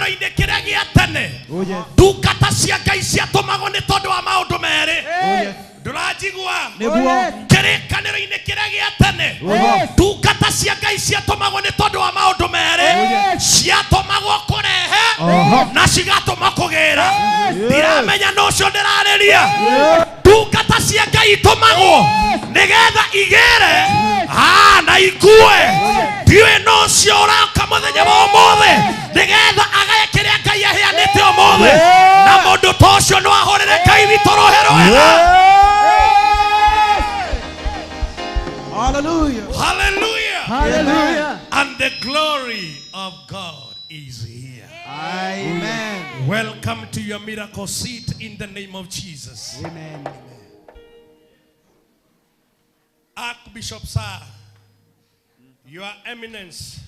kĩrĩkanĩro-inĩ kĩrĩa gĩa tene ndungata cia Ngai ciatũmagwo nĩ tondũ wa maũndũ merĩ. Ndũranjigua? Kĩrĩkanĩro-inĩ kĩrĩa gĩa tene ndungata cia Ngai ciatũmagwo nĩ tondũ wa maũndũ merĩ. Ciatũmagwo kũrehe na cigatũma kũgĩra. Ndiramenya no ũcio ndĩrarĩria. Ndungata cia Ngai itũmagwo nĩgetha igĩre na ikue. Ndiũĩ no ũcio ũroka mũthenya wa ũmũthĩ nĩgetha agaye kĩrĩa Ngai aheanĩte ũmũthĩ. Na mũndũ ta ũcio no ahũrĩre Ngai witũ rũhĩ rwega. Hallelujah. Hallelujah. Hallelujah. And the glory of God is here. Amen. Welcome to your miracle seat in the name of Jesus. Amen. Archbishop Sir, Your Eminence,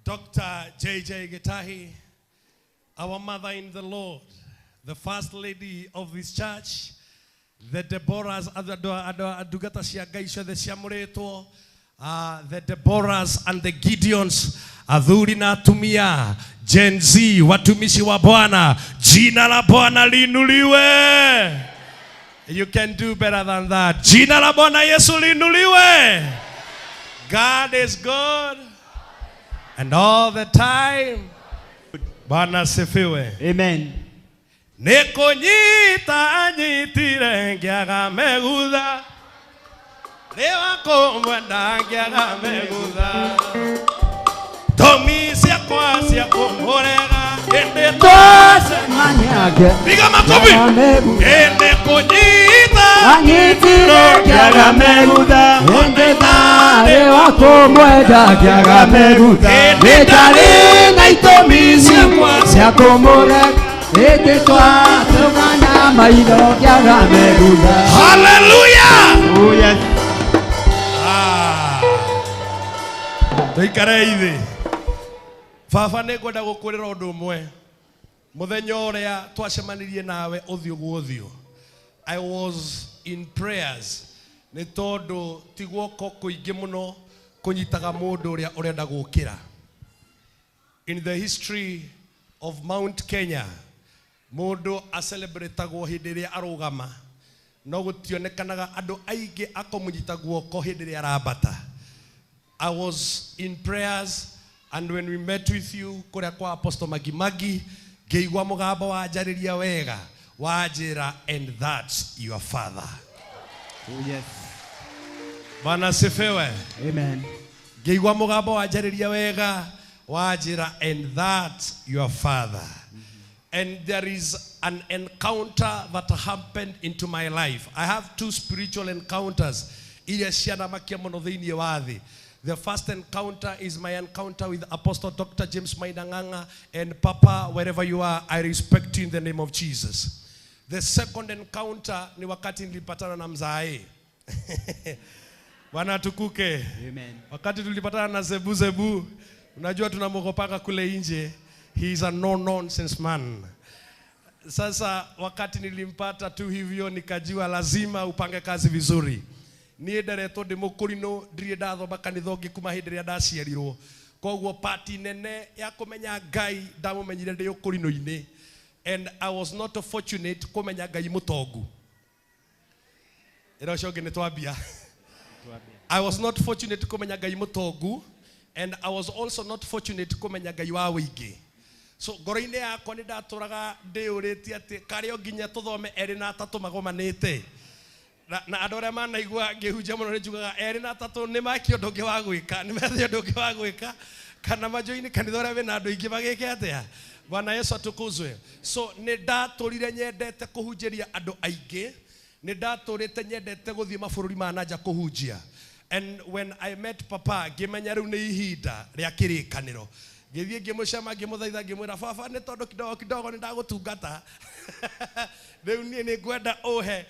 Dr. J.J. Getahi, our mother in the Lord, the first lady of this church, the Deborahs, the Deborahs and the Gideons, Adhuri na Tumia, Gen Z, watumishi wa Bwana, jina la Bwana liinuliwe. You can do better than that. Jina la Bwana Yesu liinuliwe. God is good and all the time. Bwana asifiwe. Amen. Nekonyita anyitire ngiaga megutha lewa komwenda ngiaga megutha tomi ciakwa cia kũmũrega ĩndĩ twacemanĩage piga makofi nekonyita anyitire ngiaga megutha ĩndĩ tarĩ wa kũmwenda ngiaga megutha ĩndĩ tarĩ na itũmi ciakwa cia kũmũrega. Hallelujah. Oh yes. Tuikare ithi. Baba nĩ ngwenda gũkwĩrĩra ũndũ ũmwe. Mũthenya ũrĩa twacemanirie nawe ũthiũ gwa ũthiũ. I was in prayers. Nĩ tondũ ti guoko kũingĩ mũno kũnyitaga mũndũ ũrĩa ũrenda gũkĩra. In the history of Mount Kenya, mũndũ acelebrĩtagwo hĩndĩ ĩrĩa arũgama no gũtionekanaga andũ aingĩ akomũnyita guoko hĩndĩ ĩrĩa arambata. I was in prayers and when we met with you kũrĩa kwa Apostle Magimagi ngĩigua mũgambo wanjarĩria wega wanjĩra and that's your father. Oh yes. Bwana asifiwe. Amen. Ngĩigua mũgambo wanjarĩria wega wanjĩra and that's your father. And there is an encounter that happened into my life. I have two spiritual encounters. The first encounter is my encounter with Apostle Dr. James Maidanganga. And Papa, wherever you are, I respect you in the name of Jesus. The second encounter ni wakati nilipatana na mzae. Bwana tukuke. Amen. Wakati tulipatana na Zebu. Unajua tunamogopaka kule nje. He is a no-nonsense man. Sasa wakati nilimpata tu hivyo nikajua lazima upange kazi vizuri. Niĩ nderetwo ndĩ mũkũrinũ ndirĩ ndathoma kanitha ũngĩ kuma hĩndĩ ĩrĩa ndaciarirwo. Koguo pati nene ya kũmenya Ngai ndamumenyire ndĩ ũkũrinũ-inĩ. And I was not fortunate kũmenya Ngai mũtongu. Ĩra ũcio ũngĩ nĩ twambia. I was not fortunate kũmenya Ngai mũtongu. And I was also not fortunate kũmenya Ngai wa wĩingĩ. So ngoro-inĩ yakwa nĩ ndatũraga ndĩũrĩtie atĩ karĩo nginya tũthome erĩ na atatũ magomanĩte. Na andũ arĩa manaigua ngĩhunjia mũno nĩ njugaga erĩ na atatũ nĩ makio ũndũ ũngĩ wa gwĩka, nĩ methe ũndũ ũngĩ wa gwĩka, kana majoini kanitha ũrĩa wĩna andũ aingĩ magĩke atĩa. Bwana Yesu atukuzwe. So nĩ ndatũrire nyendete kũhunjĩria andũ aingĩ, nĩ ndatũrĩte nyendete gũthiĩ mabũrũri ma nanja kũhunjia. And when I met Papa, ngĩmenya rĩu nĩ ihinda rĩa kĩrĩkanĩro. Gĩthiĩ ngĩmũcema ngĩmũthaitha ngĩmwĩra baba nĩ tondũ kidogo nĩ ndagũtungata. Rĩu niĩ nĩ ngwenda ũhe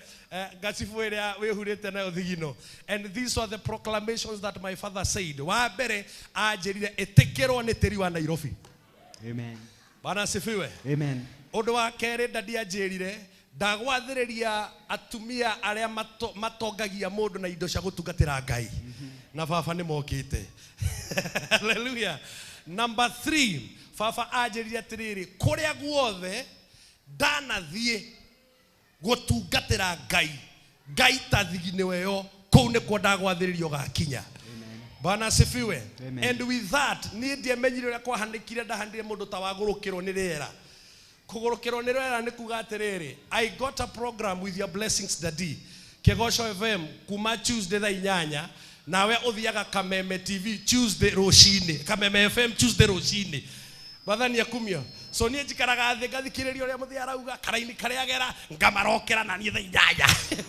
gacibu ĩrĩa wĩhurĩte nayo thigino. And these were the proclamations that my father said. Wa mbere anjĩrire ĩtĩkĩrwo nĩ tĩri wa Nairobi. Amen. Bwana asifiwe. Amen. Ũndũ wa kerĩ ndanjĩrire ndagwathĩrĩria atumia arĩa matongagia mũndũ na indo cia gũtungatĩra Ngai. Na baba nĩ mokĩte. Hallelujah. Number 3, baba anjĩrire atĩrĩrĩ kũrĩa guothe ndanathie gũtungatĩra Ngai ta thigine weyo kũu nĩkuo ndagwathĩrĩrio gakinya. Bwana asifiwe. And with that niĩ ndiamenyire ũrĩa kwahanĩkire ndahanire mũndũ ta wagũrũkĩrwo nĩ rĩera. Kũgũrũkĩrwo nĩ rĩera nĩ kuga atĩrĩrĩ I got a program with your blessings daddy Kĩgoco FM kuma Tuesday thaa 8 nawe ũthiaga Kameme TV Tuesday rũcinĩ Kameme FM Tuesday rũcinĩ bathani akumio. So niĩ njikaraga thĩ ngathikĩrĩria ũrĩa mũthia arauga karaini karĩa agera ngamarokera na niĩ thaa 8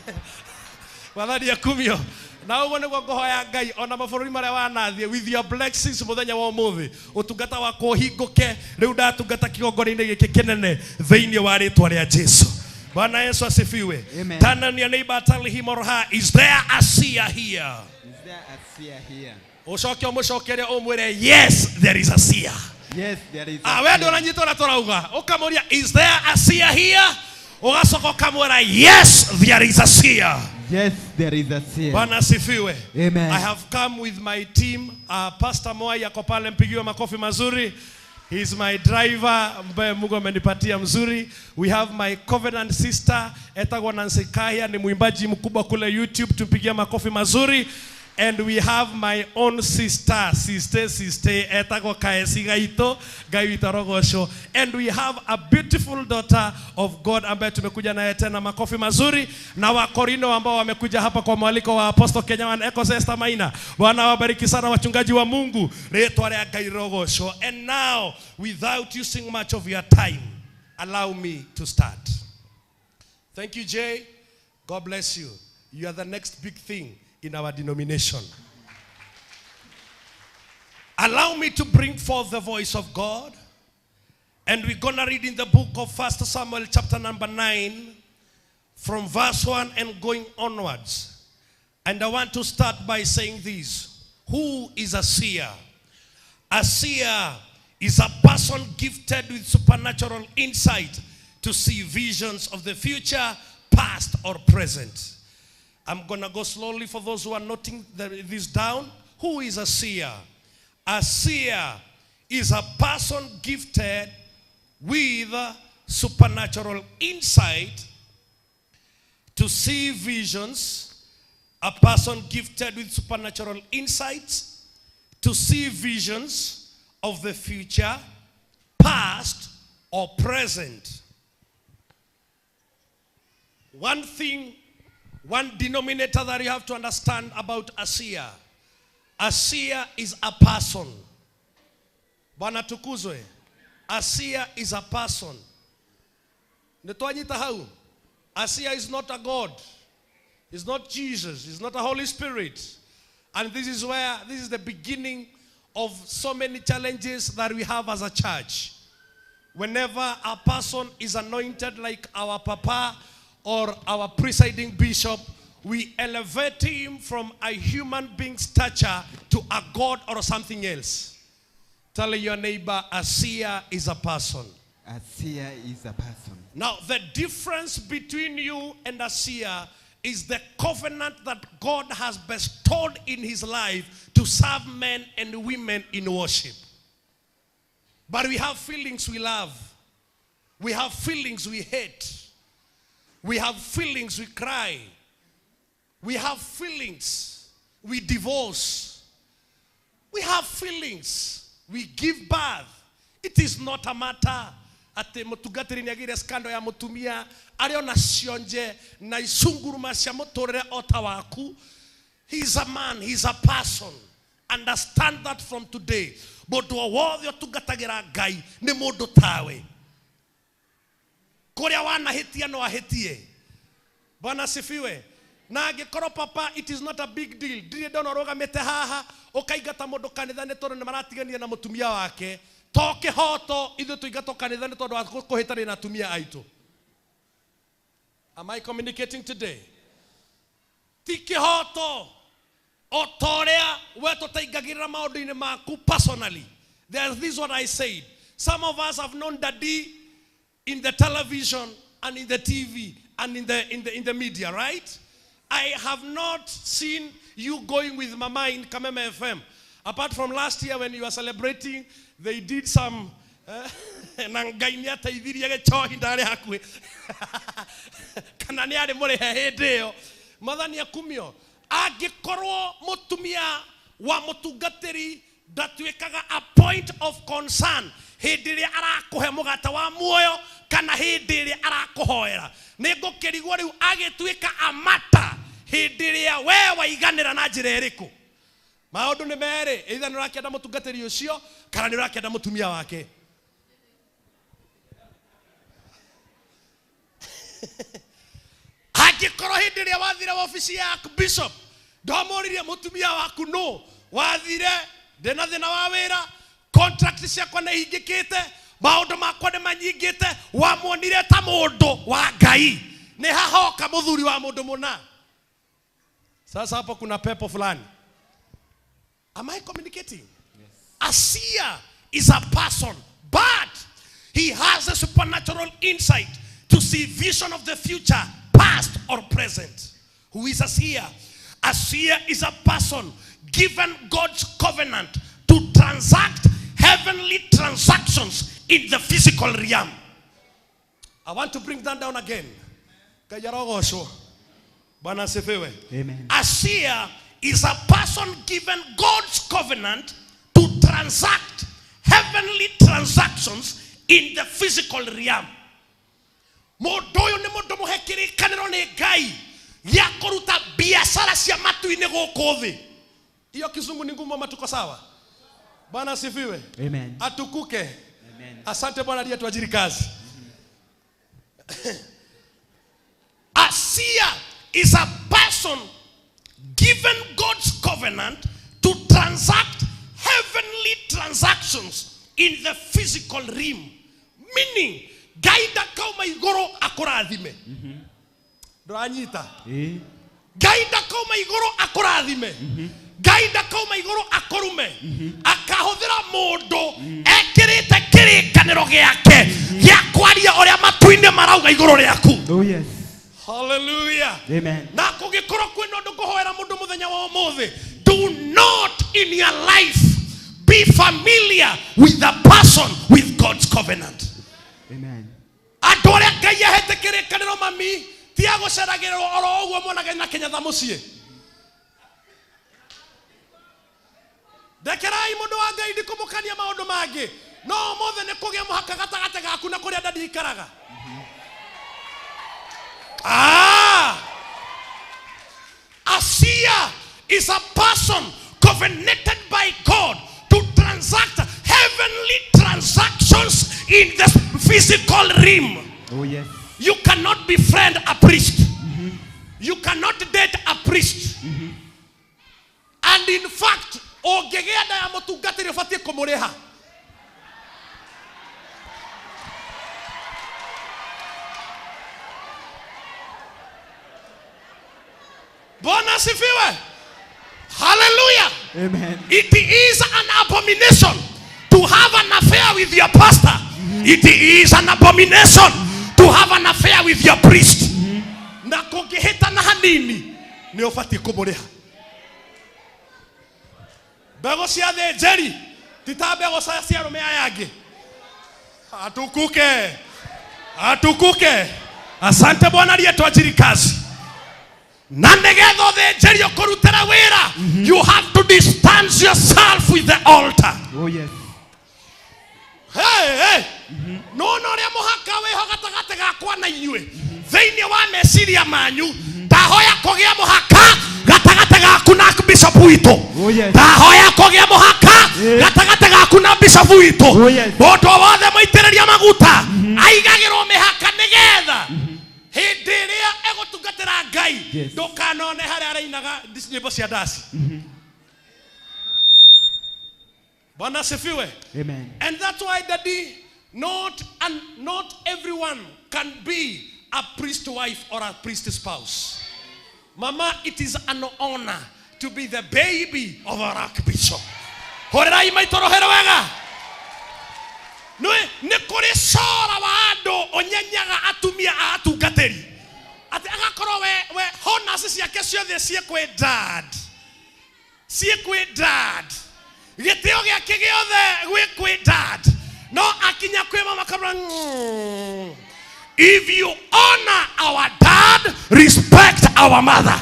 bathani akumio. Na ũguo nĩguo ngũhoya Ngai ona mabũrũri marĩa wanathie with your blessings mũthenya wa ũmũthĩ ũtungata wako ũhingũke rĩu ndatungata kĩgongona-inĩ gĩkĩ kĩnene thĩinĩ wa rĩĩtwa rĩa Jesũ. Bwana Yesu asifiwe. Turn on your neighbor, tell him or her, is there a seer here? Is there a seer here? Ũcoke ũmũcokerie ũmwĩre yes there is a seer. Yes there is a seer. Wewe ndio unanyita ũrĩa tũrauga ũkamũria is there a seer here? Ũgacoka ũkamwĩra yes there is a seer. Yes, there is a seer. Bwana asifiwe. Amen. I have come with my team. Pastor Moa yako pale, mpigiwe makofi mazuri. He's my driver ambaye Mungu amenipatia mzuri. We have my covenant sister etagwa Nancy Kaya, ni mwimbaji mkubwa kule YouTube, tumpigie makofi mazuri. And we have my own sister etagwa Kaesi Gaito, Gaita Rogosho. And we have a beautiful daughter of God ambaye tumekuja naye tena, makofi mazuri. Na Wakorino ambao wamekuja hapa kwa mwaliko wa Apostle Kenyawan Echo Sister Maina. Bwana wabariki sana wachungaji wa Mungu. Reetwa rĩa Ngai Rogosho. And now, without using much of your time, allow me to start. Thank you, Jay. God bless you. You are the next big thing in our denomination. Allow me to bring forth the voice of God. And we're going to read in the book of 1 Samuel chapter number 9 from verse 1 and going onwards. And I want to start by saying this. Who is a seer? A seer is a person gifted with supernatural insight to see visions of the future, past or present. I'm going to go slowly for those who are noting this down. Who is a seer? A seer is a person gifted with supernatural insight to see visions. A person gifted with supernatural insights to see visions of the future, past or present. One denominator that you have to understand about a seer. A seer is a person. Bwana tukuzwe. A seer is a person. Netwanyita hau. A seer is not a God. It's not Jesus. It's not a Holy Spirit. And this is the beginning of so many challenges that we have as a church. Whenever a person is anointed like our papa or our presiding bishop, we elevate him from a human being stature to a God or something else. Tell your neighbor, a seer is a person. A seer is a person. Now, the difference between you and a seer is the covenant that God has bestowed in his life to serve men and women in worship. But we have feelings we love. We have feelings we hate. We have feelings we cry. We have feelings we divorce. We have feelings we give birth. It is not a matter ate mutugatiri niagire skando ya mutumia ari ona cionje na isunguruma cia muturire ota waku. He's a man, he's a person. Understand that from today. Mundu wothe utungatagira Ngai ni mundu tawe. Kuria wanahitia no ahitie. Bwana asifiwe. Na angĩkorwo papa, it is not a big deal. Ndire ndona ũrũgamĩte haha ũkaingata mũndũ kanitha nĩ tondũ nĩ maratigania na mũtumia wake. To kĩhoto ithuĩ tũingatwo kanitha nĩ tondũ wa kũhĩtania na atumia aitũ. Am I communicating today? Ti kĩhoto o ta ũrĩa we tũtaingagĩrĩra maũndũ-inĩ maku personally. There's this what I said. Some of us have known Daddy in the television and in the TV and in the media, right? I have not seen you going with Mama in Kameme FM. Apart from last year when you were celebrating, they did some na Ngai nĩ ateithirie gĩchohi ndarĩ hakuhĩ kana nĩ arĩ mũrĩhe hĩndĩ ĩyo Mwathani akumio angĩkorwo mũtumia wa mũtungatĩri ndatuĩkaga a point of concern hĩndĩ ĩrĩa arakũhe mũgate wa muoyo kana hĩndĩ ĩrĩa arakũhoera nĩ ngũkĩrigwo rĩu agĩtuĩka amata hĩndĩ ĩrĩa we waiganĩra na njĩra ĩrĩkũ maũndũ nĩ merĩ either nĩ ũrakĩenda mũtungatĩri ũcio kana nĩ ũrakĩenda mũtumia wake angĩkorwo hĩndĩ ĩrĩa wathire wabici ya bishop ndomũririe mũtumia waku no wathire ndĩna thĩna wa wĩra contract ciakwa nĩ hingĩkĩte maũndũ makwa nĩ manyingĩte wamuonire ta mũndũ wa Ngai nĩ hahoka mũthuri wa mũndũ mũna sasa hapo kuna pepo fulani. Am I communicating? Yes. A seer is a person, but he has a supernatural insight to see vision of the future, past or present. Who is a seer? A seer is a person given God's covenant to transact heavenly transactions in the physical realm. I want to bring that down again. Amen. A seer is a person given God's covenant to transact heavenly transactions in the physical realm. Modoyo ni modo muhekiri kanero ni Ngai ya koruta biashara cia matu-ini gũkũ thĩ. Iyo kizungu ni ngumu ama tuko sawa? Bwana asifiwe. Amen. Atukuke. Amen. Asante Bwana ndiye tuajiri kazi. A seer is a person given God's covenant to transact heavenly transactions in the physical realm. Meaning, gaida kauma igoro akurathime. Doanyita. Gaida kauma igoro akurathime. Gaida kauma igoro akorume. Akahũthĩra mũndũ ekĩrĩte kĩrĩkanĩro gĩake gĩa kwaria ũrĩa matu-inĩ marauga igoro rĩaku. Oh yes. Hallelujah. Amen. Na kũngĩkorwo kwĩna ũndũ ngũhoera mũndũ mũthenya wa ũmũthĩ, do not in your life be familiar with the person with God's covenant. Amen. Andũ arĩa Ngai ahete kĩrĩkanĩro mami ti agũceragĩrwo oro ũguo mwonaga na Kĩnyatha mũciĩ. Ndekerai mũndũ wa Ngai ndikũmũkania maũndũ mangĩ no ũmũthĩ nĩ kũgĩa mũhaka gatagatĩ gaku na kũrĩa ndandi ikaraga. A seer is a person covenanted by God to transact heavenly transactions in the physical realm. Oh yes. You cannot befriend a priest. You cannot date a priest. And in fact, ũngĩgĩa nda ya mũtungatĩri ũbatiĩ kũmũrĩha. Bwana asifiwe. Hallelujah. Amen. It is an abomination to have an affair with your pastor. It is an abomination to have an affair with your priest. Na kũngĩhĩta na hanini nĩ ũbatiĩ kũmũrĩha. Mbegũ cia thĩnjĩri ti ta mbegũ cia arũme aya angĩ. Atukuke. Atukuke. Asante Bwana aliyetwajiri kazi. Na nĩgetha ũthĩnjĩri ũkũrutĩra wĩra, you have to distance yourself with the altar. Oh yes. Hey. No ũrĩa mũhaka wĩho gatagatĩ gakwa na inyuĩ thĩinĩ wa meciria manyu ndahoya kũgĩa mũhaka gatagatĩ gaku na bishop witũ. Oh yes. Ndahoya kũgĩa mũhaka gatagatĩ gaku na bishop witũ. Oh yes. Mũndũ wothe mũitĩrĩria maguta aigagĩrwo mĩhaka nĩgetha hĩndĩ ĩrĩa egũtungatĩra Ngai ndũkanone harĩa arainaga nyĩmbo cia ndaci. Bwana asifiwe. Amen. And that's why daddy, not everyone can be a priest wife or a priest spouse. Mama, it is an honor to be the baby of our archbishop. Horerai maitorohero wega. Nĩ kũrĩ cora wa andũ onyenyaga atumia a atungatĩri. Ati agakorwo we honors ciake ciothe ciĩ kwĩ dad. Gĩtĩo gĩake gĩothe gwĩ kwĩ dad. No akinya kwe mama kabla. If you honor our dad, respect our mother.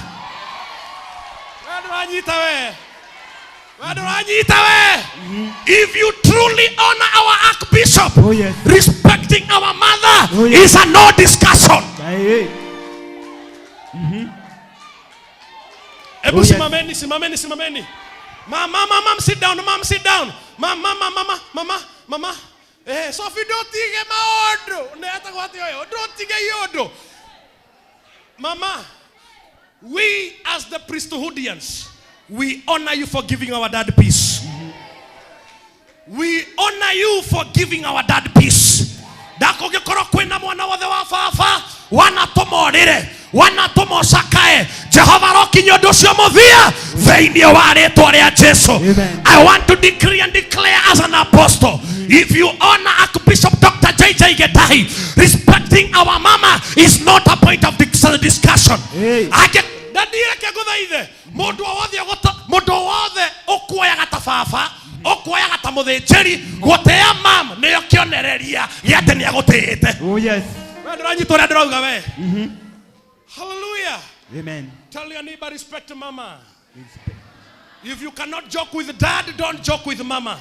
If you truly honor our Archbishop, respecting our mother is a no discussion. Ebu simameni. Mama, sit down. Mama. Sophie, don't take my order. Don't take your order. Mama, we as the priesthoodians, we honor you for giving our dad peace. We honor you for giving our dad peace. Dako gekoro kwena mwana wothe wa fafa wana tomorire wana tomosakae Jehova roki nyondo cio muthia theinie wa ritwa ria Jesu. I want to decree and declare as an apostle, if you honor Archbishop Dr. JJ Getahi, respecting our mama is not a point of discussion. Dadire ke guthaithe mundu wothe okuoya gatafafa okuoya gatamuthinjiri gutea mam niyo kionereria giate ni agutite. Oh yes. We ndiranyita uria ndirauga we. Hallelujah. Amen. Tell your neighbor, respect mama. If you cannot joke with dad, don't joke with mama.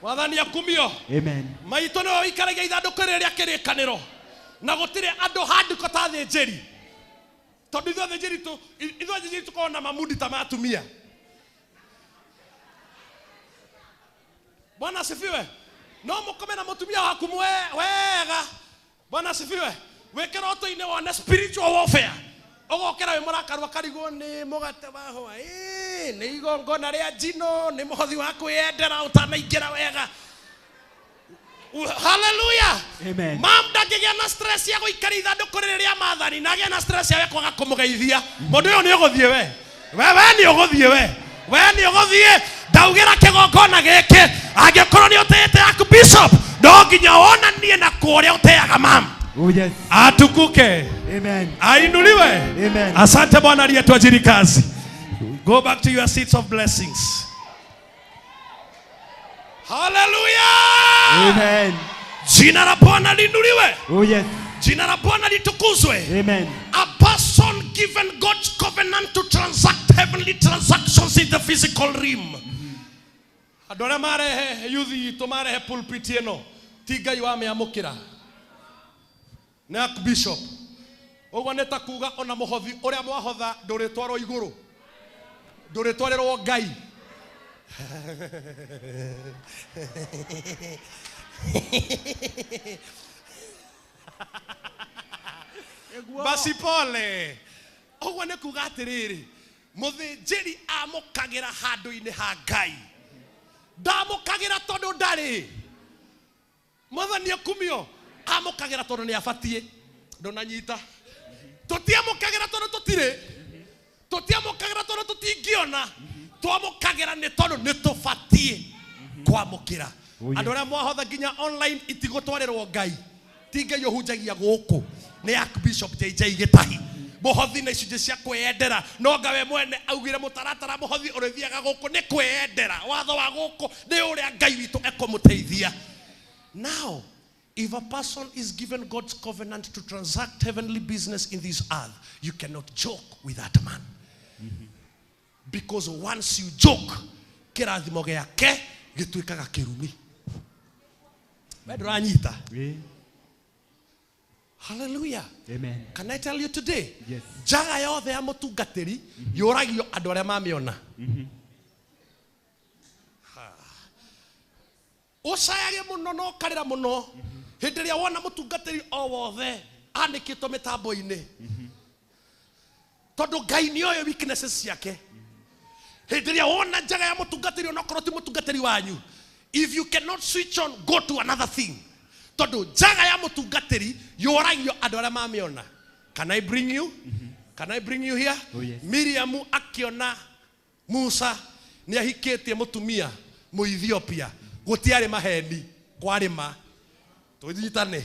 Wathani akumio. Amen. Maito no ikaraga ithanduku riria kirikaniro na gutire andu handuko ta thinjiri. Tondu ithuĩ tukorwo na mamudi ta matumia. Bwana asifiwe. No mukome na mutumia waku wega. Bwana asifiwe. Wekera oto-inĩ wone spiritual warfare. Ogokera we mũrakarwa karigwo nĩ mũgate wa hwa. Nĩ igongona rĩa njino, nĩ mũhothi wa kwĩyendera ũtanaingĩra wega. Hallelujah. Amen. Mam ndangĩgĩa na stress ya gũikara ithandũkũ rĩrĩ rĩa maathani na agĩa na stress ya kwaga kũmũgeithia. Mũndũ ũyũ nĩ ũgũthiĩ we. We nĩ ũgũthiĩ. Ndaugĩra kĩgongona gĩkĩ angĩkorwo nĩ ũtĩĩte Archbishop no nginya wonanie na kũrĩa ũtĩaga mam. Oh yes. Atukuke. Amen. Ainuliwe. Amen. Asante Bwana aliyetuajiri kazi. Go back to your seats of blessings. Hallelujah. Amen. Jina la Bwana liinuliwe. Oh yes. Jina la Bwana litukuzwe. Amen. A person given God's covenant to transact heavenly transactions in the physical realm. Adore marehe yuthi tomarehe pulpit eno. Tiga yuame amukira. Na Archbishop. Ogwa neta kuga ona muhothi uria mwahotha nduritwarwo iguru. Nduritwarwo Ngai. Basi pole. Ogwa ne kuga atiriri. Muthinjiri amukagira handu-ini ha Ngai. Ndamukagira tondu ndari. Mwathani akumio amukagira tondu ni abatie. Ndonanyita. Tutiamukagira tondu tutire. Tutiamukagira tondu tutingiona. Twamukagira ni tondu ni tubatie kwamukira. Andu aria mwahotha nginya online itigutwarirwo Ngai. Ti Ngai uhunjagia guku. Ni Archbishop JJ Getahi. Muhothi na icunjĩ cia kwĩyendera no ngawe mwene augire mutaratara muhothi ũrĩthiaga gũkũ nĩ kwĩyendera watho wa gũkũ nĩ ũrĩa Ngai witũ ekũmũteithia. Now, if a person is given God's covenant to transact heavenly business in this earth, you cannot joke with that man. Because once you joke, kĩrathimo gĩake gĩtuĩkaga kĩrumi. We ndũranyita? Hallelujah. Amen. Can I tell you today? Yes. Jaga yothe ya mutungatiri yuragio andu aria mamiona. Ucayage muno no karira muno. Hindi ria wona mutungatiri o wothe andikitwo mitambo-ini. Tondu Ngai ni oyo weaknesses ciake. Hindi ria wona jaga ya mutungatiri onokorwo ti mutungatiri wanyu. If you cannot switch on, go to another thing. Todo jaga ya mutungatiri yoragio andu aria mamiona. Can I bring you? Can I bring you here? Oh, yes. Miriam akiona Musa ni ahikitie mutumia mu Ethiopia. Gutiari maheni kwari ma. Tunyitane.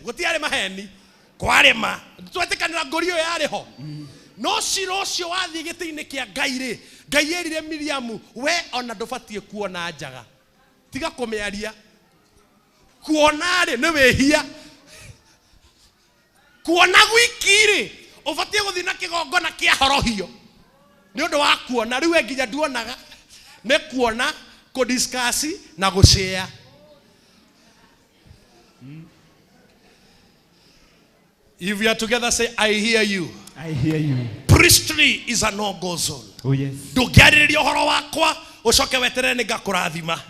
Gutiari maheni kwari ma. Twetekanira ngorio yari ho. No ciro cio wathi giti-ini kia Ngai ri. Ngai erire Miriam we ona ndubatie kuona njaga. Tiga kumiaria. kuona ri ni wehia kuona gwikiri ubatie guthi na kigongona kia horohio ni undu wa kuona riu nginya nduonaga ni kuona ku discuss na gu share. If we are together, say, I hear you. I hear you. Priestly is a no-go zone. Oh yes. Ndungĩarĩrĩria ũhoro wakwa ucoke weterere nĩ ngakũrathima.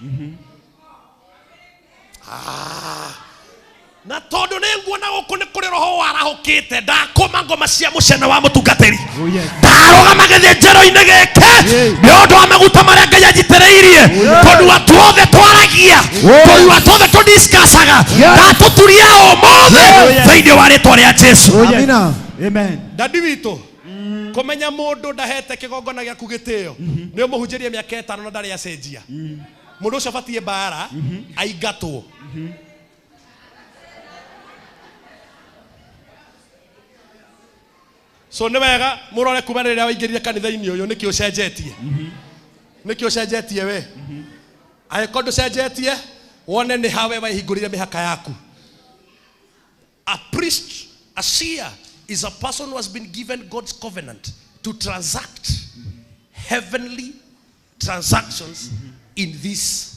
Na tondũ nĩ nguona gũkũ nĩ kũrĩ roho warahũkĩte ndakũma ngoma cia mũcene wa mũtungatĩri. Ndarũgama gĩthĩnjĩro-inĩ gĩkĩ nĩ ũndũ wa maguta marĩa Ngai anjitĩrĩirie tondũ watu othe twaragia tondũ watu othe tũdiscussaga ndatũturia ũmũthĩ thĩinĩ wa rĩĩtwa rĩa Jesũ. Amina. Amen. Dadi witũ kũmenya mũndũ ndahete kĩgongona gĩaku gĩtĩo nĩ ũmũhunjĩrie mĩaka 5 na ndarĩ acenjia mũndũ ũcio abatie mbara aingatwo. So nĩ wega mũrore kuma rĩrĩa waingĩrire kanitha-inĩ ũyũ nĩkĩ ũcenjetie nĩkĩ ũcenjetie we angĩkorwo ndũcenjetie wone nĩ hawe wahingũrire mĩhaka yaku. A priest, a seer is a person who has been given God's covenant to transact heavenly transactions in this.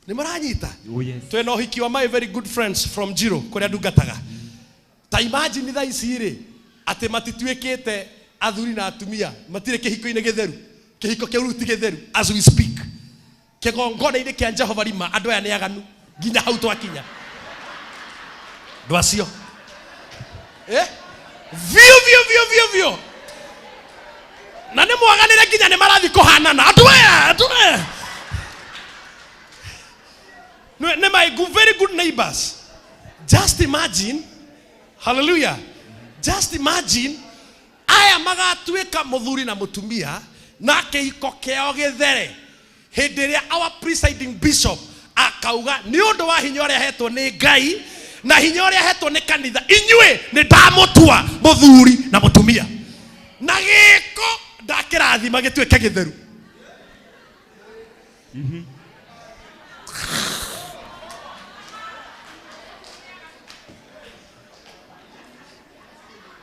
Nĩ maranyita twena ũhiki wa my very good friends from Jiro kũrĩa ndungataga ta imagine thaa ici rĩ ati matituĩkĩte athuri na atumia matirĩ kĩhiko-inĩ gĩtheru kĩhiko kĩu rĩu ti gĩtheru as we speak kĩgongona-inĩ kĩa Jehova rima andũ aya nĩ aganu nginya hau twakinya ndũ acio vio na nĩ mwaganĩre nginya nĩ marathi kũhanana andũ aya nĩ my very good neighbors. Just imagine, hallelujah, just imagine aya magatuĩka mũthuri na mũtumia na kĩhiko kĩao gĩthere hĩndĩ ĩrĩa our presiding bishop akauga nĩ ũndũ wa hinya ũrĩa hetwo nĩ Ngai na hinya ũrĩa hetwo nĩ kanitha inyuĩ nĩ ndamũtua mũthuri na mũtumia na gĩko ndakĩrathima gĩtuĩke gĩtheru.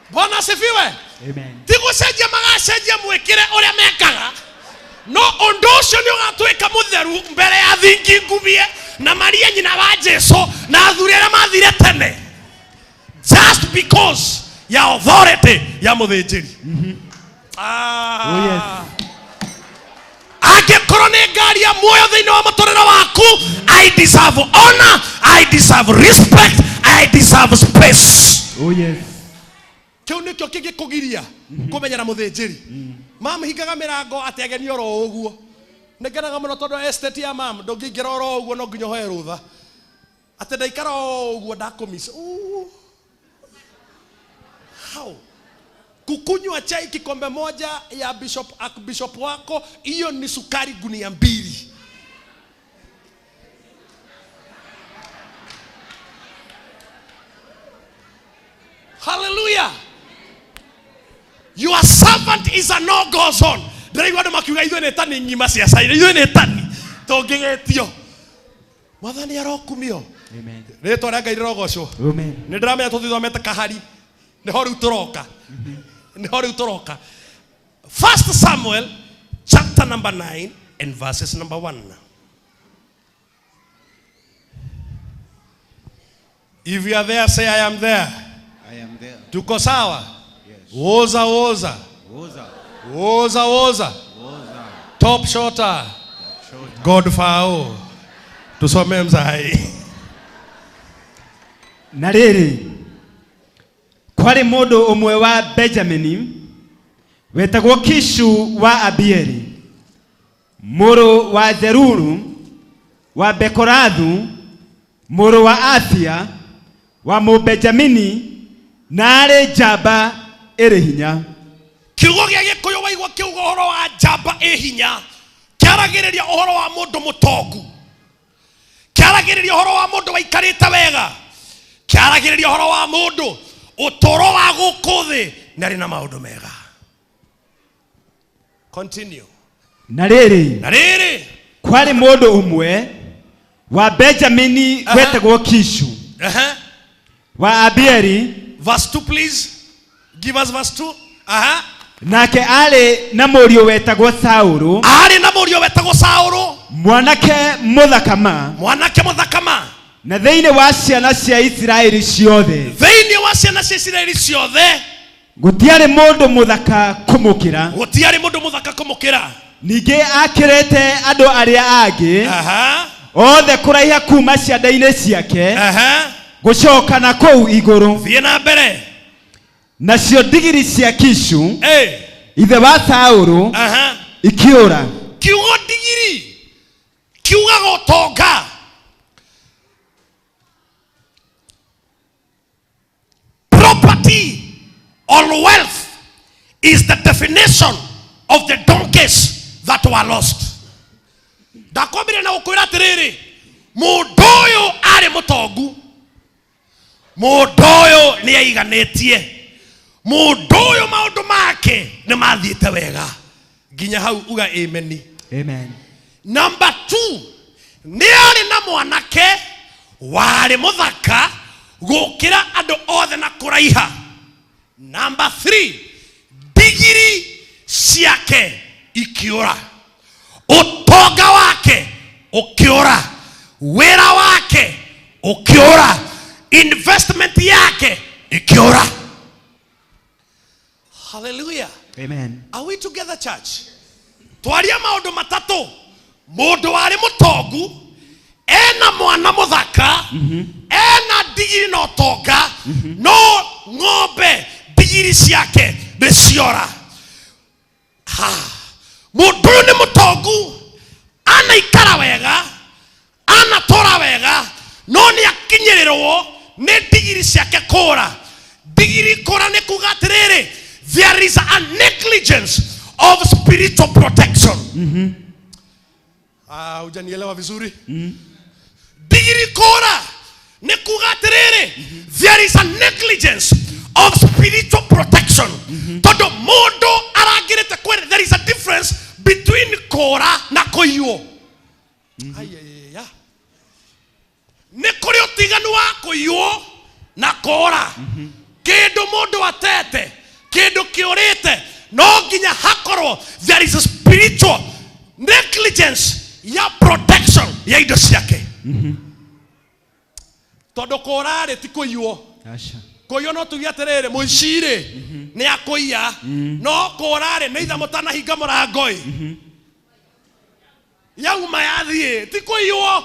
Bwana asifiwe. Amen. Tigucenjia magacenjia mwĩkĩre ũrĩa mekaga no ũndũ ũcio nĩ ũgatuĩka mũtheru mbere ya thingi ngumie na Maria nyina wa Jesũ na athuri arĩa mathire tene just because ya authority ya mũthĩnjĩri. Angĩkorwo nĩ ngari ya muoyo thĩinĩ wa mũtũrĩre waku, I deserve honor, I deserve respect, I deserve space. Oh yes. Kĩu nĩkĩo kĩngĩkũgiria kũmenyera mũthĩnjĩri. Mam hingaga mĩrango atĩ ageni oro ũguo. Nĩngenaga mũno tondũ estate ya mam ndũngĩingĩra oro ũguo no nginya ũhoe rũtha. Atĩ ndaikara ũguo ndakũmica. How? Kukunywa chai kikombe moja ya bishop wako hiyo ni sukari gunia 2. Hallelujah. Your servant is a no-go zone. Ndĩraigua andũ makiuga ithuĩ nĩ tani ng'ima cia cairi, ithuĩ nĩ tani tũngĩgetio. Mwathani arokumio. Amen. Rĩĩtwa rĩa Ngai rĩrogocwo. Amen. Nĩ ndĩramenya tũthithomete kahari. Nĩho rĩu tũroka. Nĩho rĩu tũroka. 1 Samuel chapter number 9 and verses number 1. If you are there, say I am there. I am there. Tuko sawa? Yes. Woza woza. Woza. Woza woza. Woza. Top shorter. Godfao. Tusome mzai. Na rĩrĩ kwarĩ mũndũ ũmwe wa Benjamini wetagwo Kishu wa Abieli mũrũ wa Zeruru wa Bekorathu mũrũ wa Athia wa Mũbenjamini na arĩ njamba ĩrĩ hinya. Kiugo gĩa Gĩkũyũ waigua kiugo ũhoro wa njamba ĩ hinya kĩaragĩrĩria ũhoro wa mũndũ mũtongu, kĩaragĩrĩria ũhoro wa mũndũ waikarĩte wega, kĩaragĩrĩria ũhoro wa mũndũ ũtũũro wa gũkũ thĩ na rĩ na maũndũ mega. Continue. Na rĩrĩ kwarĩ mũndũ ũmwe wa Benjamini wetagwo Kishu wa Abieli. Verse 2 please. Give us verse 2. Nake ari na murio wetagwo Saulu. Ari na murio wetagwo Saulu. Mwanake muthakama. Mwanake muthakama. Na thiini wa ciana cia Isiraeli ciothe. Thiini wa ciana cia Isiraeli ciothe. Gutiari mundu muthaka kumukira. Gutiari mundu muthaka kumukira. Ningi akirete andu aria angi. Othe kuraiha kuma cianda-ini ciake. Gucoka na kou iguru. Thie na mbere. Nacio ndigiri cia Kishu. Ithe wa Saulu. Ikiura. Kiugo ndigiri. Kiuga gotonga. Property or wealth is the definition of the donkeys that were lost. Ndakwambire na ukwira atiriri, mundu uyu ari mutongu, mundu uyu ni aiganitie, mundu uyu maundu make ni mathiite wega. Nginya hau uga amen. Amen. Number 2, ni ari na mwanake wari muthaka gukira andu othe na kuraiha. Number 3, digiri ciake ikiura, utonga wake ukiura, wira wake ukiura, investment yake ikiura. Hallelujah. Amen. Are we together, church? Twaria maundu matatu. Mundu wari mutongu, ena mwana muthaka, ena digiri no tonga, no ng'ombe digiri ciake niciora. Mundu ni mutongu, ana ikara wega, ana tora wega, no ni akinyirirwo ni digiri ciake kura. Digiri kura ni kuga atiriri, there is a negligence of spiritual protection. Hujanielewa vizuri? Digiri kura ni kuga atiriri, there is a negligence of spiritual protection. Todo mundu aragirite kwere, there is a difference between kora na kuiyo. Ayaya. Ni kuri utiganu wa kuiyo na kora. Kindu mundu atete, kindu kiurite, no nginya hakorwo there is a spiritual negligence ya protection ya indo ciake. Todo kora ri ti kuiyo. Asha. Koyo no tugia terere muicire ni akoia no korare ni itha mutana hinga murangoi yauma yathie ti koyo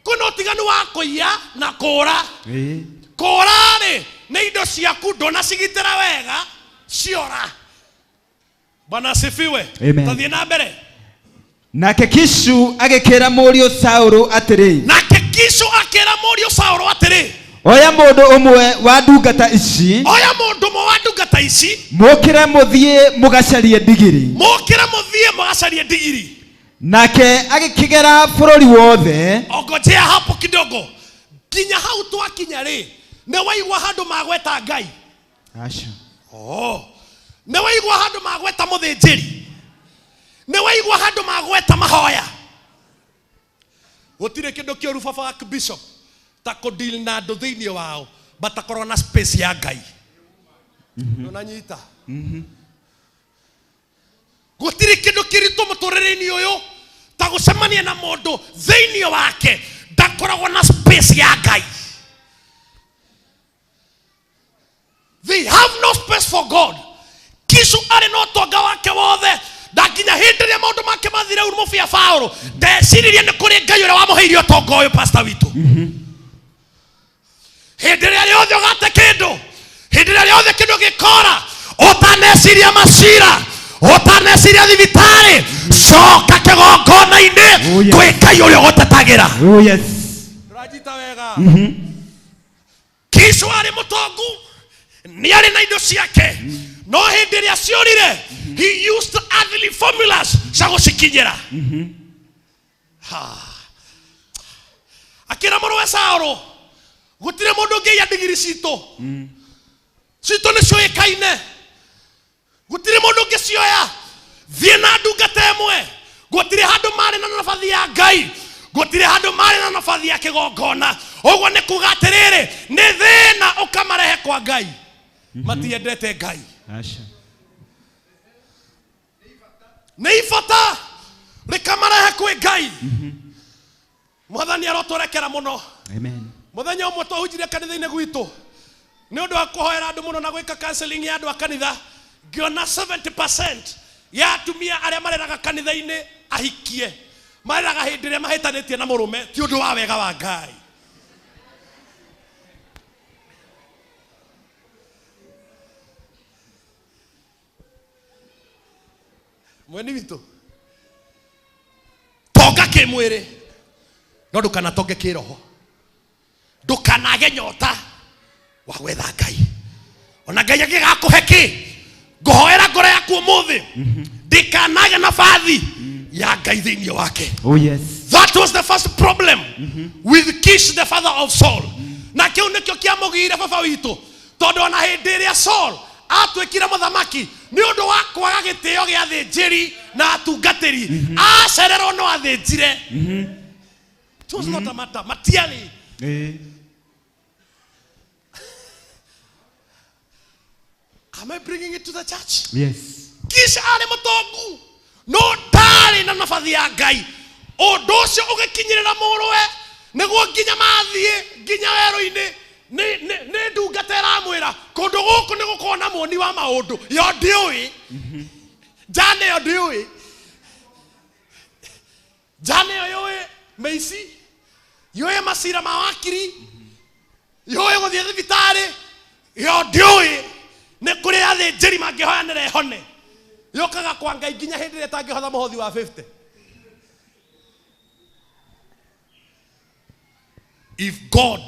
kuno tiganu wa koia na kora korare ni indo ciaku ndona cigitira wega ciora. Bwana asifiwe. Tathie na mbere. Nake Kishu agikira murio Saulu atiri. Nake Kishu akira murio Saulu atiri. Oya mundu umwe wa ndungata ici. Oya mundu umwe wa ndungata ici. Mukire muthie mugacarie ndigiri. Mukire muthie mugacarie ndigiri. Nake agikigera bururi wothe. Ongojea hapo kidogo. Kinya hau twakinya ri. Ne waigwa handu magweta Ngai. Asha. Ne waigwa handu magweta muthinjiri. Ne waigwa handu magweta mahoya. Gutire kindu kioru baba bishop. Tako deal na ndo thiini wao batakorwo na space ya Ngai. Unanyita. Gutire kindu kiritu muturire-ini uyu ta gucemania na mundu thiini wake ndakoragwo na space ya Ngai. They have no space for God. Kishu ari no tonga wake wothe ndakinya hindi ria maundu make mathire uru mufia Paulo ndeciririe ni kuri Ngai uria wamuheirio tonga uyu pastor witu. Hindi ria riothe ugate kindu, hindi ria riothe kindu gikora, utaneciria macira, utaneciria thibitari, coka kigongona-ini kwi Ngai uria ugutetagira. Oh yes. Rajita wega. Kishu ari mutongu, ni ari na indo ciake, no hindi ria ciorire, he used earthly formulas cia gucikinyira. Akira muruwe Saulu, gutire mundu ngeia ndigiri citu. Citu ni cioikaine. Gutire mundu ngicioya. Thie na ndungata imwe. Gutire handu mari na nabathi ya Ngai. gutire handu mari na nabathi ya kigongona uguo ni kuga atiriri ni thina ukamarehe kwa Ngai matiendete Ngai Asha. Ni ifata rikamarehe kwa Ngai Mwathani arotorekera muno. Amen. Muthenya umwe twahunjire kanitha-ini gwitu ni undu wa kuhoera andu muno na gwika counseling ya andu a kanitha ngiona 70% ya atumia aria mareraga kanitha-ini ahikie mareraga hindi ria mahitanitie na murume ti undu wa wega wa Ngai. Mweni witu tonga kimwiri no ndukanatonge kiroho, ndukanage nyota wa gwetha Ngai. Ona Ngai agigakuhe ki nguhoera ngoro yaku umuthi ndikanage nabathi ya Ngai thiini wake. Oh yes. That was the first problem with Kish the father of Saul. Na kiu nikio kiamugire baba witu tondu ona hindi iria Saul atwikire muthamaki ni undu wa kwaga gitio gia thinjiri na atungatiri acererwo no athinjire. It was not a matter matiali. Am I bringing it to the church? Yes. Kisha ari mutongu no tari na nabathi ya Ngai undu ucio ugikinyirira muruwe niguo nginya mathie nginya weru-ini ni ndungatera mwira kundu guku ni gukona muoni wa maundu yo ndiui jane yo ndiui jane yo meici yo masira mawakiri yo guthie thibitari yo ndiui ni kuri athinjiri mangihoyanire hone yokaga kwa Ngai nginya hindi ria tangihotha muhothi wa 50. If God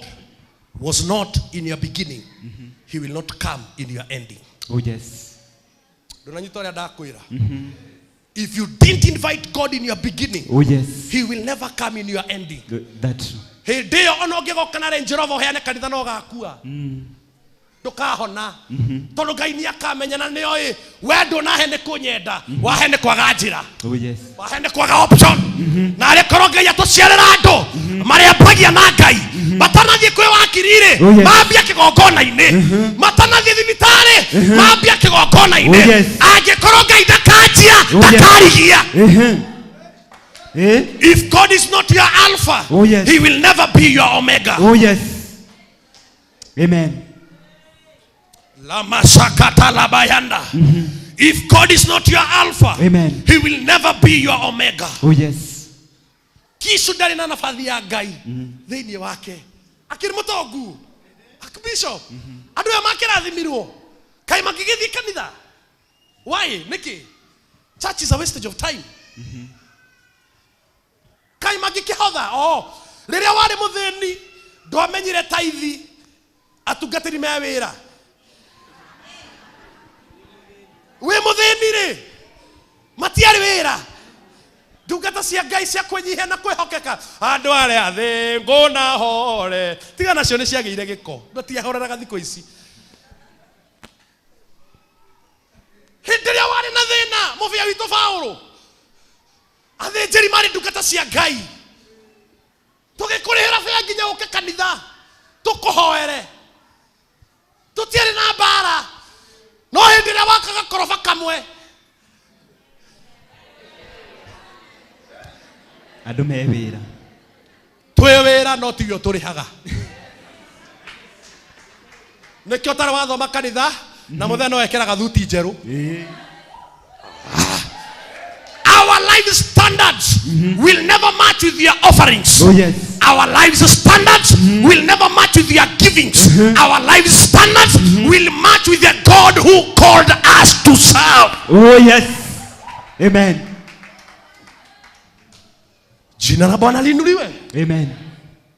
was not in your beginning, he will not come in your ending. Oh yes. Donanyitoria ndakwira. If you didn't invite God in your beginning, oh yes, he will never come in your ending. That's true. He dio ono ngigoka na Range Rover heane kanitha no gakua. Ndukahona tondu Ngai ni akamenyana ni oi wendo na hene kunyenda wa hene kwaga njira. Oh yes. Wa hene kwaga option. Na ari korwo Ngai atuciarira andu maria pagia na Ngai matanathie kwi wakirire mambia kigongona-ini matanathie thibitari mambia kigongona-ini angikorwo Ngai ndakanjia ndakarigia. If God is not your alpha, oh yes, he will never be your omega. Oh yes. Amen. Lama sakata labayanda. If God is not your alpha, amen, he will never be your omega. Oh yes. Kishu ndari na nabathi ya Ngai thiini wake akiri mutongu akbishop andu ya makirathimirwo kai makigithi kanitha. Why? Niki church is a wastage of time. Kai magikihotha riria wari muthini ndwamenyire taithi atungatiri me wira we muthini ri matiari wira ndungata cia Ngai cia kwenyihia na kwihokeka andu aria athingu na hore tiga nacio ni ciagire giko ndatiahoreraga thiko ici hindi ria wari na thina muvia witu Paulo athinjiri mari ndungata cia Ngai tugikurihira bia nginya uke kanitha tukuhoere tutiari na bara no hindi ria wakaga korofa kamwe andu me wira twi wira no tigio turihaga nikio tara wathoma kanitha na muthenya no ekeraga thuti njeru. Our life standards will never match with your offerings. Oh yes. Our lives standards will never match with your givings. Our lives standards will match with the God who called us to serve. Oh yes. Amen. Jina la Bwana liinuliwe. Amen.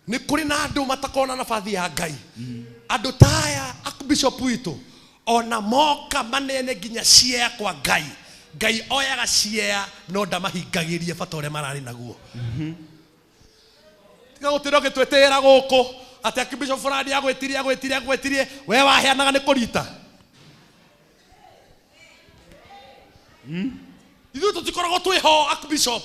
Ni kuri na andu matakona nabathi ya Ngai. Andu taya akubishop witu ona moka manene nginya ciea kwa Ngai. Ngai oyaga ciea no ndamahingagirie bata uria marari naguo. Tiga gutiro gitwetera guku ati akibishop fulani agwetirie we waheanaga ni kurita. Ithu tutikoragwo twiho akibishop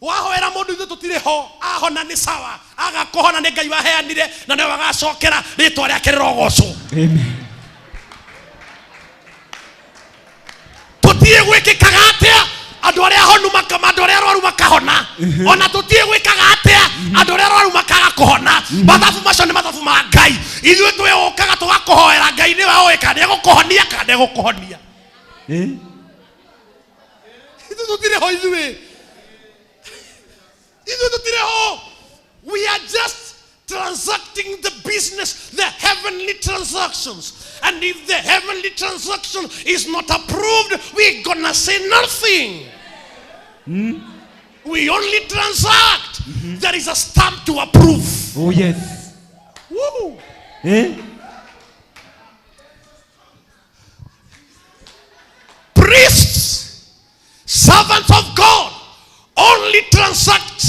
wahoera mundu ithu tutire ho ahona ni sawa agakohona ni Ngai waheanire na ni wagacokera ritwa riake rirogocwo. Amen. Tutie gwikikaga atia andu aria honu andu aria arwaru makahona ona tutie gwikaga atia andu aria arwaru makaga kuhona. Mathabu macio ni mathabu ma Ngai. Ithuĩ twĩũkaga tũgakuhoera Ngai nĩ waũĩ kana nĩegũkũhonia kana ndegũkũhonia. Ithuĩ tũtirĩ ho ithuĩ tũtirĩ ho. We are just transacting the business, the heavenly transactions. And if the heavenly transaction is not approved, we're gonna say nothing. We only transact. There is a stamp to approve. Oh yes. Woo. Priests, servants of God, only transact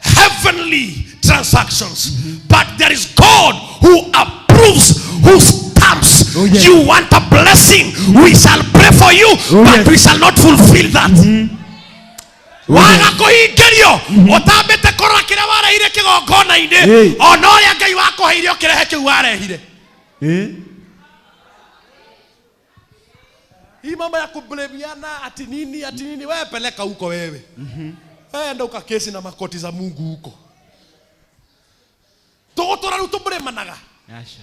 heavenly transactions. But there is God who approves, who stamps. Oh, yes. You want a blessing, we shall pray for you, but yes. we shall not fulfill that. Waga kuhingerio utambite korora kira warehire kigongona-ini ona uria Ngai wakuheire ukirehe kiu warehire. Hii mambo ya kublemiana ati nini wewe peleka huko wewe. Wewe enda ukakesi na makoti za Mungu huko. Togotora rutubremanaga. Asha.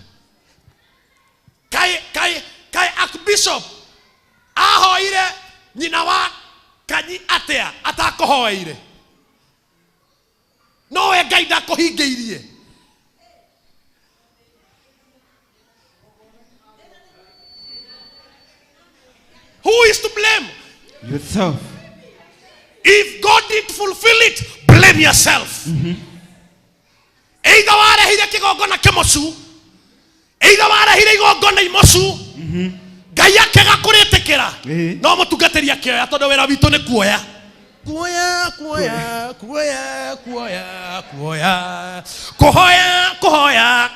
Kai Archbishop ahoire nyina wa kanyi atia atakohoeire. No we Ngai ndakuhingeirie. Who is to blame? Yourself. If God didn't fulfill it, blame yourself. Either warehire kigongona kimocu, either warehire igongona imocu, Ngai akega kuritikira no mutungatĩria kĩoya tondũ wĩra witũ nĩ kuoya. Kuhoya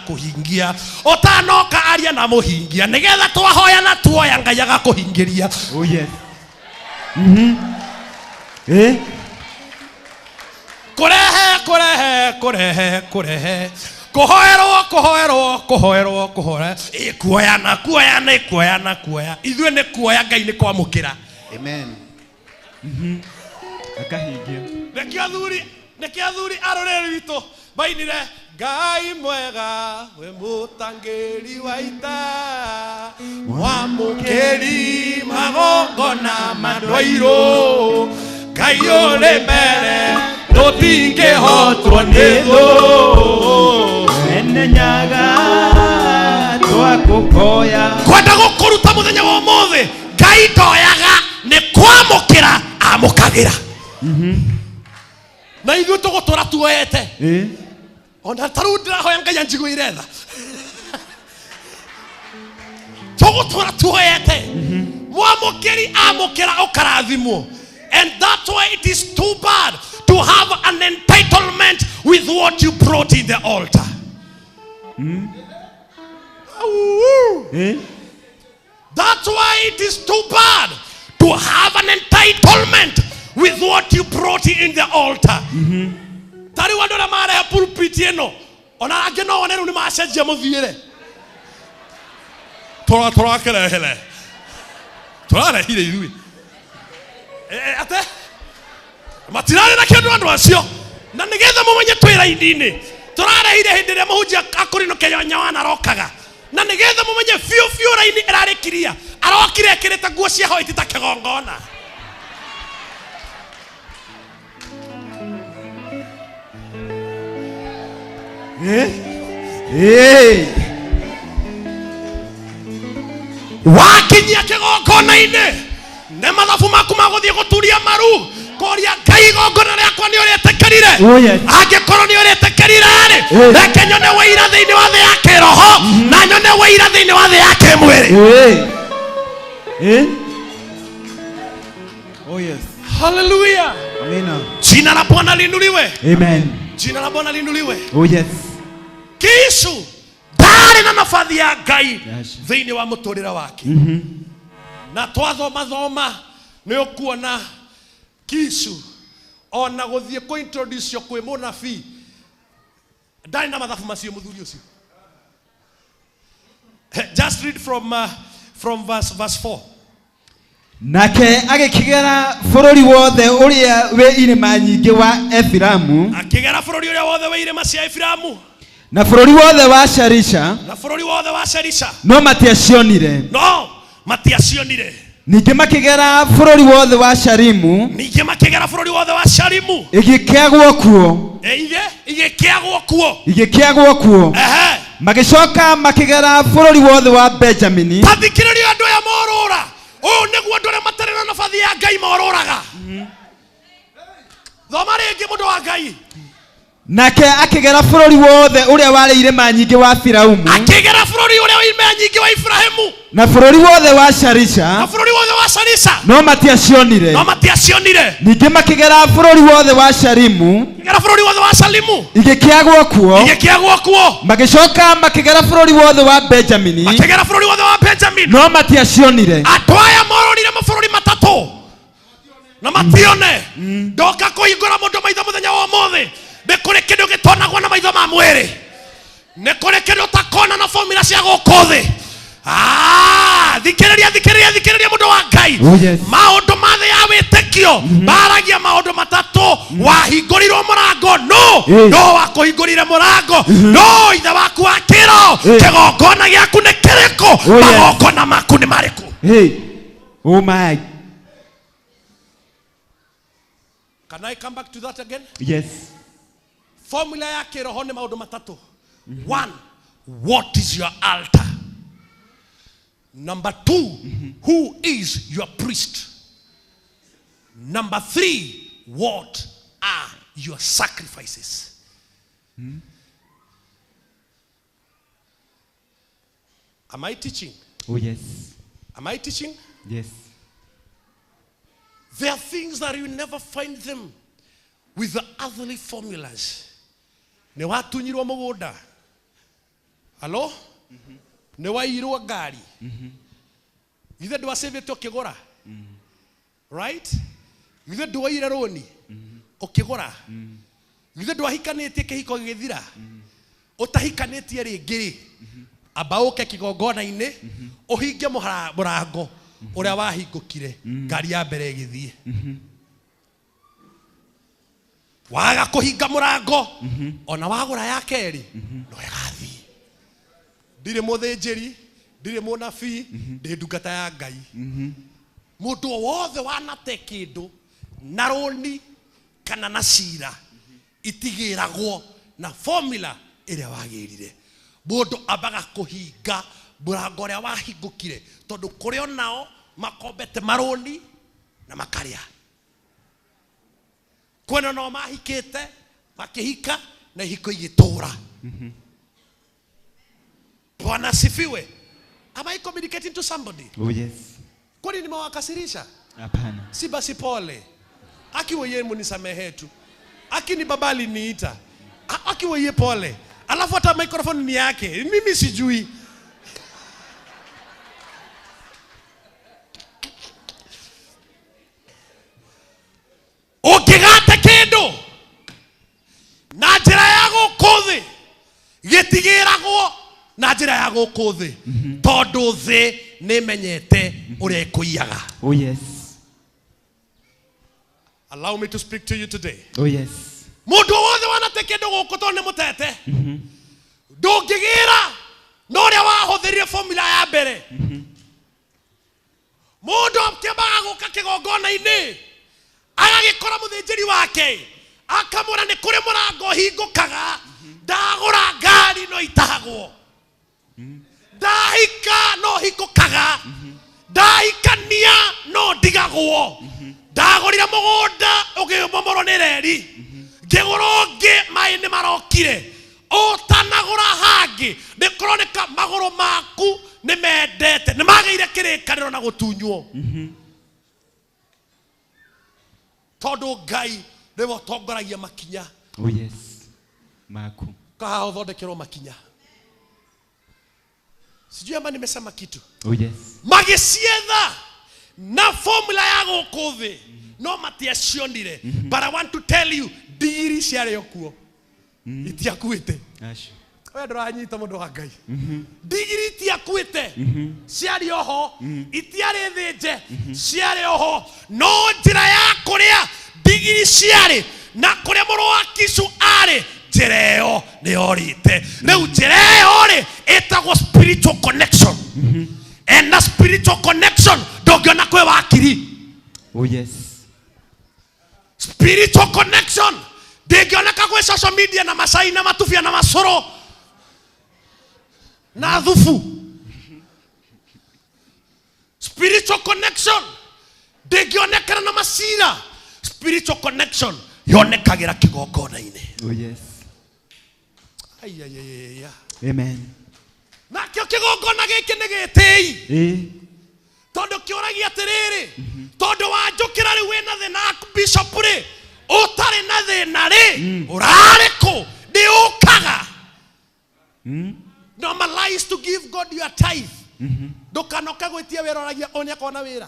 kuhingia utanoka aria na muhingia nigetha twahoya na tuoya Ngai agakuhingiria. Oh yes. Kurehe kuhoerwo kuhoera kuoya ithuĩ nĩ kuoya Ngai nĩ kwamũkĩra. Amen. Akahingia. Nĩkĩo athuri a rũrĩrĩ rwitũ mainire Ngai mwega we mũtangĩri wa ita mwamũkĩri magongona mandwairũ Ngai ũrĩ mbere tũtingĩhotwo nĩ thũ enenyaga twakukoya kwenda gũkũruta mũthenya wa ũmũthĩ Ngai ndoyaga nĩ kwamũkĩra amũkagĩra. Na ithuĩ tũgũtũra tuoyete ona tarĩu ndĩrahoya Ngai anjiguĩre tha tũgũtũra tuoyete mwamũkĩri amũkĩra ũkarathimwo. And that's why it is too bad to have an entitlement with what you brought in the altar. That's why it is too bad to have an entitlement with what you brought in the altar. Tari wandu na marehe pulpit eno ona ange no one ni macenjia muthiire tora kerehele turarehire ithui ate matirare na kindu andu acio na nigetha mumenye twira indini turarehire hindi ria muhunjia akurino kenya wana rokaga na nigetha mumenye fiu raini irarikiria arokire ekirite nguo cia hoiti ta kigongona. Wakinyia kigongona-ini ne mathabu maku maguthie guturia maru koria Ngai igongona riakwa ni urietekerire angikorwo ni urietekerire ri reke nyone wĩira thĩinĩ wa thĩ ya kĩroho na nyone wĩira thĩinĩ wa thĩ ya kĩmwĩrĩ. Oh yes. Hallelujah. Amina. Jina la Bwana liinuliwe. Amen. Jina la Bwana liinuliwe. Oh yes. Kishu ndari na nafadhi ya Ngai thĩinĩ wa mũtũrĩre wake. na twathoma nĩ ũkuona Kisu ona gũthiĩ kũ introduce kwĩ mũnabii ndari na mathabu macio mũthuri ũcio. Just read from verse 4. Nake agĩkĩgera bũrũri wothe ũrĩa wĩ irĩma nyingĩ wa Efiraimu, akĩgera bũrũri ũrĩa wothe wĩ irĩma cia Efiraimu, na bũrũri wothe wa Sharisha, no matiacionire. Ningĩ makĩgera bũrũri wothe wa Sharimu, igĩkĩagwo kuo. Magĩcoka makĩgera bũrũri wothe wa Benjamini. Tathikĩrĩria andũ aya morũra. Ũũ nĩguo andũ arĩa matarĩ na nabathi ya Ngai morũraga. Thoma rĩngĩ mũndũ wa Ngai. Nake akĩgera bũrũri wothe ũrĩa warĩ irĩma nyingĩ wa Efiraimu, akĩgera bũrũri ũrĩa wĩ irĩma nyingĩ wa Efiraimu, na bũrũri wothe wa Sharisha, no matiacionire. Ningĩ makĩgera bũrũri wothe wa Sharimu, igĩkĩagwo kuo. Magĩcoka makĩgera bũrũri wothe wa Benjamini, no matiacionire. Andũ aya morũrire mabũrũri matatũ na matione. Ndoka kũhingũra mũndũ maitho mũthenya wa ũmũthĩ. Nĩ kũrĩ kĩndũ gĩtonagwo na maitho ma mwĩrĩ. Nĩ kũrĩ kĩndũ takona na formula cia gũkũ thĩ. Thikĩrĩria mũndũ wa Ngai. Maũndũ ma thĩ ya wĩtĩkio maragia maũndũ matatũ. Wahingũrirwo mũrango, no wakũhingũrire mũrango, no ithe waku wa kĩro. Kĩgongona gĩaku nĩ kĩrĩkũ? Magongona maku nĩ marĩkũ? Oh my. Can I come back to that again? Yes. Formula ya kiroho ni maundu matatu. One, what is your altar? Number two, who is your priest? Number three, what are your sacrifices? Am I teaching? Oh yes. Am I teaching? Yes. There are things that you never find them with the earthly formulas. Ne watunyirwo mũgũnda. Hello? Ne wairwo ngari. Ithe ndwasĩvĩte ũkĩgũra. Right? Ithe ndwaire roni ũkĩgũra. Ithe ndwahikanĩtie kĩhiko gĩgĩthira. Ũtahikanĩtie rĩngĩ. Amba ũke kĩgongona-inĩ ũhinge mũrango ũrĩa wahingũkire ngari ya mbere ĩgĩthiĩ. Waga kũhinga mũrango ona wagũra ya kerĩ no ĩgathiĩ. Ndirĩ mũthĩnjĩri, ndirĩ mũnabii, ndĩ ndungata ya Ngai. Mũndũ wothe wanate kĩndũ na roni kana na cira itigĩragwo na formula ĩrĩa wagĩrire. Mũndũ ambaga kũhinga mũrango ũrĩa wahingũkire tondũ kũrĩ o nao makombete maroni na makarĩa. Kwena no mahikĩte makĩhika na ihiko igĩtũra. Bwana asifiwe. Am I communicating to somebody? Oh yes. Kwani nimewakasirisha? Hapana. Si basi pole. Aki wewe munisamehe tu. Aki ni baba aliniita. Aki wewe pole. Alafu hata microphone ni yake. Mimi sijui. Ũngĩgate kĩndũ na njĩra ya gũkũ thĩ gĩtigĩragwo na njĩra ya gũkũ thĩ tondũ thĩ nĩmenyete ũrĩa ĩkũiyaga. Oh yes. Allow me to speak to you today. Oh yes. Mũndũ wothe wanate kĩndũ gũkũ tondũ nĩ mũtete ndũngĩgĩra na ũrĩa wahũthĩrire formula ya mbere. Mũndũ akĩambaga gũka kĩgongona-inĩ agagĩkora mũthĩnjĩri wake akamwĩra nĩ kũrĩ mũrango hingũkaga. Ndagũra ngari no itahagwo. Ndahika no hingũkaga. Ndahikania no ndigagwo. Ndagũrire mũgũnda ũkĩmomorwo nĩ reri. Ngĩgũra ũngĩ maĩ nĩ marokire. Ũtanagũra hangĩ nĩ kũroneka magũrũ maku nĩ mendete nĩ magĩire kĩrĩkanĩro na gũtunywo. Tondũ Ngai nĩwe ũtongoragia makinya. Oh yes. Maku. Kaha ũthondekerwo makinya. Sijui ama nimesema kitu. Oh yes. Magĩcietha na formula ya gukuthi no matiacionire. But I want to tell you, digiri ciarĩ okuo itiakuĩte. We ndũranyita mũndũ wa Ngai. Digiri itiakuĩte ciarĩ oho itiarĩ thĩnje ciarĩ oho no njĩra ya kũrĩa digiri ciarĩ na kũrĩa mũrũ wa Kisu arĩ njĩra ĩyo nĩyorĩte. Rĩu njĩra ĩyo rĩ ĩtagwo spiritual connection. And na spiritual connection ndũngĩona kwĩ wakiri. Oh yes. Spiritual connection ndĩngĩoneka kwĩ social media na Masai na Matufia na Masoro na Thufu. Spiritual connection ndĩngĩonekana na Masira. Spiritual connection yonekagira kigongona-inĩ. Oh yes. Ayayaya. Amen. Na kĩo kĩgongona gĩkĩ nĩ gĩtĩi. Tondũ kĩoragia atĩrĩrĩ, tondũ wanjũkĩra rĩu wĩna thĩna bishop rĩ, ũtarĩ na thĩna rĩ, ũrarĩ kũ ndĩũkaga. Normalize to give God your tithe. Ndũkanoke gwĩtia wĩra ũragia onye kona wĩra.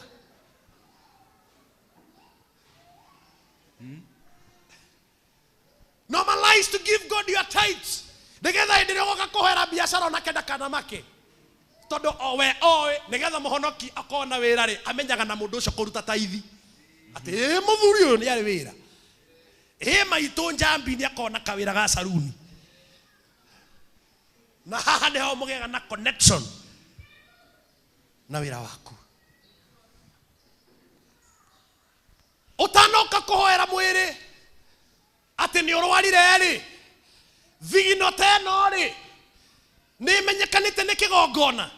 Normalize to give God your tithes. Nigetha hĩndĩ ĩrĩa ũgoka kũhoera biacara ona kenda kana make. Tondũ owe oe nigetha mũhonoki akona wĩra rĩ amenyaga na mũndũ ũcio kũruta tithe. Atĩ mũthuri ũyũ nĩ arĩ wĩra. Maitũ Njambi nĩ akona kawĩra ga saruni. Na haha nĩho mũgĩaga na connection na wĩra waku. Ũtanoka kũhoera mwĩrĩ atĩ nĩ ũrwarire rĩ, thigino ta ĩno rĩ nĩ menyekanĩte nĩ kĩgongona,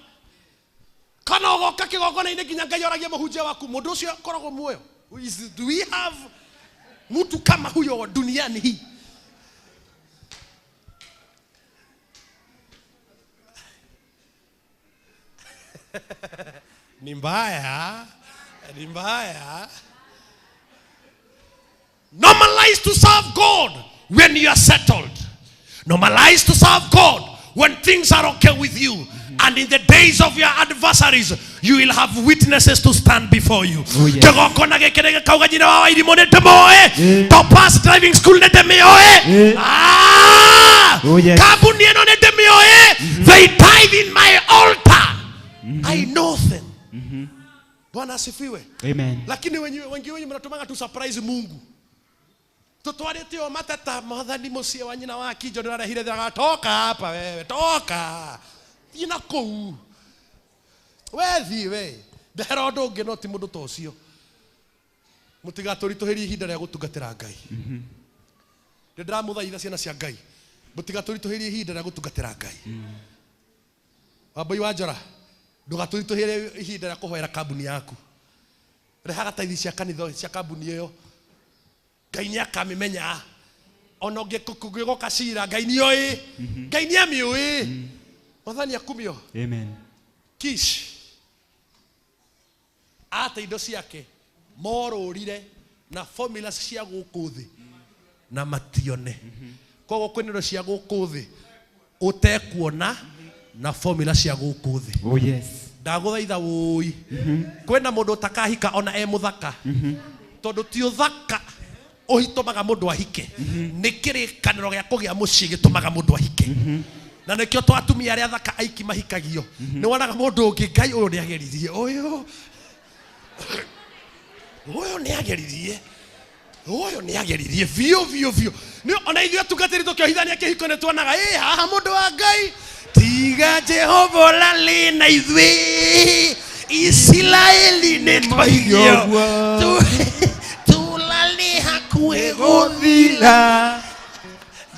kana ũgoka kĩgongona-inĩ nginya Ngai oragie mũhunjia waku mũndũ ũcio koragwo muoyo. Do we have mtu kama huyo duniani hii? Ni mbaya. Normalize to serve God when you are settled. Normalize to serve God when things are okay with you. And in the days of your adversaries, you will have witnesses to stand before you. Oh, yes. Topaz driving school, oh, yes. They died in my altar. I know them. Bwana asifiwe. Amen. Lakini wengi mnatumanga tu surprise Mungu. Tutwarĩte o matata mathani mũciĩ wa nyina wa Kinjo nĩ arehire thĩra toka hapa wewe toka ina kũu we thi we ndehera ũndũ ũngĩ no ti mũndũ ta ũcio mũtigatũritũhĩrie ihinda rĩa gũtungatĩra Ngai. Ndĩramũthaitha ciana cia Ngai mũtigatũritũhĩrie ihinda rĩa gũtungatĩra Ngai. Wambui wa Njora ndũgatũritũhĩrie ihinda rĩa kũhoera kambuni yaku. Rehaga taithi cia kanitha cia kambuni ĩyo. Ngai nĩ akamĩmenya ona ũngĩgũka cira Ngai nĩ oĩ. Ngai nĩ amĩũĩ. Mwathani akumio. Amen. Kish ate indo ciake morũrire na formulas cia gũkũ thĩ na matione. Koguo kwĩna indo cia gũkũ thĩ ũtekuona na formula cia gũkũ thĩ. Oh yes. Ndagũthaitha wũi. Kwĩna mũndũ ũtakahika ona mũthaka. Tondũ ti ũthaka ũhitũmaga mũndũ ahike. Nĩ kĩrĩkanĩro gĩa kũgĩa mũciĩ gĩtũmaga mũndũ ahike. Na nĩkĩo twatumia arĩa athaka aiki mahikagio. Nĩ wonaga mũndũ ũngĩ Ngai ũyũ nĩ ageririe. Ũyũ nĩ ageririe biũ. Ona ithuĩ atungatĩri tũkĩohithania kĩhiko nĩ tuonaga haha mũndũ wa Ngai tiga Jehova ũrarĩ na ithuĩ Isiraeli nĩ twahigio tũrarĩ hakuhĩ gũthira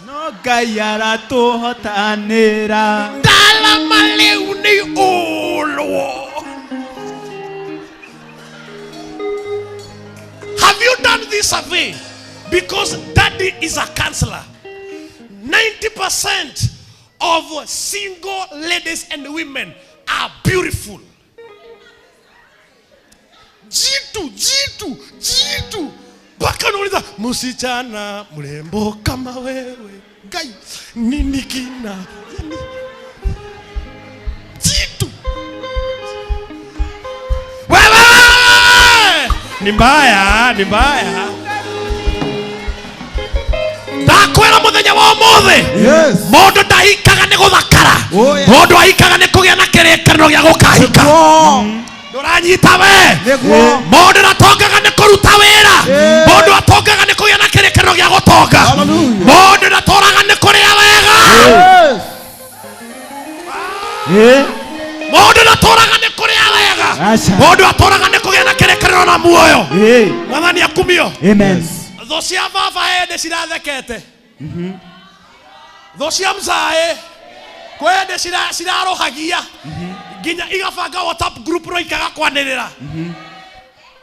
no Ngai aratũhotanĩra ndarama rĩu nĩ ũrwo. Have you done this survey? Because Daddy is a counselor. 90% of single ladies and women are beautiful. Jitu. Baka nauliza msichana mrembo kama wewe. Ngai nini kina? Jitu. Wewe Ni mbaya. Ndakwera muthenya wa mothe. Mundu ndahikaga ni guthakara. Mundu ahikaga ni kugia na kirekaniro gia gukahika. Nduranyita we. Mundu ndatongaga ni kuruta wira. Mundu atongaga ni kugia na kirekaniro gia gutonga. Mundu ndatoraga ni kuria wega. Mundu ndatoraga ni kuria wega. Mundu atoraga ni kugia na kirekaniro na muoyo. Mwathani akumio. Amen. Tho cia baba hende cirathekete. Tho cia mzae kwende cirarohagia. Nginya igabanga WhatsApp group ro ikaga kwanirira.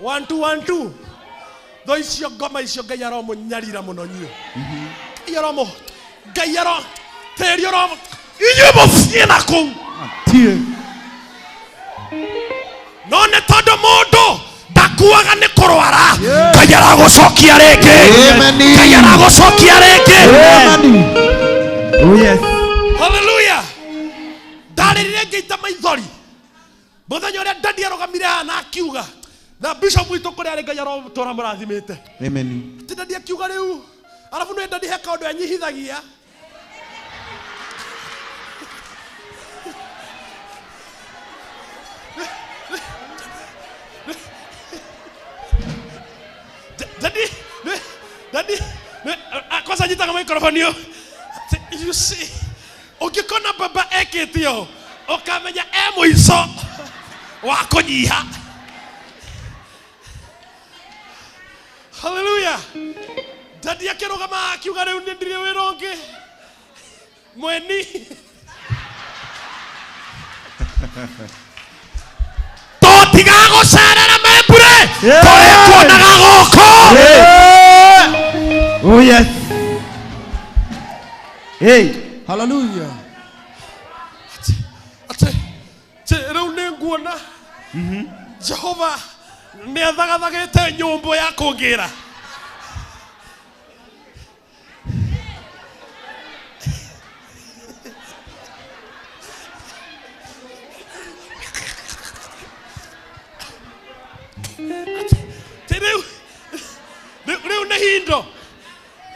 1 tho icio ngoma icio Ngai aromunyarira muno nyio. Iromo Ngai aro teri ro inyo mufina ku. No ne todo mundo ndakuaga ni kurwara. Ngai aragucokia ringi. Ngai aragucokia ringi. Oh yes. Hallelujah. Ndarĩrire ngĩita maithori mũthenya ũrĩa Dadi arogamire haha na akiuga na bishop witũ kũrĩa arĩ Ngai arotũra mũrathimĩte. Amen. Ti Dadi akiuga rĩu arabu nĩ Dadi he kaũndũ anyihithagia. Dadi kwanza nyitaga microphone yo. You see, ukikona baba eketio ukamenya muico wa kunyiha. Hallelujah. Dadi akirugama akiuga riu ndire wira ungi mweni totiga gucerera mebure tore kuonaga goko. Oh yes. Hey, hallelujah. Riu ni nguona Jehova ni athagathagite nyumbu ya kungira.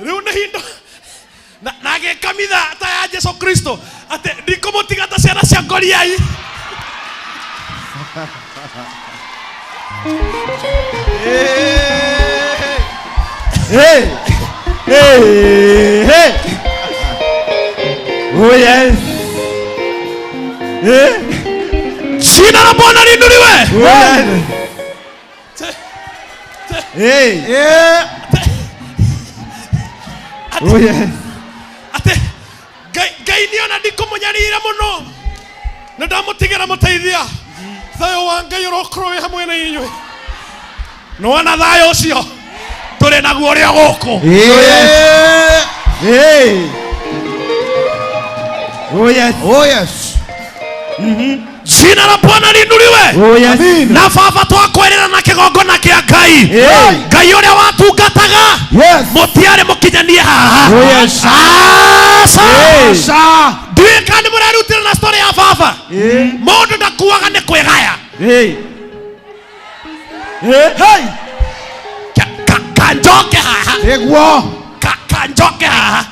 Riu ni hindo na gekamidha ta ya Yesu Kristo ate ndikumutiga ta ciana cia ngoriai. Hey. Oh yes. Jina la Bwana liinuliwe. Oh yes. Ate Ngai niona ndikumunyarira muno na ndamutigira muteithia. Thayo wa Ngai urokorwo hamwe na inyuĩ. No wana thayo ucio turi naguo ria guku. Oh yes. Jina la Bwana liinuliwe. Na baba twakwerera na kigongona kia Ngai. Ngai uria watungataga mutiare mukinyanie haha. Ndiye kandi murarutira na story ya baba. Mundu ndakuaga ni kwegaya. Kanjoke haha. Kanjoke haha.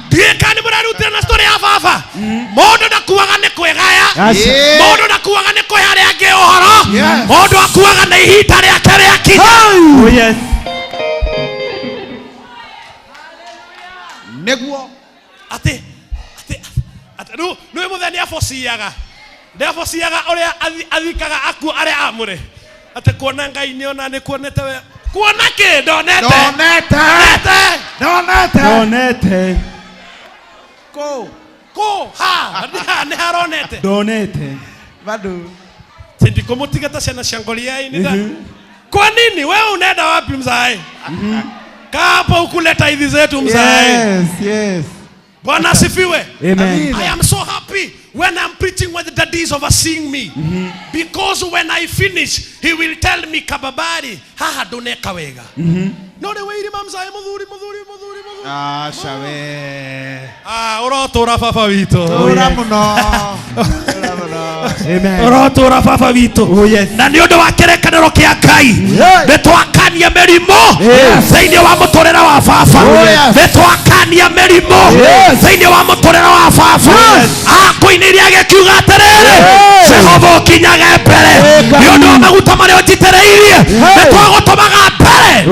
Ndiye kandi murarutira na story ya baba. Mundu ndakuaga ni kwegaya. Mundu ndakuaga ni kweharia angi uhoro. Mundu akuaga na ihinda riake riakinya. Oh yes. Neguo ate no mutheni afosiaga ndefosiaga uria athikaga aku aria amure ate kuona Ngai ni ona ni kuonete we kuona ki donete ko ha ni haronete donete bado tindi kumutiga ta ciana cia ngoriai ni da. Kwa nini wewe unaenda wapi mzae? Kapo ukuleta hizi zetu mzae. Yes. Bwana asifiwe. Amen. I am so happy when I'm preaching when the Daddy is overseeing me. Because when I finish, he will tell me kababari, haha doneka wega. No the way mzae mudhuri. Shawe. Urotora papa wito. Ora muno. Rotura baba witu na ni undu wa kirekaniro kia Ngai nitwakania mirimo thiini wa muturira wa baba nitwakania mirimo thiini wa muturira wa baba akuiniria gikiuga atiriri Jehova ukinyage mbere ni undu wa maguta maria utitereirie nitwagutumaga mbere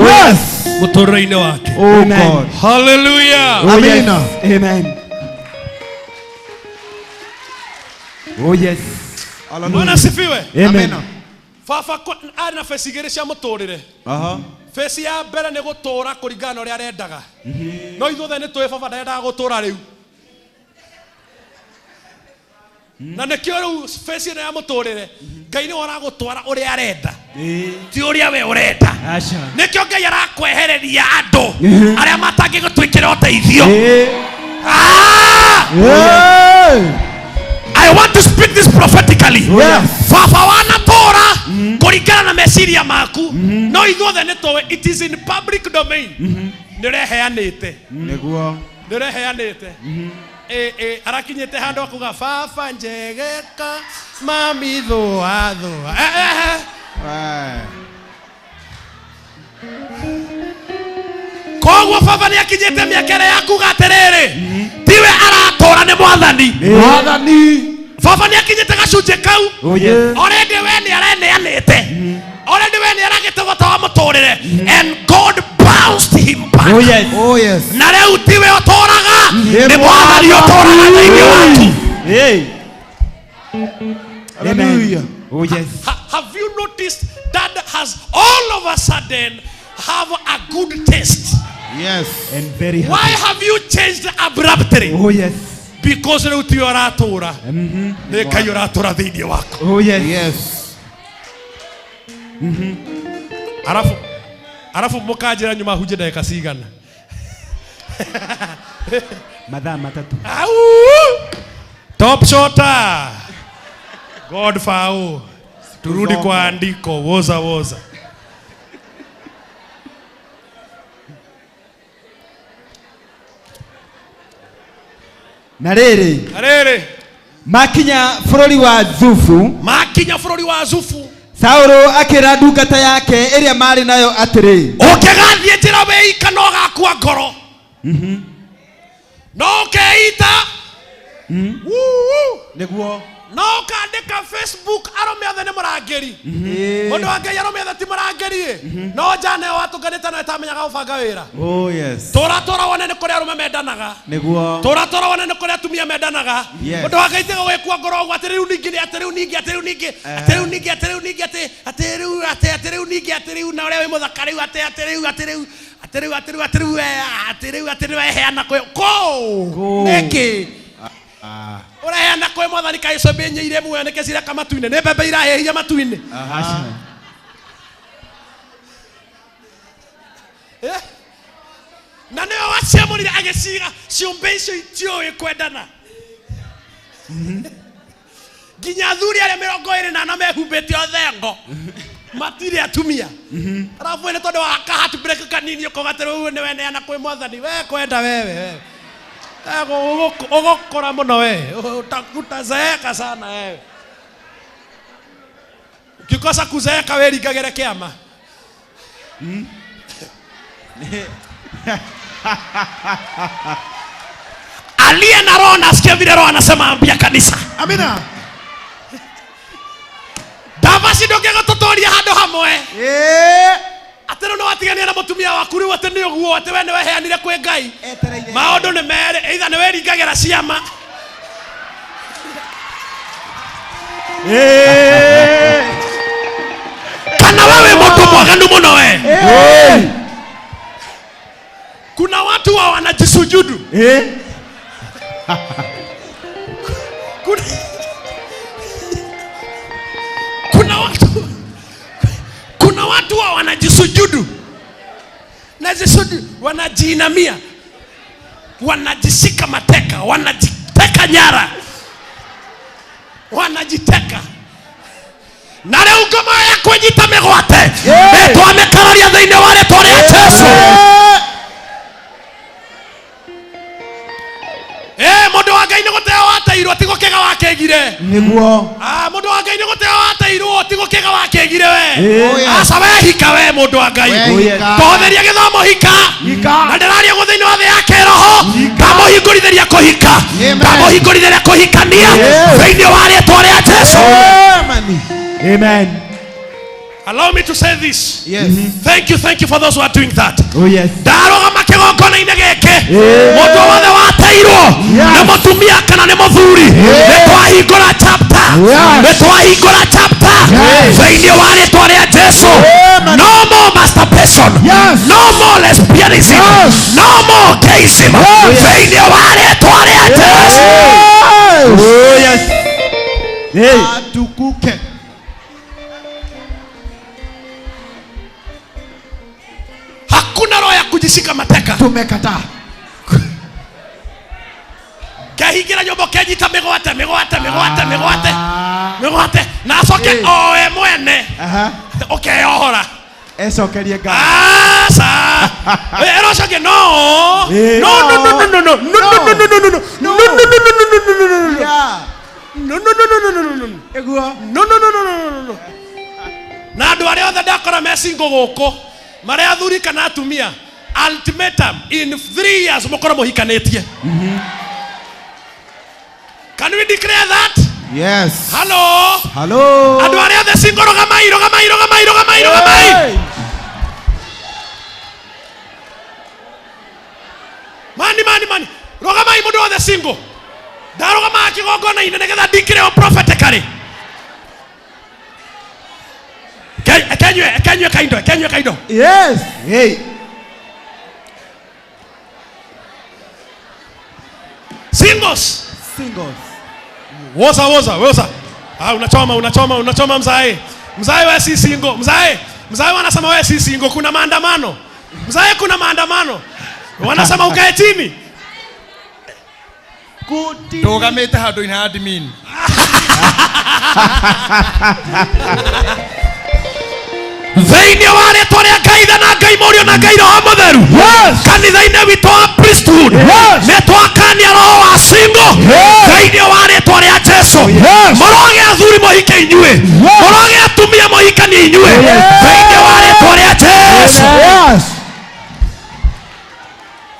muturira-ini wake. Hallelujah. Amina. Amen. Oh yes. Bwana sifiwe. Amen. Baba ari na face igiri cia muturire. Face ya mbere ni gutura kuringana na uria arendaga. No ithuothe ni twi baba ndendaga gutura riu. Na nikio riu face ino ya muturire Ngai ni ora gutwara uria arenda. Ti uria we urenda. Nikio Ngai arakwehereria andu aria matangi gutwikira uteithio. I want to speak this prophetically. Baba wanatora kuringana na meciria maku no ithuothe ni towe it is in public domain. Nireheanite niguo nireheanite arakinyete handu akuga baba njegeka mami thua koguo baba ni akinyete miakere yaku gaterere tiwe aratora ni mwathani baba ni akinyete gacunje kau already we ni areneanite already we ni aragitogota wa muturire and God bounced him back. Oh yes. Na leo tiwe otoraga ni mwathani otoraga thiini waku. Hallelujah. Oh yes. Have you noticed that has all of a sudden have a good taste? Yes. And very happy. Why have you changed abruptly? Oh yes. Because leo tiwe oratora ni Ngai oratora thiini waku. Oh yes. Yes. Arafu mukajira nyuma huje dakika cigana mathaa matatu. Top shota God fao turudi kwa andiko woza na riri makinya bururi wa Zufu Saulo akira ndungata yake iria mari nayo atiri ukigathie njira we ikano gakua ngoro no keita niguo no kandika Facebook arome othe ni murangeri mundu wa Ngai arome othe ti murangeri no jane watuganite na tamenyaga ubanga wira. Oh yes. Tora wone ni kuri arume mendanaga niguo tora wone ni kuri atumia mendanaga mundu wa Ngai tiga wekua ngoro gwa atiriu ningi atiriu na uria wi muthakariu atiriu heana ko neki ureheana kwe mwathani Kaiso benyeire muoyo nike cira kamatuine ne bebe irahehia matuine na neo waciamurire agiciga ciumbe icio itioe kwendana nginya thuri aria 24 mehumbite othengo matire atumia arafu ene tondu wa kahatu break kanini ukogatero ni weneana kwe mwathani we kwenda wewe ogokora muno we utazeeka sana wewe ukikosa kuzeeka we rigagere kiama aliye na roho nasikia vile roho anasema ambia kanisa amina davasi ndogega tutoria handu hamwe atero no watigania na mutumia waku riu ati ni uguo ati we ni weheanire kwi Ngai maundu ni mere either ni weringagera ciama kana wewe mundu mwaganu muno we kuna watu wa wanajisujudu kuna watu wa wanajisujudu wanajiinamia wanajishika mateka wanajiteka nyara wanajiteka na leo kama ya kujita megwate beto amekararia thiine wale tore ya Yesu mundu wa Ngai nĩ gũteo wateirwo tigo kĩga wakĩgire nĩguo mũndũ wa Ngai nĩ gũteo wateirwo tigo kĩga wakĩgire we aca we hika we mũndũ wa Ngai tũhũthĩria gĩthomo hika na ndĩraria gũthĩinĩ wa thĩ ya kĩroho ndamũhingũrithĩria kũhika ndamũhingũrithĩria kũhikania thĩinĩ wa rĩĩtwa rĩa Jesũ. Amen. Allow me to say this. Yes. Thank you for those who are doing that. Oh yes. Ndarogama kĩgongona-inĩ gĩkĩ mũndũ wothe wateirwo nĩ mũtumia kana nĩ mũthuri nĩtwahingũra chapter thĩinĩ wa rĩĩtwa rĩa Jesũ. No more masturbation, no more lesbianism, no more gayism thĩinĩ wa rĩĩtwa rĩa Jesũ. Oh yes. Atukuke. Hakuna roho ya kujishika mateka. Tumekataa. Kahigira nyombo kejita migwate na acoke oe mwene ukeyohora ecokerie Ngai asa erocoke no na andũ arĩa othe ndakora mecingo gũkũ marĩa athuri kana atumia ultimatum in 3 years mũkorwo mũhikanĩtie. Can we declare that? Yes. Hello. Andũ arĩa othe single rogamai. Mani rogamai mũndũ othe single ndarogama kĩgongona-inĩ nĩgetha ndikire o prophetically. Kenyue kaindo. Yes. Hey. Singles. Woza. Unachoma mzae. Mzae wewe si single. Mzae wanasema wewe si single. Kuna maandamano. Mzae kuna maandamano. Wanasema ukae chini. Tugamite handu ina admin. Thĩinĩ wa rĩĩtwa rĩa Ngai na Ngai Mũriũ na Ngai Roho Mũtheru kanitha-inĩ witũ wa priesthood nĩtwakania roho wa single thĩinĩ wa rĩĩtwa rĩa Jesũ. Mũroge athuri mũhike inyuĩ, mũroge atumia mũhikanie inyuĩ thĩinĩ wa rĩĩtwa rĩa Jesũ.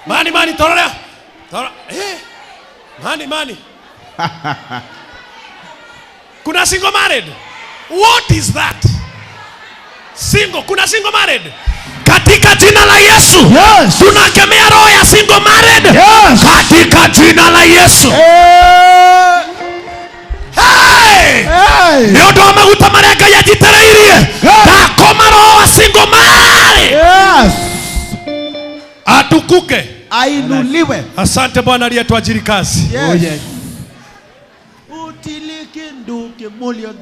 Mani torora mani kuna single married? What is that? Single, kuna single married? Katika jina la Yesu tunakemea roho ya single married katika jina la Yesu. Ni ũndũ wa maguta marĩa Ngai ajitĩrĩirie ndakoma roho wa single married. Atukuke, Ainuliwe. asante Bwana aliyetuajiri kazi.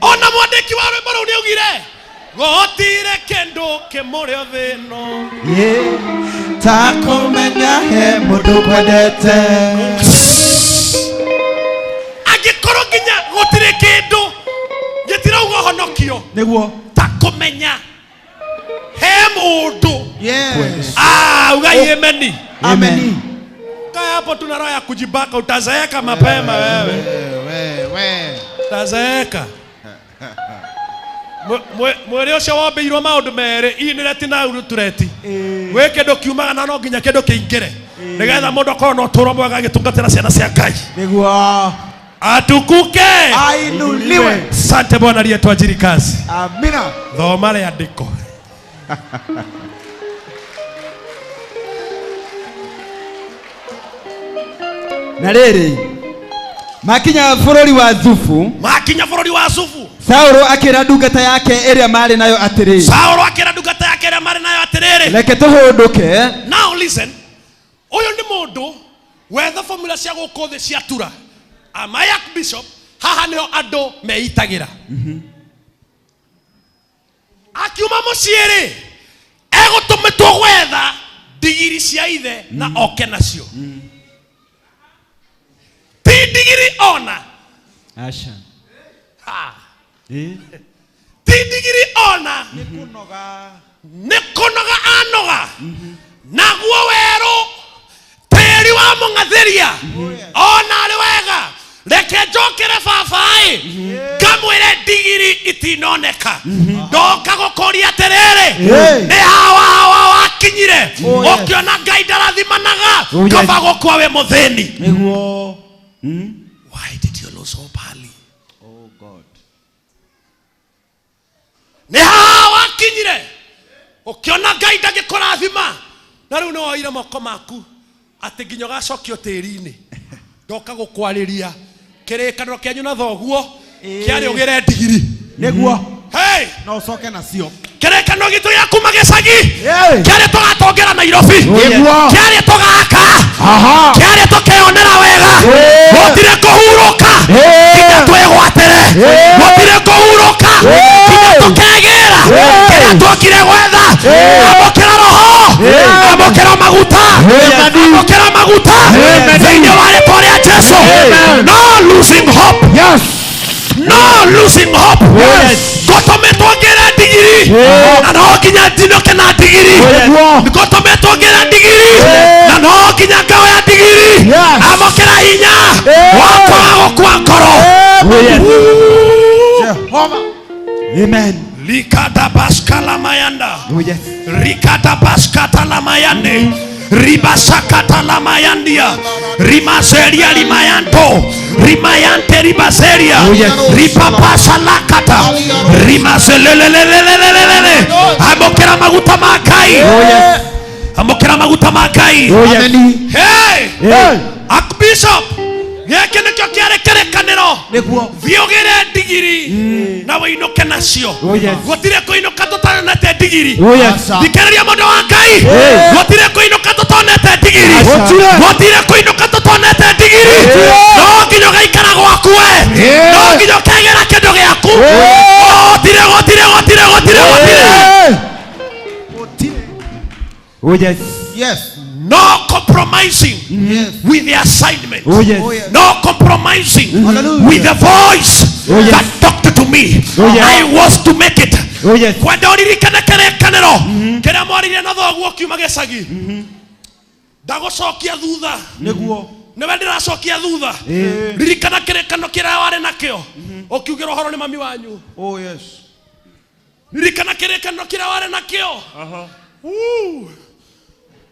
Ona mwandĩki wa rwĩmbo rũu nĩaugire gũtirĩ kĩndũ kĩmũrĩo thĩ ĩno ta kũmenya he mũndũ kwendete. Angĩkorwo nginya gũtirĩ kĩndũ gĩtirauga ũhonokio Nĩguo ta kũmenya he mũndũ. Ugai ameni. Ameni. Kaya hapo tuna roho ya kujibaka, utazeeka mapema wewe. Utazeeka. Mwere ũcio wambeirwo maũndũ merĩ inĩreti na urutureti. Gwĩ kĩndũ kiumaga na no nginya kĩndũ kĩingĩre nĩgetha mũndũ akorwo na ũtũũro mwega agĩtungatĩra ciana cia Ngai. Nĩguo atukuke. ainuliwe. Asante Bwana aliyetuajiri kazi. Amina. Thoma rĩandĩko. Na rĩrĩ makinya bũrũri wa Zufu Saũlũ akĩra ndungata yake ĩrĩa marĩ nayo atĩrĩrĩ reke tũhũndũke. Now listen, ũyũ nĩ mũndũ wetha formula cia gũkũ thĩ cia tura. Amayak bishop haha nĩho andũ meitagĩra. Akiuma mũciĩ-rĩ egũtũmĩtwo gwetha ndigiri cia ithe na oke nacio. Ti ndigiri ona. Asha. Ti ndigiri ona. Nĩkũnoga anoga. Naguo werũ tĩri wa mũng'athĩria ona ari wega reke njokere babai ngamwire ndigiri itinoneka ndoka gukoria atiriri ni hawa wakinyire ukiona Ngai ndarathimanaga kaba gukwa we muthini niguo. why did you lose hope early? Oh God. Ni hawa wakinyire ukiona Ngai ndagikurathima na riu ni woire moko maku ati nginya gacokio tiri-ini ndoka gukwariria kirikaniro kianyu na thoguo kiari ugire ndigiri Niguo. hey No soke na sio. kirikaniro gitu ya kuma gicagi kiari tugatongera Nairobi kiari tugaka kiari tukionera wega gutire kuhuruka kinya twegwatire gutire kuhuruka kinya tukegera kinya twokire gwetha amukira roho amukira maguta amukira maguta thiini wa rĩtwa rĩa Jesu. No losing hope. Yes. No losing hope. Ngotometwo ngera ndigiri na no nginya ndinoke na ndigiri ngotometwo ngera ndigiri na no nginya ngaoya ndigiri amukira hinya wakwa gukua ngoro. Jehovah. Amen. Likada baskala mayanda Oh yes. rikada baskata la mayande ribasakata la mayandia rimazeria limayanto rimayante ribazeria ripapasa lakata rimazelelelelelelele amokera maguta makai amokera maguta makai. Hey Archbishop yake nikyo kiare kerekaniro Niguo. thiogere ndigiri na winuke nacio gutire kuinuka tutonete ndigiri thikiriria mundu wa Ngai gutire kuinuka tutonete ndigiri gutire kuinuka tutonete ndigiri no nginya gaikara gwaku we no nginya kegera kindu giaku gutire Oh yes. Yes. no compromising with the assignment. Oh yes. No compromising Hallelujah. with the voice that talked to me. I was to make it. Oh yes. Kwenda uririkane kerekaniro kira mwarire na thoguo kiuma gicagi ndagucokia thutha Niguo. niwe ndiracokia thutha ririkana kerekano kira wari nakio ukiugirwo horo ni mami wanyu. Oh yes. Ririkana kerekano kira wari nakio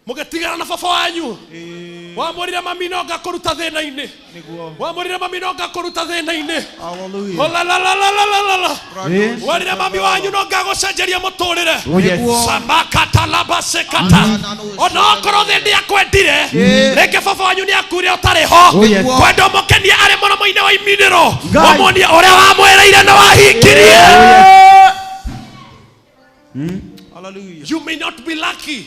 mugetigana na baba wanyu wamurire mami no ngakuruta thina-ini wamurire mami no ngakuruta thina-ini. Hallelujah. La la la la la la la warire mami wanyu no ngagucenjeria muturire samakata labasekata ona okorwo thi ndiakwendire reke baba wanyu ni akwire utariho kwenda mukenie ari muromo-ini wa iminiro wamuonie uria wamwereire na wahingirie. Hallelujah. You may not be lucky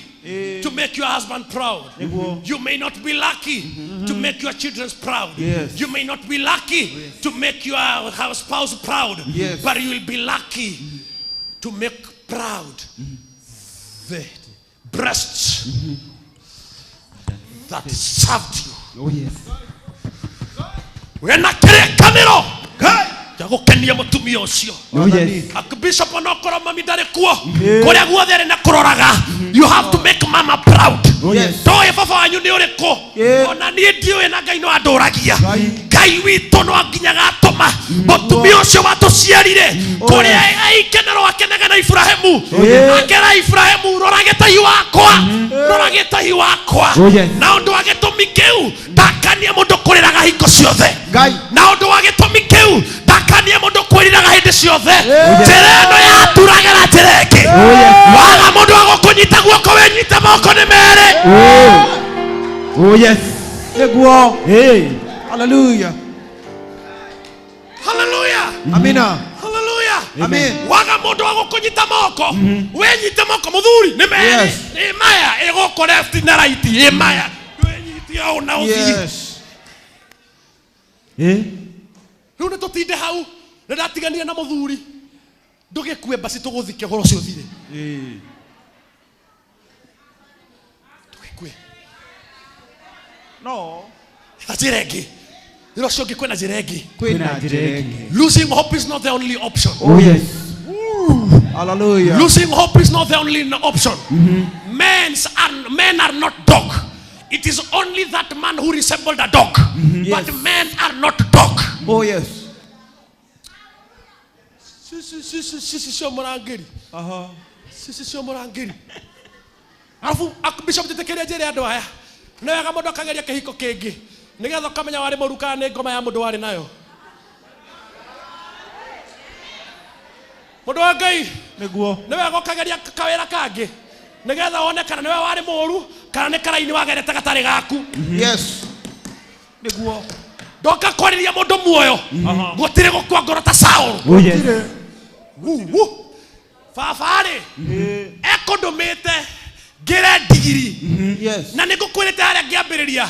to make your husband proud. You may not be lucky to make your children proud. You may not be lucky to make your spouse proud. But you will be lucky to make proud the breasts that served you. Oh yes. When I carry camera, gukenia mutumia ucio. Oh yes. Archbishop onokora mami ndari kuo kuria guothe ari na kuroraga you have to make mama proud. Toye baba wanyu ni uriku ona nie ndiwe na Ngai no anduragia Ngai witu no nginyaga atuma mutumia ucio watuciarire kuria aikenero akenaga na Ibrahimu akera Ibrahimu rorage tahi wakwa na undu wa gitumi kiu ndakania mundu kuriraga hingo ciothe na undu wa gitumi kiu ndakania mundu kwiriraga hindi ciothe njira ino yaturagera njira ingi waga mundu wa gukunyita guoko wenyite moko ni mere. Oh yes. Niguo. Hey. Hallelujah. Hallelujah. Amina. Hallelujah. Amen. Waga mundu wa gukunyita moko wenyite moko muthuri ni mere imaya igoko left na right imaya wenyite au na uthi. Yes. Riu tutinde hau na ndatigania na muthuri ndugikue basi tuguthike goro cio thire ndugikue No. ajirengi iro cio ngikwena jirengi. Kwina jireki. Losing hope is not the only option. Oh yes. Hallelujah. Losing hope is not the only option. Men are not dog. It is only that man who resembled a dog Yes. but men are not dog. Oh, yes. Sisi sio murangiri. Uh-huh. Sisi sio murangiri. Alafu Bishop tetekeria njere andu aya. Na wega mundu akageria kihiko kingi. Nigetha ukamenya wari muruka ni ngoma ya mundu wari nayo. Mundu wa Ngai Niguo. ni wega ukageria kawira kangi. Nigetha wone kana niwe wari muru kana ni karaini wagerete gatari gaku. Yes. Niguo. Ndoka kwariria mundu muoyo. Gutire gukwa ngoro ta Saul. Oh yes. Fafari. Ekondomete ngire digiri. Yes. Na nigukwirite haria ngiambiriria.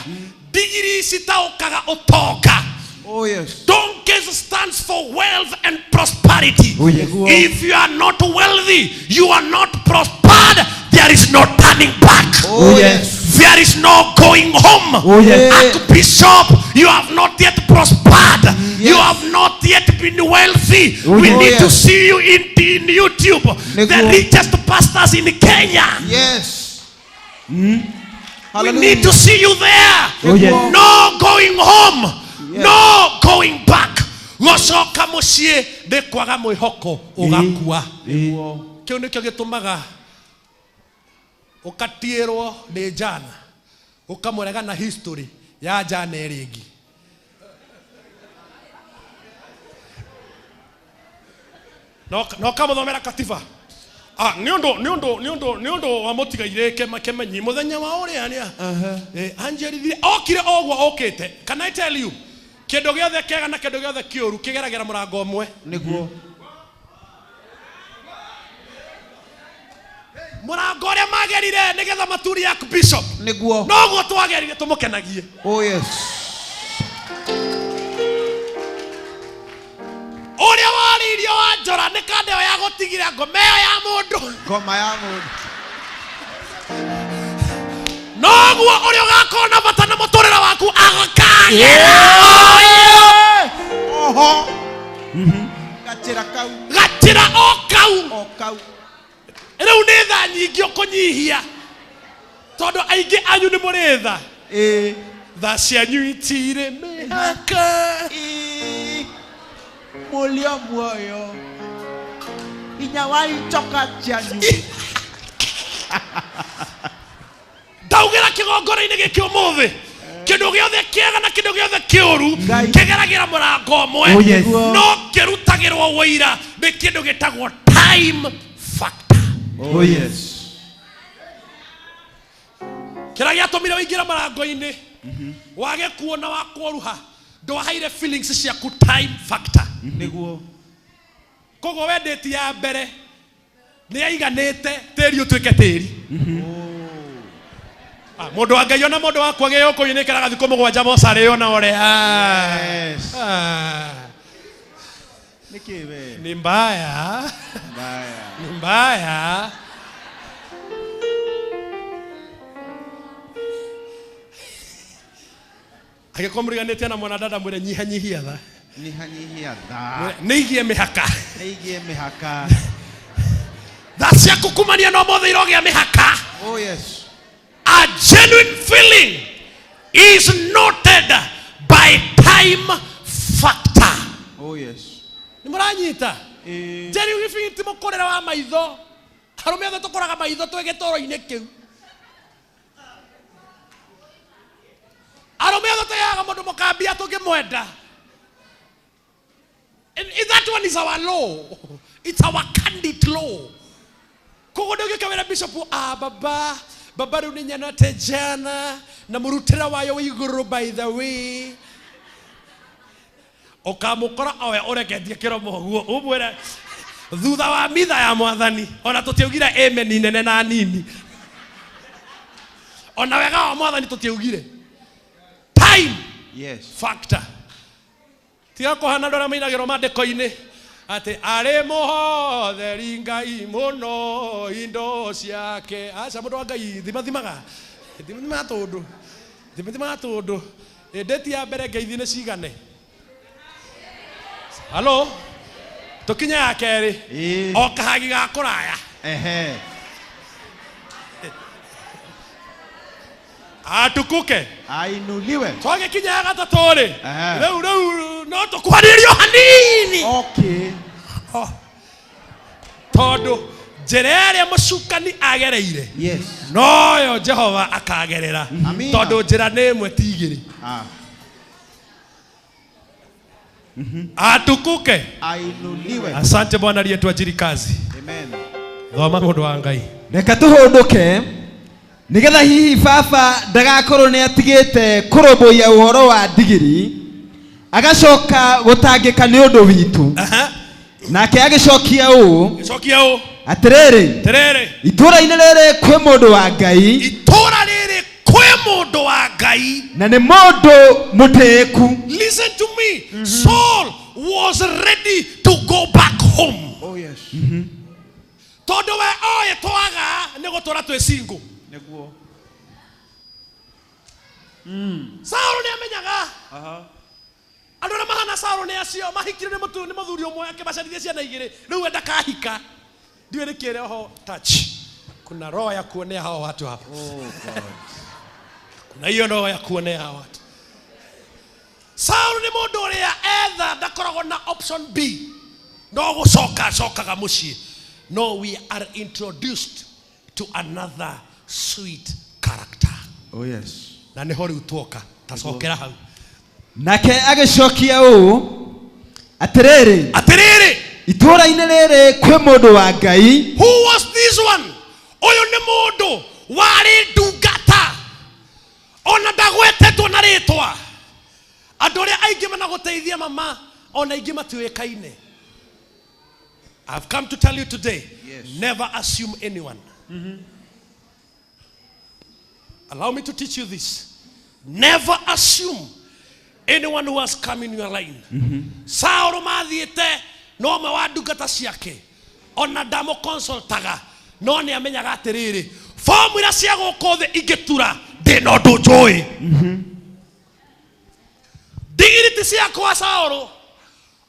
Digiri citaukaga utonga. Oh, yes. Donkeys stands for wealth and prosperity. Oh yes. If you are not wealthy, you are not prospered, there is no turning back. Oh, yes. There is no going home. Oh yes. Archbishop, you have not yet prospered. You Yes. have not yet been wealthy. Oh, we yes. need to yes. see you in YouTube. The Nego. richest pastors in Kenya. Yes. We Hallelujah. need to see you there. Oh yes. No going home. Yes. No going back. Gocoka mucie de kwaga mwihoko ugakua. Niguo. Kiu nikio gitumaga ukatierwo ni jana ukamurega na history ya jana eringi. No kamuthomera katiba. Ni undu wa mutigaire kemenyi muthenya wa uria ania. Anjerithie okire ogwo okite. Can I tell you? Kindu giothe kega na kindu giothe kiuru kigeragera murango umwe. Niguo. Murango uria magerire nigetha maturi ya Bishop. Niguo. No gwo twagerire tumukenagie. Oh, yes. Uria waririo wa njora ni kandeo ya gutigira ngomeo ya mundu. Ngoma ya mundu. Noguo uria ugakona bata na muturira waku agakagera. Oho. Gatira kau. Gatira okau. Okau. Riu ni tha nyingi ukunyihia. Tondu aingi anyu ni muritha. Tha cianyu itire mihaka. Mulio muoyo. Inyawai choka janyu. Ndaugira kigongora-ini giki umuthi. Kindu giothe kiega na kindu giothe kiuru kigeragira murango umwe. Oh yes. No kirutagirwo wira ni kindu gitagwo time factor. Oh yes. Kira giatumire wingira marango-ini wage kuona wakworuha ndwahaire feelings ciaku time factor. Niguo. Kogo wendeti ya mbere ni aiganite tiri utwike tiri. Mundu wa Ngai ona mundu wa kwage yoko yinikeraga thikũ mũgwanja mocari ona ore. Yes. Nikiwe. Ni mbaya. Mbaya. Ni mbaya. Agikomriganite na mwanadada mwire nyihanyihia tha. Nihanyihia tha. Niigie mihaka. Niigie mihaka. Tha cia kukumania no mothe irogia mihaka. Oh yes. A genuine feeling is noted by time factor. Oh yes. Ni muranyita? Genuine feeling ti mukorera wa maitho. Harume othe tukoraga maitho twi gitoro-ini kiu. Harume othe tuyaga mundu mukambia tungimwenda. That one is our law. It's our candid law. Kogo ndio kawera Bishop baba riu ni nyanate jana na murutira wayo wa iguru by the way. Okamukora owe ureketie kiromo guo umwira thutha wa mitha ya mwathani ona tutiugira amen nene na nini. Ona wega wa mwathani tutiugire. Time. Yes. Factor. Tiga kuhana ndora mainagiro mandiko-ini ati ari muhotheri Ngai muno indo ciake. Aca mundu wa Ngai thimathimaga tundu ndeti ya mbere ngeithi ni cigane. Halo tukinya ya keri o kahagi ga kuraya atukuke ainuliwe. twage kinya gatatu ri Aha. reu no tukwaririo hanini Okay. tondu njira ĩrĩa mũcukani agereire Yes. noyo Jehova akagerera Amina. tondu njira nĩ ĩmwe ti igĩrĩ. Atukuke Ainuliwe. asante Bwana aliyetuajiri kazi. Amen. Thoma mũndũ wa Ngai. Reka tuhunduke nigetha hihi baba ndagakorwo ni atigite kuroboya uhoro wa ndigiri agacoka gutangika ni undu witu nake agicokia uu Cokia ũ atiriri terere itura-ini riri kwi mundu wa Ngai itura rĩrĩ kwĩ mũndũ wa Ngai. na ni mundu mutiiku. Listen to me. Saul was ready to go back home. Oh yes. Tondu we oye twaga nĩ gũtũra twĩ single. Neguo. Saul nĩ amenyaga andũ arĩa mahana Saul nĩ acio mahikire nĩ mũthuri ũmwe akĩmacarithia ciana igĩrĩ rĩu enda kahika ndiũĩ nĩ kĩrĩa ho touch. Kuna roho ya kuonea hao watu hapa. Oh God. Kuna hiyo roho ya kuonea hao watu. Saul nĩ mũndũ ũrĩa etha ndakoragwo na option B. No gũcokaga mũciĩ. No, we are introduced to another sweet character. Oh yes. Na nĩ ho rĩu tuoka tacokera hau. Nake agicokia uu atiriri itura-ini riri kwi mundu wa Ngai. Who was this one? Oyo nĩ mũndũ warĩ ndungata ona ndagwetetwo na rĩtwa. Andũ arĩa aingĩ managũteithia mama ona aingĩ matiũĩkaine. I've come to tell you today, Yes. never assume anyone. Allow me to teach you this. Never assume anyone who has come in your line. Saul mathiĩte no me wa ndungata ciake ona ndamo consultaga no nĩ amenyaga atĩrĩrĩ formula cia gũkũ thĩ ingĩtura ndĩna ũndũ njũĩ. Ndigiriti ciakwa Saul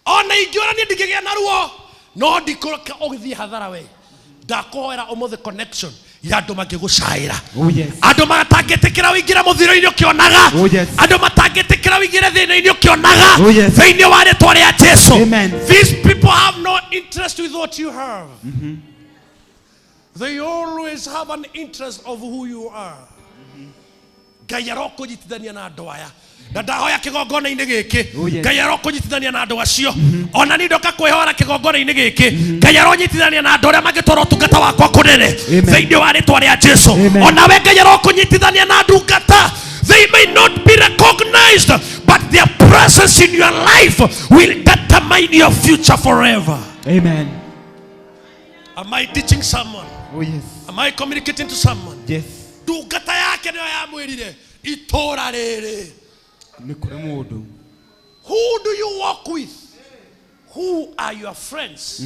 ona ingĩũra niĩ ndingĩgĩa na ruo no ndikũrũka ũgĩthiĩ hathara we. Ndakwĩra ũmũthĩ connection ya andũ mangĩgũcaĩra. Andũ matangĩtĩkĩra wĩingĩre mũthiro-inĩ ũkĩonaga. Andũ matangĩtĩkĩra wĩingĩre thĩna-inĩ ũkĩonaga. Thĩinĩ wa rĩĩtwa rĩa Jesũ. These people have no interest with what you have. They always have an interest of who you are. Ngai arokũnyitithania na andũ aya. Na ndahoya kĩgongona-inĩ gĩkĩ Ngai arokũnyitithania na andũ acio. Ona niĩ ndoka kwĩhora kĩgongona-inĩ gĩkĩ Ngai aronyitithania na andũ arĩa mangĩtwara ũtungata wakwa kũnene thĩinĩ wa rĩĩtwa rĩa Jesũ. Ona we Ngai arokũnyitithania na ndungata. They may not be recognized, but their presence in your life will determine your future forever. Amen. Am I teaching someone? Oh yes. Am I communicating to someone? Yes. Ndungata yake nĩyo yamwĩrire itũra rĩrĩ. Who do you walk with? Who are your friends?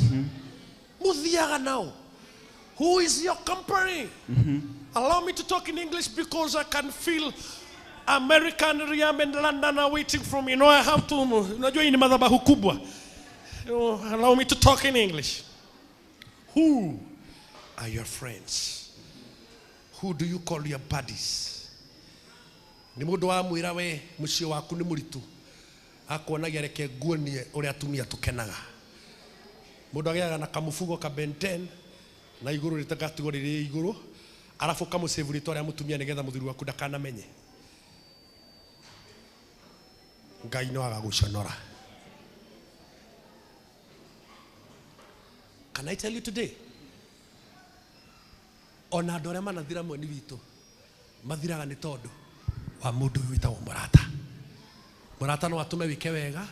Muthiaga now. Who is your company? Allow me to talk in English because I can feel American Riam and London are waiting for me. No, I have to. Unajua hii ni madhabahu kubwa. Allow me to talk in English. Who are your friends? Who do you call your buddies? Ni mundu wa mwira we mucio waku ni muritu akonagia reke nguonie uria atumia tukenaga. Mundu agiaga na kamufugo ka benten na iguru ritagatigo riri iguru arafu kamusevu ritwa ria mutumia nigetha muthuri waku ndakanamenye. Ngai no agaguconora. Can I tell you today? Ona andũ arĩa manathira mweni witũ mathiraga nĩ tondũ wa mũndũ ũyũ wĩtagwo mũrata. Mũrata no atũme wĩke wega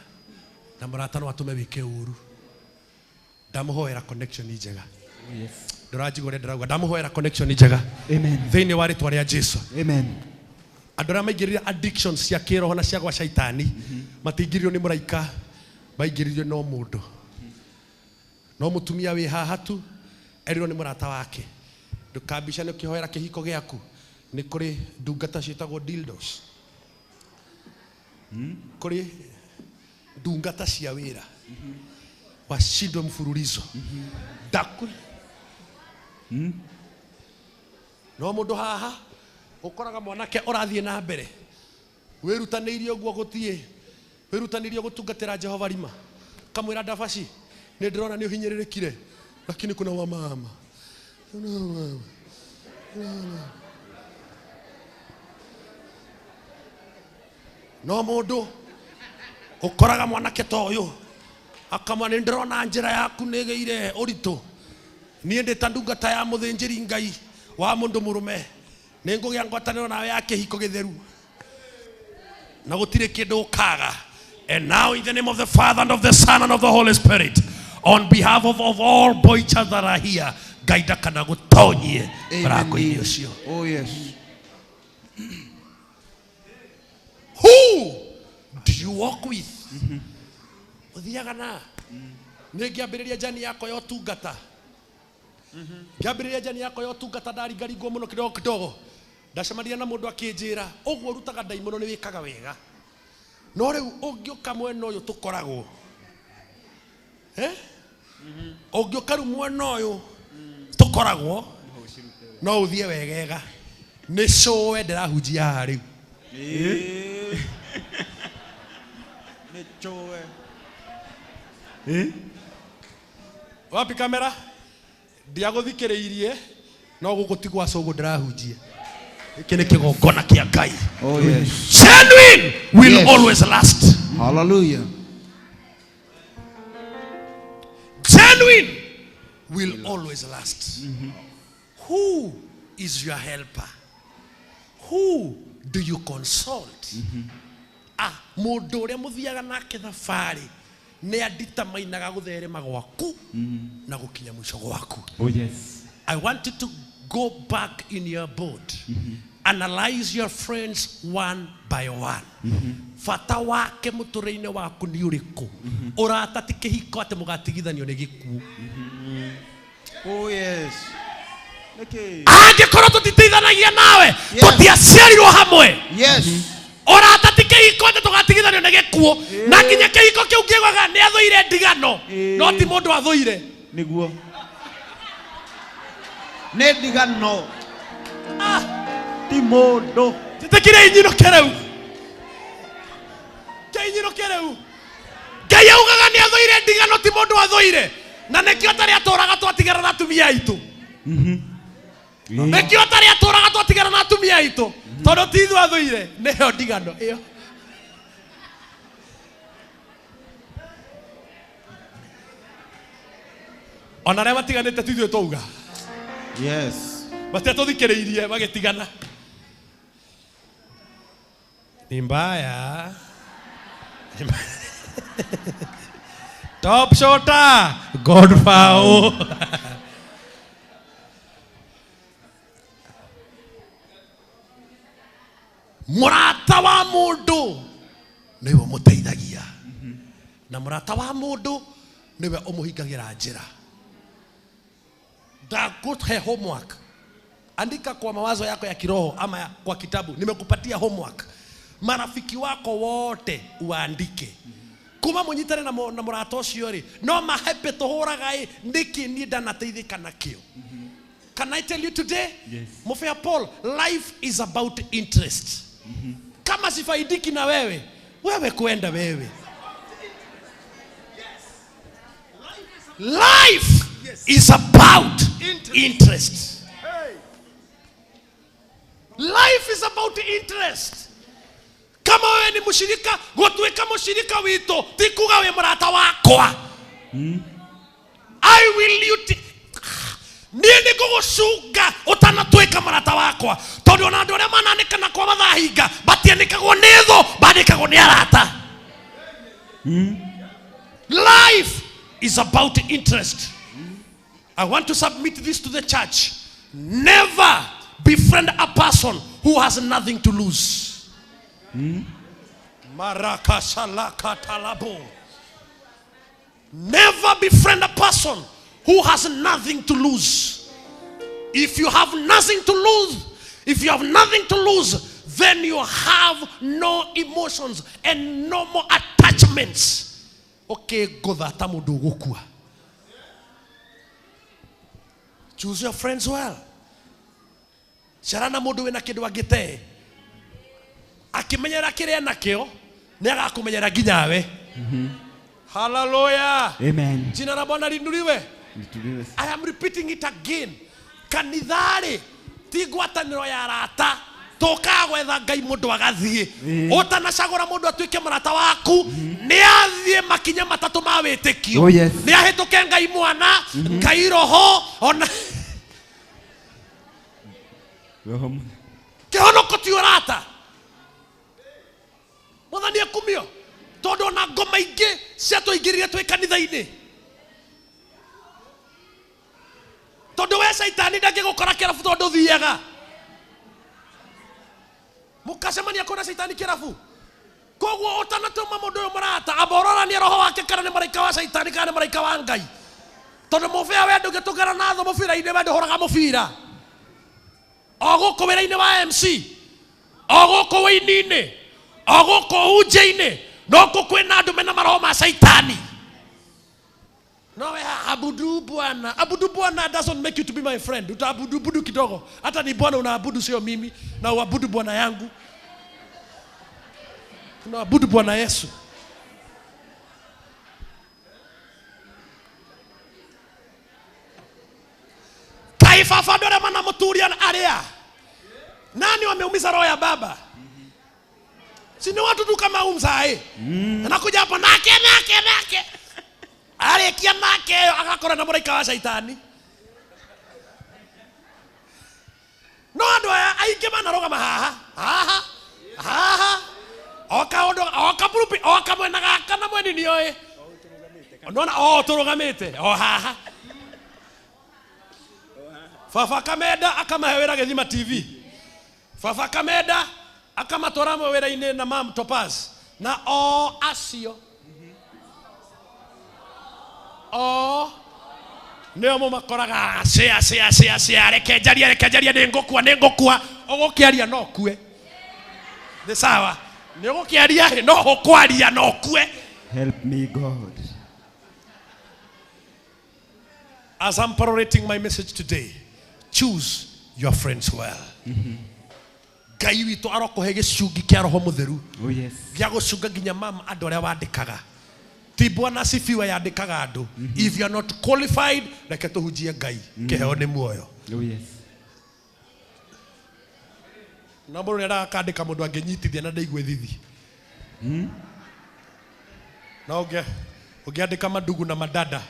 na mũrata no atũme wĩke ũru. Ndamũhoera connection njega. Yes. Ndũranjigua ũrĩa ndĩrauga ndamũhoera connection njega. Amen. Thĩinĩ wa rĩĩtwa rĩa Jesũ. Amen. Andũ arĩa maingĩrire addictions cia kĩroho na cia gwa shaitani matingĩririo nĩ mũraika maingĩririo no mũndũ. No mũtumia wĩ haha tu erirwo nĩ mũrata wake. Ndũkambicane ũkĩhoera kĩhiko gĩaku. Nĩ kũrĩ ndungata ciĩtagwo dildos. Kũrĩ ndungata cia wĩra washindwe mfululizo. Ndaku no mũndũ haha ukoraga mwanake orathie na mbere wirutanirie uguo gutie wirutanirie gutungatira Jehova rima kamwira ndabaci ni ndirona ni uhinyiririkire lakini kuna wamama no mundu ukoraga mwanake ta uyu akama ni ndirona njira yaku nigeire uritu nie ndita ndungata ya muthinjiri ngai wa mundu murume ni ngugia ngwataniro nawe yake hiko githeru na gutire kindu ukaga. And now in the name of the Father and of the Son and of the Holy Spirit, on behalf of all boys that are here, gaida kana gutonyie mrango-ini ucio. Oh yes. Who do you walk with? Uthiaga na ni ngiambiriria jani yako ya utungata ngiambiriria jani yako ya utungata ndaringaringwo muno kidogo kidogo ndacemania na mundu akinjira uguo rutaga ndaimono ni wikaga wega no riu ungiuka mwena uyu tukoragwo ungiuka riu mwena uyu tukoragwo no uthie wegega ni showe ndirahunjia haha riu Ni chowe. wapi kamera ndiaguthikiriirie no gugutigwa cogo ndirahunjia iki ni kigongona kia Ngai. Oh yes. Genuine will Yes. always last. Hallelujah. Genuine will always last. Who is your helper? Who do you consult? Mundu uria muthiaga nake thabari ni aditamainaga gutherema gwaku na gukinya mwisho gwaku. Oh yes. I want you to go back in your boat. Analyze your friends one by one. Fata wake muturine waku ni uriku. Urata ti kihiko ate mugatigithanio ni gikuo. Oh yes. Okay. Angikorwo tutiteithanagia nawe tutiaciarirwo hamwe. Yes. Urata ti kihiko ate tugatigithanio ni gikuo. Na kinya kihiko kiu kiugaga ni athuire ndigano. No ti mundu athuire. Niguo. Ne ndigano. Ti mundu. Titekire inyino kereu. Keinyino kereu. Ngai augaga ni athuire ndigano ti mundu athuire. Na nekio tari aturaga twatigara na atumia aitu. Nekio tari aturaga twatigara na atumia aitu. Tondu ti ithu athuire niyo ndigano iyo. Ona ria matiganite tithwe twauga. Yes. Bate tuthikiriirie bagetigana. Ni mbaya. Top shota God foul. Murata wa mundu niwe muteithagia na murata wa mundu niwe umuhingagira njira. Ndakuhe homework. Andika kwa mawazo yako ya kiroho ama kwa kitabu. Nimekupatia homework. Marafiki wako wote uandike. Kuma munyitane na murata ucio ri no mahepe tuhuraga ndiki ni ndanateithika nakio. Can I tell you today? Yes. Mufia Paul, life is about interest. Kama sifaidiki na wewe, wewe kuenda wewe. Life is about interest. Life is about interest. Kama wewe ni mshirika, gutwika mshirika wito, tikuga we murata wakwa. I will you niende kugucunga utanatwika murata wakwa. Tondu ona andu aria manandikana kwa mathahinga batiandikagwo ni tho, bandikagwo ni arata. Life is about interest. I want to submit this to the church. Never befriend a person who has nothing to lose. Never befriend a person who has nothing to lose. If you have nothing to lose, then you have no emotions and no more attachments. Okay, go that mudu gukua. Choose your friends well. Carana mundu wina kindu angite. Akimenyera kiria nakio, ni agakumenyera nginya we. Hallelujah. Amen. Jina la Bwana liinuliwe. I am repeating it again. Kanithari ti ngwataniro ya arata. Toka gwetha Ngai mundu agathie. Utanacagura mundu atuike murata waku, ni athie makinya matatu ma witikio. Oh, yes. Ni ahituke Ngai mwana, Ngai roho, ona kihonoko ti urata. Mwathani akumio. Tondu na ngoma ingi cia tuingirire twi kanitha-ini. Tondu we Saitani ndangigukora kirabu tondu thiaga. Mukacemania kuna Saitani kirabu. Koguo utanatuma mundu uyu murata abororania roho wake kana ni maraika wa Saitani kana ni maraika wa Ngai. Tondu mubia we ndungitugana na tho mubira-ini we nduhoraga mubira. Oguku wira-ini wa MC. Oguku waini-ini. Oguku uje-ini. Noko kwena andu mena maroho ma Saitani. No we abudu Bwana. Abudu Bwana doesn't make you to be my friend. Utaabudu budu kidogo. Hata ni Bwana unaabudu sio mimi. Na uabudu Bwana yangu. Unaabudu Bwana Yesu. Taifa fadora mana muturian area. Nani wameumiza roho ya baba? Sini watu tu kama umzae. Anakuja hapa nake. Alikia nake akakora na muraika wa Saitani. No andu aya aingi manaroga mahaha. Oka purupi oka mwena gaka na mweni ni oe. Nona turugamite. Haha. Fafa Kameda akamahewera Githima TV. Fafa Kameda akamatwara wira-ini na Mam Topaz na acio nio mumakoraga cia rekenjaria ni ngukua ugukiaria no kue ni sawa ni ugukiaria no ukwaria no kue. Help me God. As I'm parroting my message today, choose your friends well. Ngai witu arokuhe gicungi kia roho mutheru. Oh yes. Gia gucunga nginya mama andu aria wandikaga. Ti Bwana asifiwe yandikaga andu. If you are not qualified, reke tuhunjie Ngai. Kiheo ni muoyo. Oh yes. Na mundu nenda akandika mundu anginyitithia na ndaigwe thithi. Na ungiandika madugu na madada.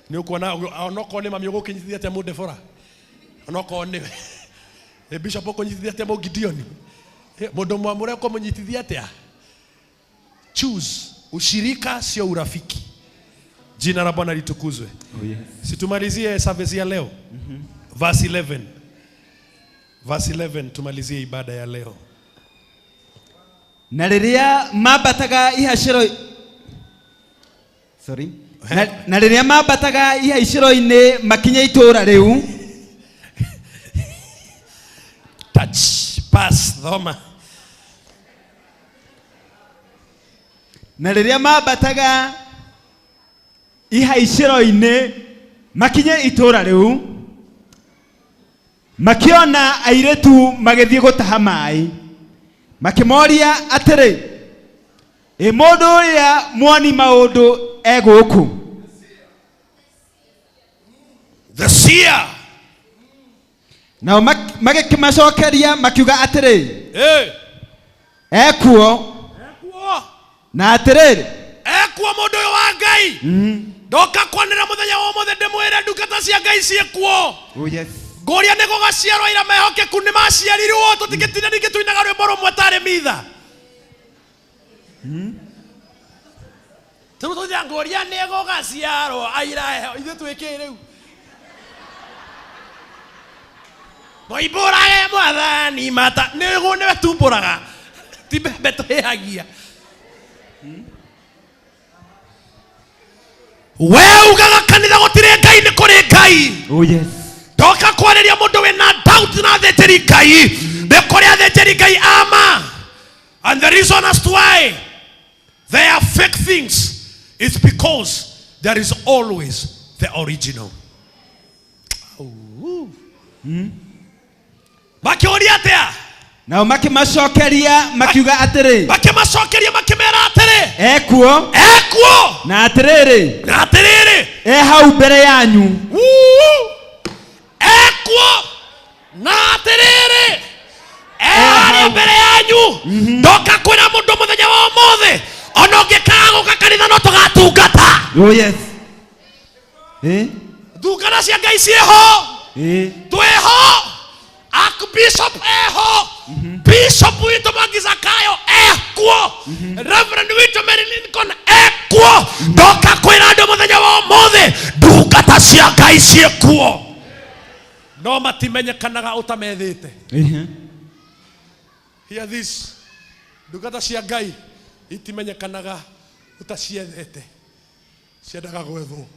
Ni ukuona onoko ni mami ugukinyithia te mundu fora. Onoko ni Bishop okunyitithia te mo Gideon. Mundu mwamure ko munyitithia te. Choose ushirika sio urafiki. Jina la Bwana litukuzwe. Oh yes. Situmalizie service ya leo. Verse 11. Verse 11 tumalizie ibada ya leo. Na riria mambataga ihaciro na riria mambataga ihaciro-ini makinya itura riu touch pass thoma. Na riria mambataga ihaiciro-ini makinye itura riu makiona airetu magithie gutaha mai makimoria atiri mundu uria mwoni maundu eguku. The seer. Nao magikimacokeria makiuga atiri ekuo na atiriri ekuo mundu uyu wa Ngai. Ndoka kwanira muthenya wa mothe ndimwire ndungata cia Ngai ciekuo. Oh yes. Ngoria niko gaciarwo ira mehokeku ni maciarirwo tutigitina ningi tuinaga rwimbo rumwe tari mitha. Tumu tuthia ngoria nego gaciarwo aira ithu twiki riu. Moiborage mwathani mata nego niwe tumburaga. Ti bebe tuhihagia. We ugaga kanitha gutire Ngai ni kuri Ngai. Oh yes. Doka kwariria mundu wina doubt na thejeri Ngai. Be kuria thejeri Ngai ama. And the reason as to why they are fake things is because there is always the original. Bakĩũria atĩa? Nao makimacokeria makiuga atĩrĩ. Makimacokeria makimera atĩrĩ. Ekuo. Na atĩrĩrĩ. Hau mbere yanyu. Ekuo. Na atĩrĩrĩ. Harĩa mbere yanyu. Ndoka kwĩra mũndũ mũthenya wa ũmũthĩ. Ona ũngĩkaga gũka kanitha no tũgatungata. Oh yes. Ndungata cia Ngai ciĩho. Twĩho. Archbishop eho. Bishop witũ Mwangi Zakayo ekuo. Reverend witũ Mary Lincoln ekuo. Ndoka kwĩra andũ mũthenya wa ũmũthĩ. Ndungata cia Ngai ciĩkuo. No matimenyekanaga ũtamethĩte. Hear this. Ndungata cia Ngai itimenyekanaga utaciethete. Ciendaga gwethwo.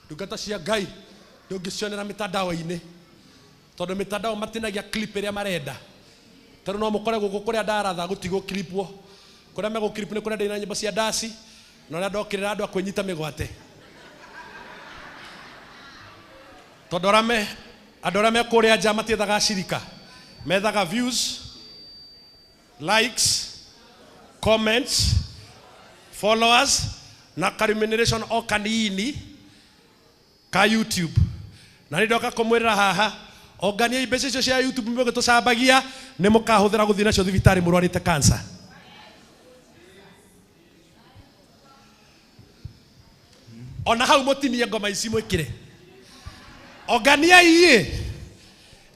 Ndungata cia Ngai ndũngĩcionera mitandao-inĩ. Tondũ mitandao matinagia clip ĩrĩa marenda. Tondũ no mũkore gũkũ kũrĩa ndaratha gũtigwo clipwo. Kũrĩa megũ clip nĩ kũrĩa ndĩna nyĩmbo cia ndaci. Na ũrĩa ndokĩrĩra andũ a kwĩnyita mĩgwate. Tondũ andũ arĩa me kũrĩa nja matiethaga cirika. Methaga views, likes, comments, followers na remuneration o kanini ka YouTube. Na ndoka kumwirira haha ongania mbeca icio cia YouTube mwe gũtũcambagia nĩ mũkahũthĩra gũthiĩ nacio thibitarĩ mũrwarĩte cancer. Ona hau mũtinie ngoma ici mwĩkire. Ongania iye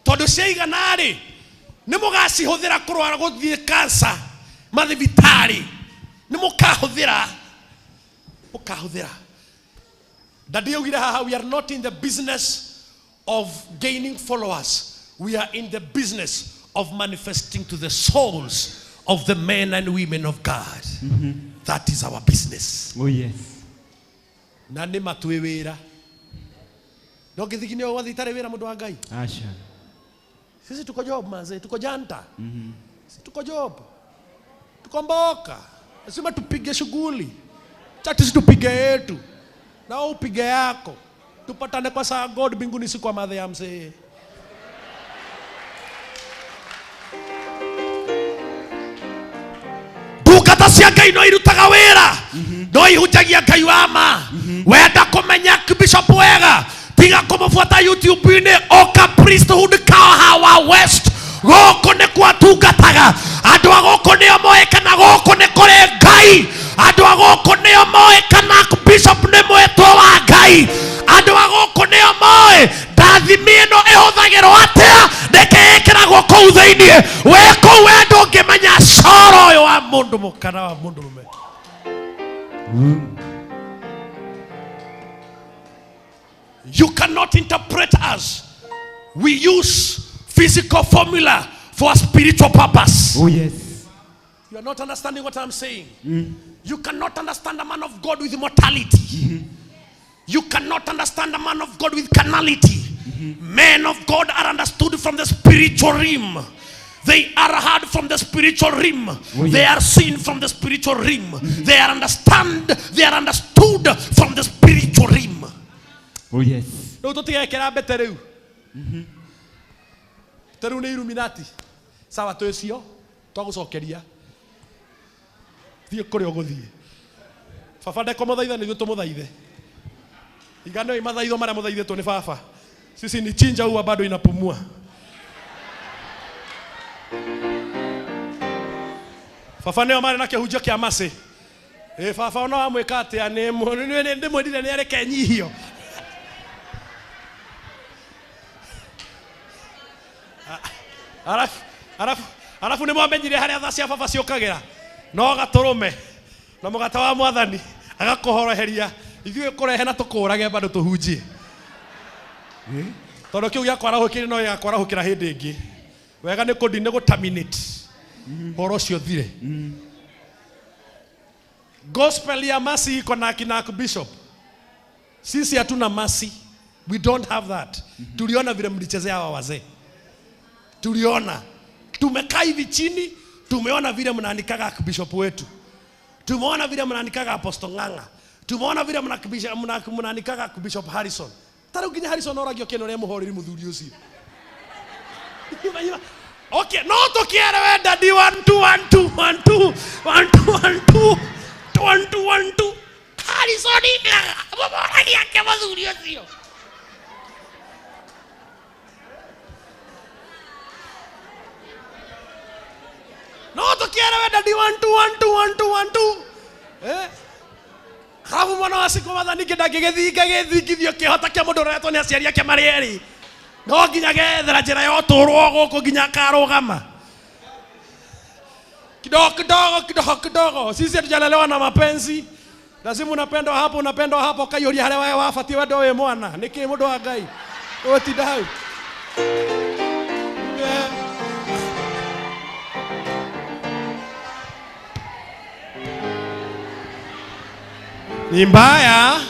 tondũ ciaigana rĩ nĩ mũgacihũthĩra kũrwara gũthiĩ cancer mathibitarĩ. Nĩ mũkahũthĩra. Daddy we are not in the business of gaining followers. We are in the business of manifesting to the souls of the men and women of God. That is our business. Oh yes. Na nĩ matũĩ wĩra. No gĩthigini o wathitare wĩra mũndũ wa Ngai. Asha. Sisi tuko job manze, tuko janta. Sisi tuko job. Tuko mboka. Lazima tupige shughuli. Chati sisi tupige yetu. Na upige yako. Tupatane kwa saa God mbinguni si kwa madhe ya mzee. Ndungata cia Ngai no irutaga wĩra. No ihunjagia Ngai wa ma. Wenda kũmenya Bishop wega. Tiga kũmũbuata YouTube-inĩ Oka Priesthood Kahawa West. Gũkũ nĩ kwatungataga. Andũ a gũkũ nĩo moĩ kana gũkũ nĩ kũrĩ Ngai. Andũ a gũkũ nĩo moĩ kana Bishop nĩ mwĩtwo wa Ngai. Andũ a gũkũ nĩo moĩ ndathimi ĩno ĩhũthagĩrwo atĩa. Nĩkĩ ĩkĩragwo kũu thĩinĩ. We kũu we ndũngĩmenya coro ũyũ wa mũndũ mũkana wa mũndũ mũme. You cannot interpret us. We use physical formula for a spiritual purpose. Oh yes. You are not understanding what I'm saying. You cannot understand a man of God with immortality. You cannot understand a man of God with carnality. Men of God are understood from the spiritual realm. They are heard from the spiritual realm. Oh, yes. They are seen from the spiritual realm. They are understood from the spiritual realm. Oh yes. No to tia kera betereu. Teru ni Illuminati. Sawa to ecio twagucokeria. Thie kuri oguthie. Baba ndeko muthaitha nithu tumuthaithe. Igano imathaitho mara muthaithitwo ni baba. Sisi ni chinja huwa bado inapumua. Baba neo mara na kihunjio kia mase. Baba ona wamwika atia ni ndimwendire ni areke nyihio. Arafu ni mwamenyire haria tha cia baba ciukagira no gaturume na mugata wa mwathani agakuhoroheria ithuĩ kurehe na tukurage bado tuhunjie tondu kiu gĩa kwarahũkire no gĩakwarahũkĩra hĩndĩ ĩngĩ wega nĩ kũndine gũterminate horo cio thire. Gospel ya mercy iko na kina Bishop. Sisi hatuna mercy. We don't have that. Tuliona vile mlichezea hawa wazee. Tuliona tumekaa hivi chini, tumeona vile mnaandikaga Bishop wetu. Tumeona vile mnaandikaga Apostle Ng'ang'a. Tumeona vile mnaandikaga Bishop Harrison. Tara ukinya Harrison oragio keno ria muhoreri muthuri ucio. Okay, no to kiere we daddy 1 2 1 2 1 2 1 2 1 2 1 2 1 2 Harrison bora yake mazuri sio. No to kiere we daddy 1 2 1 2 1 2 1 2 Hafu mwana wa siku madhani kidagegethika gethikithio kihota kia mundu retwo ni aciari ake mari eri. No nginya gethera njira yo turwo guku nginya karugama. Kidogo. Sisi hatujalelewa na mapenzi. Lazima unapendwa hapo kaiyoria hale wewe wafatie wewe wewe mwana. Niki mundu wa Ngai. Otinda hau. Ni mbaya.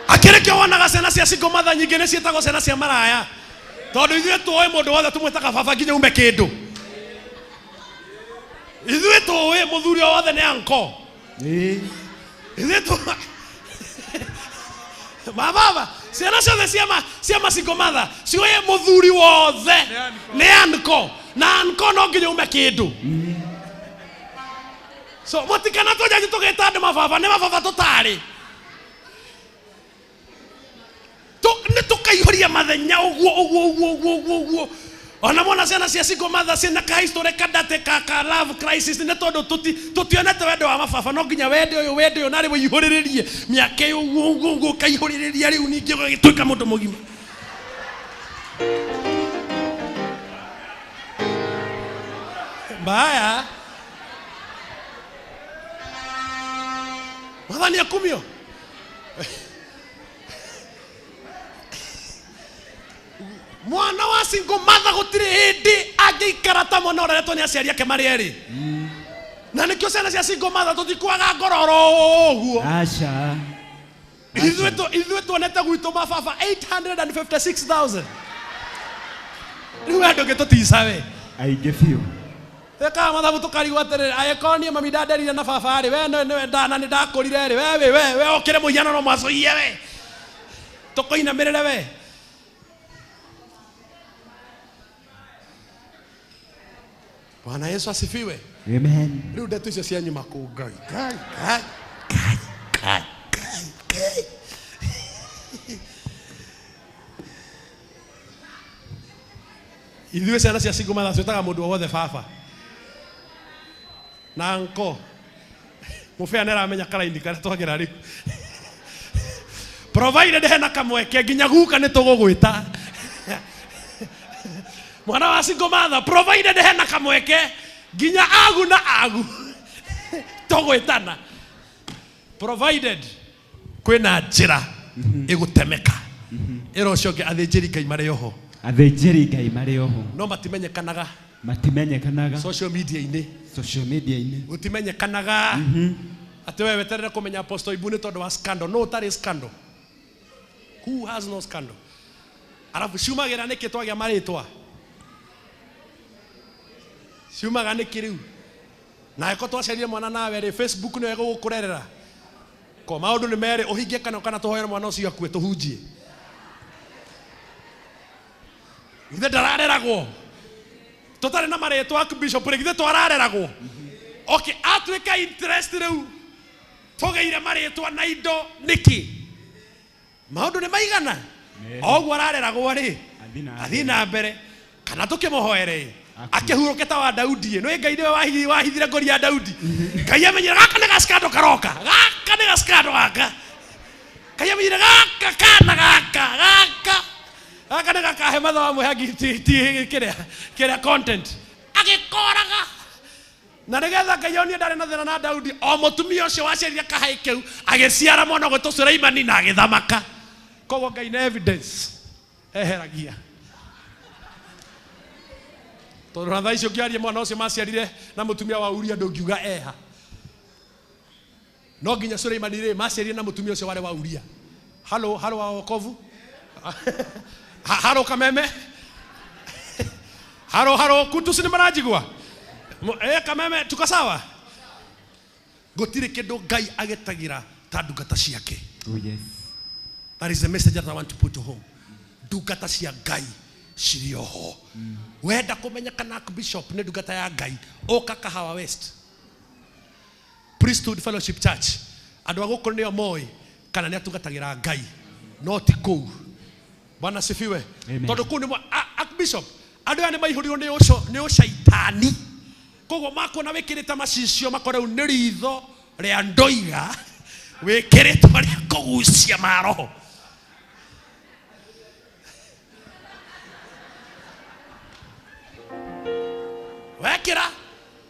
Akireke wonaga ciana cia single mother nyingi ni cietagwo ciana cia maraya. Tondu ithuĩ tuoĩ mũndũ wothe tũmwĩtaga baba nginya ume kĩndũ. Ithuĩ tuoĩ mũthuri wothe nĩ anko. Ithuĩ tuoĩ baba ciana ciothe cia single mother cioĩ mũthuri wothe nĩ anko. Na anko no nginya ume kĩndũ. So mutikana tujaji tugeta andu mababa ni mababa tutari ni tukaihoria mathenya uguo ona mona ciana cia single mother cina ka history kadate ka love crisis ni tondu tutionete wendo wa mababa no nginya wende uyu nari wihuriririe miaka uguo kaihuririria riu ningi gituika mundu mugima mbaya Madhani ya kumio. Mwana wa single mother gutiri hindi angiikara ta mwana uretwo ni aciari ake mari eri. Na nikio ciana cia single mother tutikwaga ngororo uguo. Acha. Ithuĩ tuonete gwitũ mababa 856,000. Riu andu gitutica we. Aige biũ. Eka mathabu tukarigwo atiriri ayekonie mami ndaderire na baba ri we no ndana ni ndakurire ri we okire muhiano no macoiye we tukoina mirire we Bwana Yesu asifiwe. Amen. Riu ndeto icio cia nyuma ku Ngai Ithuĩ ciana cia single mother ciĩtaga mũndũ wothe baba na anko mufea nera amenya karaini kare twagira riku provided hena kamweke nginya guka ni tugugwita mwana wa single mother provided hena kamweke nginya agu tugwitana provided kwina njira igutemeka iro cionge athĩnjĩri Ngai marĩ oho athĩnjĩri Ngai marĩ oho no matimenyekanaga social media ini gutimenyekanaga ati wewe weterere kumenya apostle Ibuni tondu wa scandal no tari scandal. Who has no scandal? Arafu ciumagira niki twagia maritwa ciumaga niki riu na eko twacerire mwana nawe ri Facebook no ego gukurerera ko maundu ni mere uhingie kana tuhoera mwana ucio akue tuhunjie ithe ndarareragwo tutari na maretwa aku bishop regithe twarareragwo okay atwika interest riu tugeire maretwa na indo niki maundu ni maigana ogwo arareragwo ri athina mbere kana tukimuhoere akihuruketa wa Daudi no Ngai ndiwe wahithire ngori ya Daudi Ngai amenyira gaka ni gaskando karoka gaka ni gaskando gaka Ngai amenyira gaka kana gaka ni gakahe matho amwe hagi kiria content agikoraga na nigetha Ngai onie ndari na thina na Daudi o mutumia ucio wacerire kahai kiu agiciara mwana gwetwo Sulaimani na agithamaka koguo Ngai na evidence eheragia tondu na thaicio ngiaria mwana ucio maciarire na mutumia wa Uria ndungiuga eha no nginya Sulaimani ri maciarire na mutumia ucio wale wa Uria halo wa wokovu halo kameme halo kutu sini marajigwa kameme tuko sawa gotire kindu Ngai agetagira ta ndungata ciake. Oh yes, that is the message that I want to put to home. Ndungata cia Ngai cirioho wenda kumenya kana Archbishop ne ndungata ya Ngai oka Kahawa West Priesthood Fellowship Church andu aguko nio moi kana ne atungatagira Ngai no ti kou. Bwana sifiwe. Tondu kuu ni Archbishop andu ane maihuriro ni ucaitani koguo makona wikirite macicio makore ni ritho ria ndoiga wikiritwo ria kugucia maroho.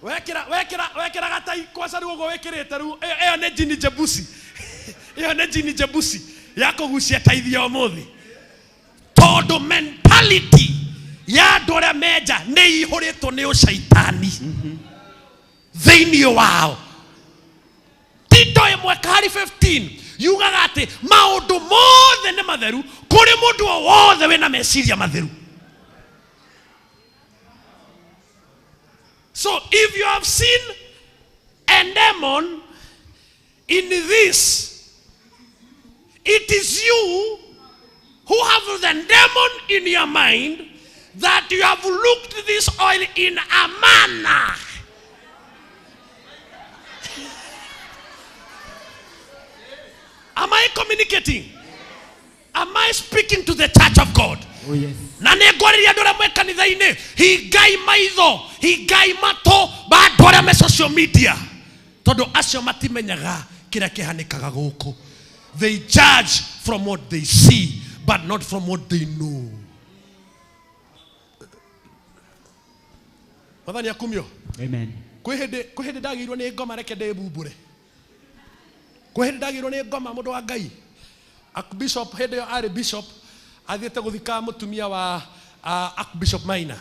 Wekira gatai kwa saru ugo wekirite ru eyo ne jini jabusi eyo ne jini jabusi ya kugucia taithio muthi tondu mentality ya ndore meja ni ihuritwo ni ucaitani thiini wao. Tito 1:15 yugaga ati maundu mothe ni matheru kuri mundu wothe wina meciria matheru. So if you have seen a demon in this, it is you who have the demon in your mind that you have looked this oil in a manner. Am I communicating? Am I speaking to the church of God? Oh yes. Na negwariria ndore mwe kanitha-ini hingai maitho hingai mato bandore me social media tondu acio matimenyaga kira kihanikaga guku. They judge from what they see but not from what they know. Mathani akumio. Amen. Kwihindi ndagirwo ni ngoma reke ndebumbure. Kwihindi ndagirwo ni ngoma mundu wa Ngai. Archbishop hindi yo ari bishop athiete guthika mutumia wa Archbishop Maina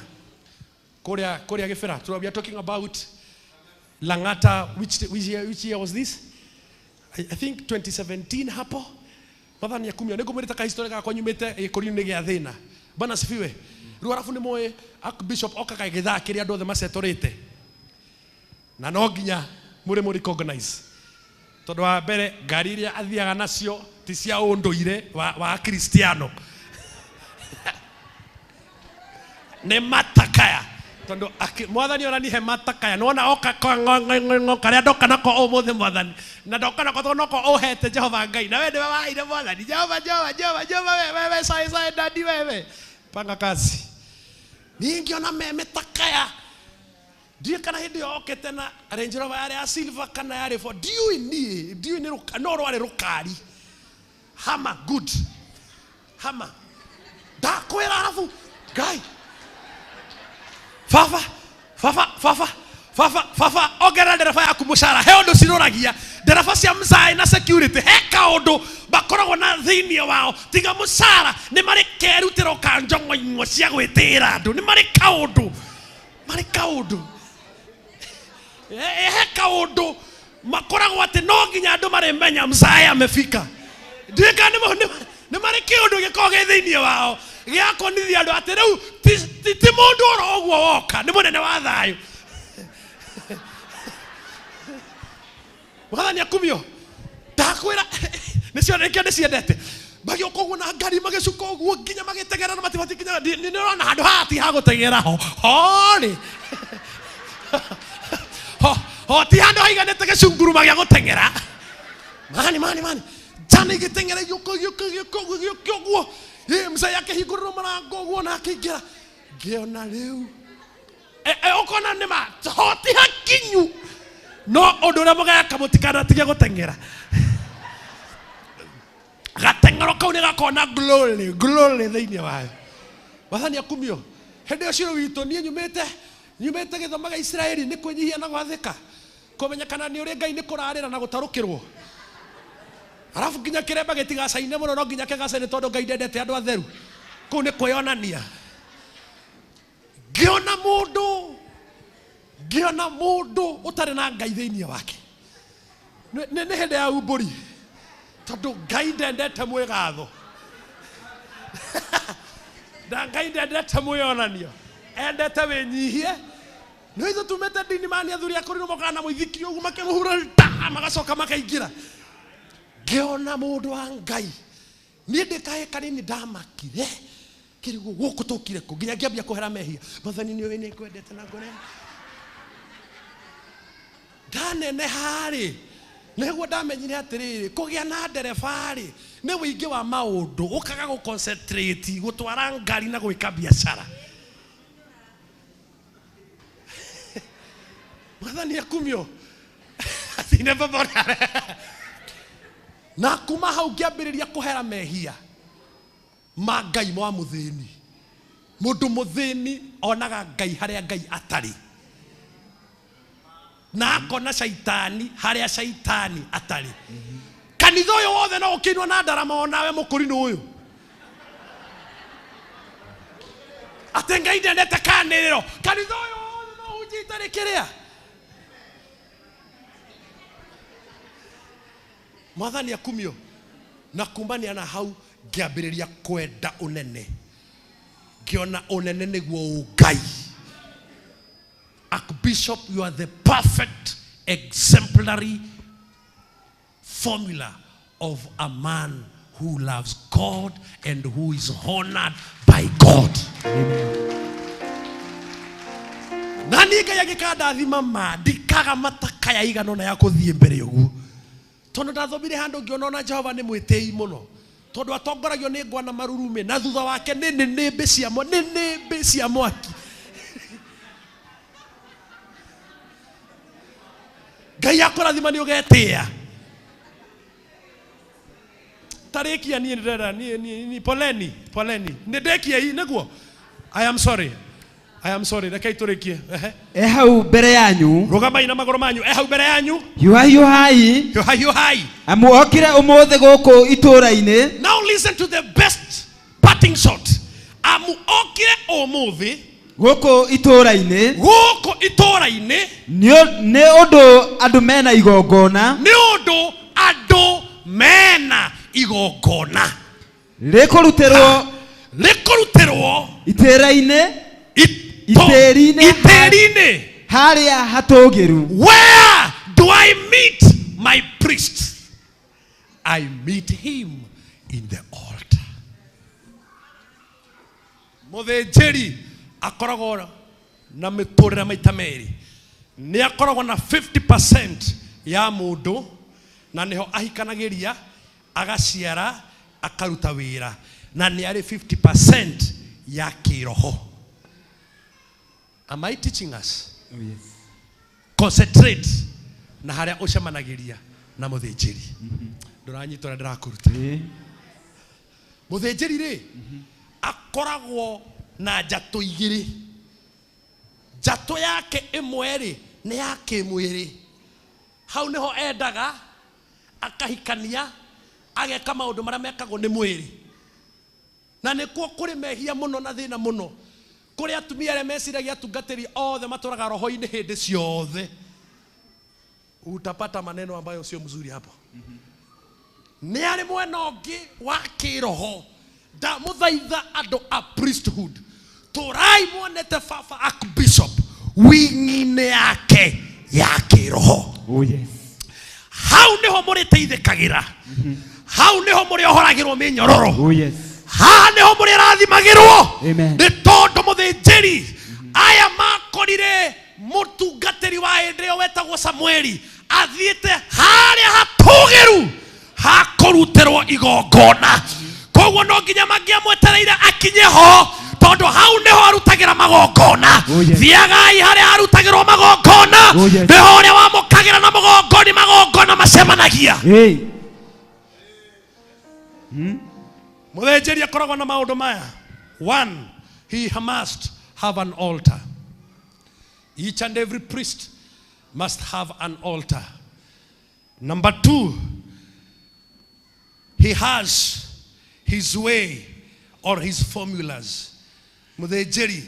kuria Gibira. We are talking about Lang'ata. Which year was this? I think 2017 hapo. Mathani akumio nego mwita ka historia kwa nyumite ikorine gia thina. Bwana sifiwe. Ru arafu ni moe Archbishop oka ka githa kiri andu othe macetorite na no nginya muri recognize tondu wa mbere ngari iria athiaga nacio ti cia unduire wa Kristiano ne matakaya tondu mwathani ona ni he matakaya nona oka karia ndoka nako o mothe mwathani na ndoka nako tondu noko ohete Jehova Ngai na we ndiwe waire mwathani Jehova wewe sai dadi wewe panga kazi ningiona metakaya ndiye kana hindi okete na Range Rover yari ya silver kana yari for ndiwe ni no rwari rukari hama good hama dakwera arafu Ngai Fafa ogera ndereba yaku mucara he undu ciruragia ndereba cia mzai na security he kaundu bakoragwo na thiini wao tiga mucara ni mari kerutiro kanjongo ingo cia gwitira andu ni mari kaundu he kaundu makoragwo ati no nginya andu mari menya mzai amefika ndika ni mari kiundu giko ge thiini wao giakonithia andu ati riu ti mundu oro ogwo woka ni munene wa thayu. Mwathani akumio ndakwira nicio reke ndiciendete magio koguo na ngari magicuka uguo nginya magitegera na matibati nginya ni rona handu hati ha gutegera hori ho ti handu haiganete gicunguru magia gutegera mani jana igitengera yuko mzee yake higuriro marango uguo na akiingira ngiona riu okona nima hoti hakinyu no odora muga kamutikana tige gutengera gatengero kau ni gakona glory thiini wayo. Wathani akumio hindi ucio witu nie nyumite githoma ga Israeli ni kwenyihia na gwathika kumenya kana ni uri Ngai ni kurarira na gutarukirwo arafu nginya kiremba gitigacaine muno no nginya kigacaine tondu Ngai ndendete andu atheru kuu ni kwionania ngiona mundu utari na Ngai thiini wake ni hindi ya umburi tondu Ngai ndendete mwigatho na Ngai ndendete mwionanio endete winyihie no ithu tumete dini mani athuri akorino mokana muithikio ugu makemuhura magacoka makaingira ngiona mundu wa Ngai ni ndikae kanini ndamakire kirigo guku tukire ku nginya ngiambia kuhera mehia mathani ni wene kwendete na ngore ndanene hari neguo ndamenyire atiriri kugia na nderefari ni wingi wa maundu ukaga gu concentrate gutwara ngari na gwika biashara mathani akumio never bother na kuma hau ngiambiriria kuhera mehia magai mwa muthini mundu muthini onaga ngai haria ngai atari na akona shaitani haria shaitani atari kanitha uyu wothe no ukinwa na ndarama onawe mukurino uyu ate ngai ndendete kaniriro kanitha uyu wothe no unjitare kiria Mwathani akumio na kumbania na hau ngiambiriria kwenda unene ngiona unene niguo ungai Archbishop, you are the perfect exemplary formula of a man who loves God and who is honored by God. Nani kaya gikada thima ma dikaga matakaya igano na ya kuthie mbere yogu tondo ndathomire handu ngiona na Jehova ni mwitei muno tondo atongoragio ni ngwana marurume na thutha wake ni mbe cia mwaki Ngai akurathima ni ugetia tarikia ni ndera ni poleni ndekia hii neguo I am sorry rekai turikie hau mbere yanyu rugama ina magoro manyu hau mbere yanyu yuhai amuokire umuthe guku itura-ini. Now listen to the best parting shot. Amuokire umuthi guku itura-ini ni undu andu mena igongona rikurutirwo iteri-ini haria hatugiru. Where do I meet my priest? I meet him in the altar. Muthinjiri akoragwo na miturira maita meri ni akoragwo na 50% ya mundu na niho ahikanagiria agaciara akaruta wira na ni ari 50% ya kiroho. Am I teaching us? Oh, yes. Concentrate na haria ucemanagiria na muthinjiri nduranyitora ndirakuruta muthinjiri ri akoragwo na njato igiri. Njato yake imwe ri ni ya kimwiri hau niho endaga akahikania ageka maundu maria mekagwo ni mwiri na nikuo kuri mehia muno na thina muno kuri atumia aria meciragia atungatiri othe maturaga roho-ini hindi ciothe. Utapata maneno ambayo sio mzuri hapo. Ni ari mwena ungi wa kiroho da muthaitha andu a priesthood turai mwonete baba Archbishop wingine yake ya kiroho. Oh yes. Hau niho muri teithikagira hau niho muri ohoragirwo minyororo. Oh yes. Ha niho muri rathimagirwo. Amen. Ni tondu muthinjiri aya makorire mutungatiri wa hindi yo wetagwo Samueli athiite haria hatugiru hakurutirwo igongona koguo no nginya mangiamwetereire akinye ho tondu hau niho arutagira magongona. Thiagai haria arutagirwo magongona niho ria wamukagira na magongona macemanagia. Muthinjiri akoragwo na maundu maya. One, he must have an altar. Each and every priest must have an altar. Number two, he has his way or his formulas. Muthinjiri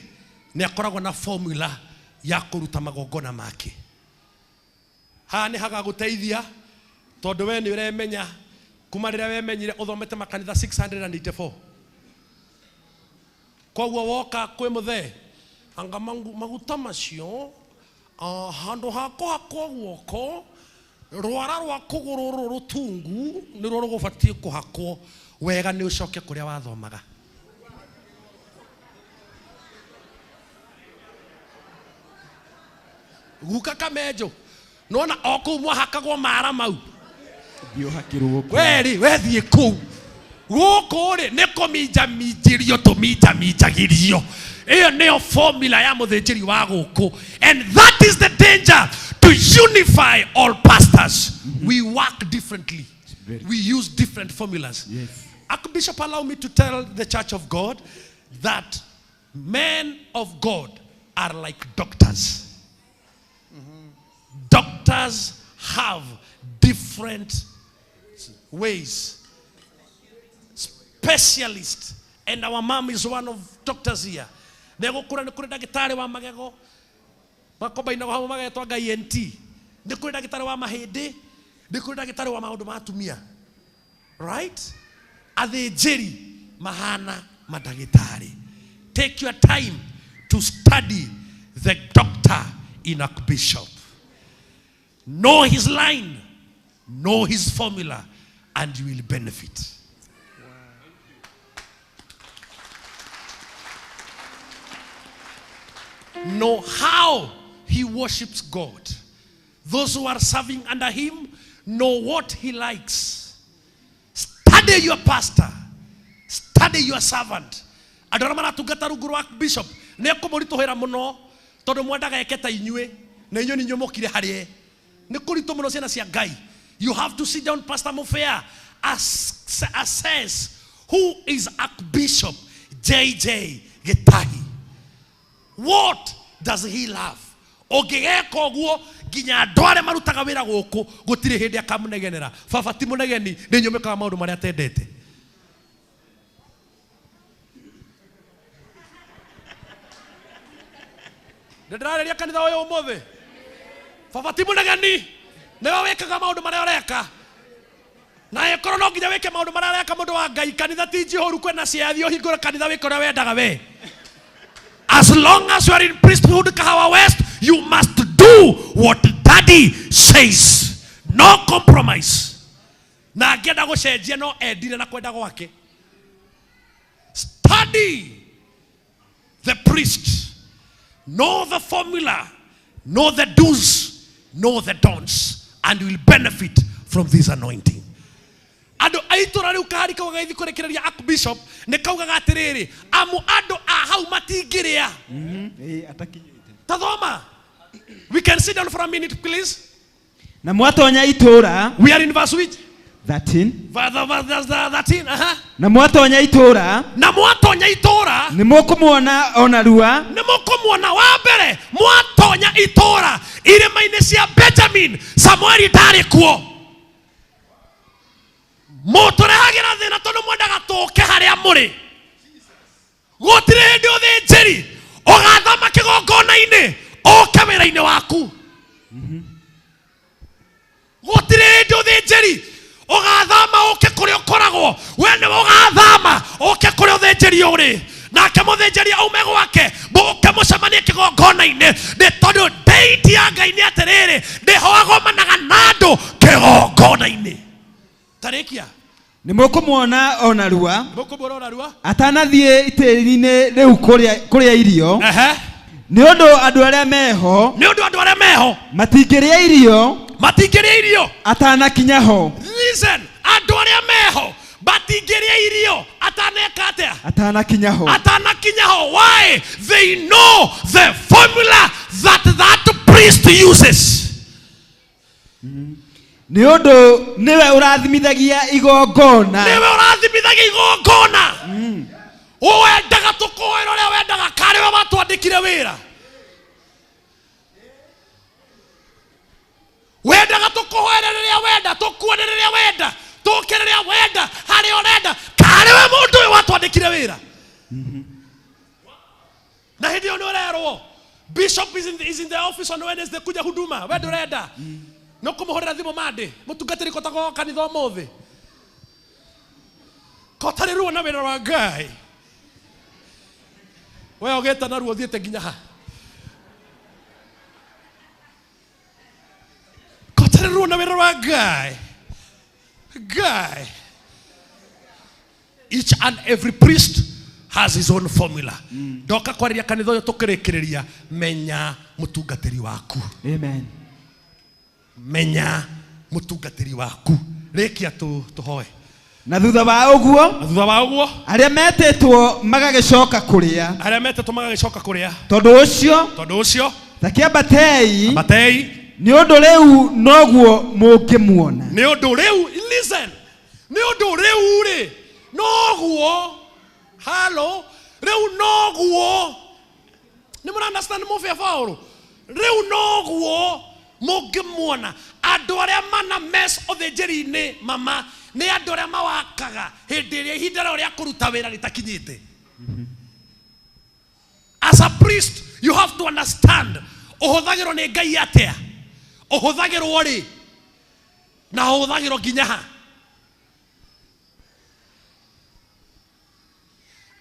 ni akoragwo na formula ya kuruta magongona make. Ha ni hagaguteithia tondu we ni uremenya kuma rira wemenyire uthomete makanitha 684. Koguo woka kwi muthe anga maguta macio handu hakwa guoko rwara rwa kuguru rutungu ni ruo rugubatie kuhakwo wega ni ucoke kuria wathomaga guka kamejo nona okumwa hakagwo mara mau Bio hakirwo. weri wethie ku guku ri niko minjirio tuminjagirio iyo niyo formula ya muthinjiri wa guku, and that is the danger to unify all pastors. We work differently, we use different formulas. Yes. Archbishop, allow me to tell the Church of God that men of God are like doctors. Doctors have different ways. Specialist, and our mom is one of doctors here. Nego kura ni kuri dagitari wa magego. Makoba ina wa magego twa ENT. Ni kuri dagitari wa mahindi, ni kuri dagitari wa maundu ma atumia. Right? Athĩnjĩri mahana madagitari. Take your time to study the doctor in Archbishop. Know his line, know his formula, and you will benefit. Know how he worships God. Those who are serving under him know what he likes. Study your pastor. Study your servant. Adora mana tugata rungu rwa Bishop ne kumurituhira muno tondu mwendaga eketa inyue na inyu ninyu mokire harie ne kurito muno ciana cia Ngai. You have to sit down, Pastor Mufea, assess who is Archbishop JJ Gitahi. What does he love? Ogegeka oguo ginya ndware marutaga wira guku gutire hindi akamunegenera. Baba ti munegeni ni nyumikaga maundu maria atendete. Ndirareria kanitha uyu umuthi. Baba ti munegeni ni wikaga maundu maria ureka. Na ekoro no nginya wike maundu maria ureka mundu wa Ngai. Kanitha ti jihoru kwena ciathio hingura kanitha wike uria wendaga we. As long as you are in priesthood Kahawa West, you must do what Daddy says. No compromise. Na agenda gucenjia no endire na kwenda gwake. Study the priest. Know the formula. Know the do's. Know the don'ts. And you will benefit from this anointing. Ando aitora riu kaharika wagaithi kurekereria Archbishop ne kaugaga atiriri amu ando a hau matingiria Atakinyite. Tathoma. We can sit down for a minute, please. Na mwatonya itura. We are in verse which? 13. Verse 13. Na mwatonya itura. Na mwatonya itura. Ni mukumuona onarua. Ni mukumuona wa mbere mwatonya itura irima-ini cia Benjamin. Samueli ndari kuo. Muturehagira thina tondu mwendaga tuke haria muri. Gutire hindi uthinjiri ugathama kigongona-ini uke wira-ini waku. Gutire hindi uthinjiri ugathama uke kuria ukoragwo. We ni ugathama uke kuria uthinjiri uri. Nake muthinjiri aume gwake muke mucemanie kigongona-ini ni tondu deity ya Ngai ni atiriri ndiho agomanaga na andu kigongona-ini. Tarikia Ni mukumuona onarua. Mukumuona onarua. Atanathie itiri-ini riu kuria irio. Ni undu andu aria meho. Ni undu andu aria meho matingiria irio. Matingiria irio. Atanakinya ho. Listen, andu aria meho matingiria irio ataneka atia. Atanakinya ho. Atanakinya ho. Why? They know the formula that priest uses. Ni undu niwe urathimithagia igongona. Niwe urathimithagia igongona. Wendaga tukuhoera uria wendaga kariwe watwandikire wira. Wendaga tukuhoera riria wenda, tukuone riria wenda, tuke riria wenda, hari urenda kariwe mundu uyu watwandikire wira. Na hindi yo ni urerwo Bishop is in the office on Wednesday kuja huduma. Wenda urenda no kumuhorera thimu mande mutungatiri kotagwo kanitha umuthi kotari ruo na wira wa Ngai. We ogeta na ruo thiete nginya ha kotari ruo na wira wa Ngai. Each and every priest has his own formula. Ndoka kwariria kanitha uyu tukirikiria menya mutungatiri waku. Amen. Menya mutungatiri waku. Rekia tuhoe. Na thutha wa uguo aria metetwo magagicoka kuria tondu ucio takiambatei ni undu riu noguo mungimuona. Ni undu riu, listen, ni undu riu ri noguo, halo, riu noguo, ni muna understand mo fe faulu, riu noguo mungimuona. Andu aria mana mess of the jeri-ini mama ni andu aria mawakaga hindi iria ihinda rĩao rĩa kũruta wĩra rĩtakinyĩte. As a priest you have to understand ũhũthagĩrwo nĩ Ngai atia, ũhũthagĩrwo rĩ na ũhũthagĩrwo nginya ha.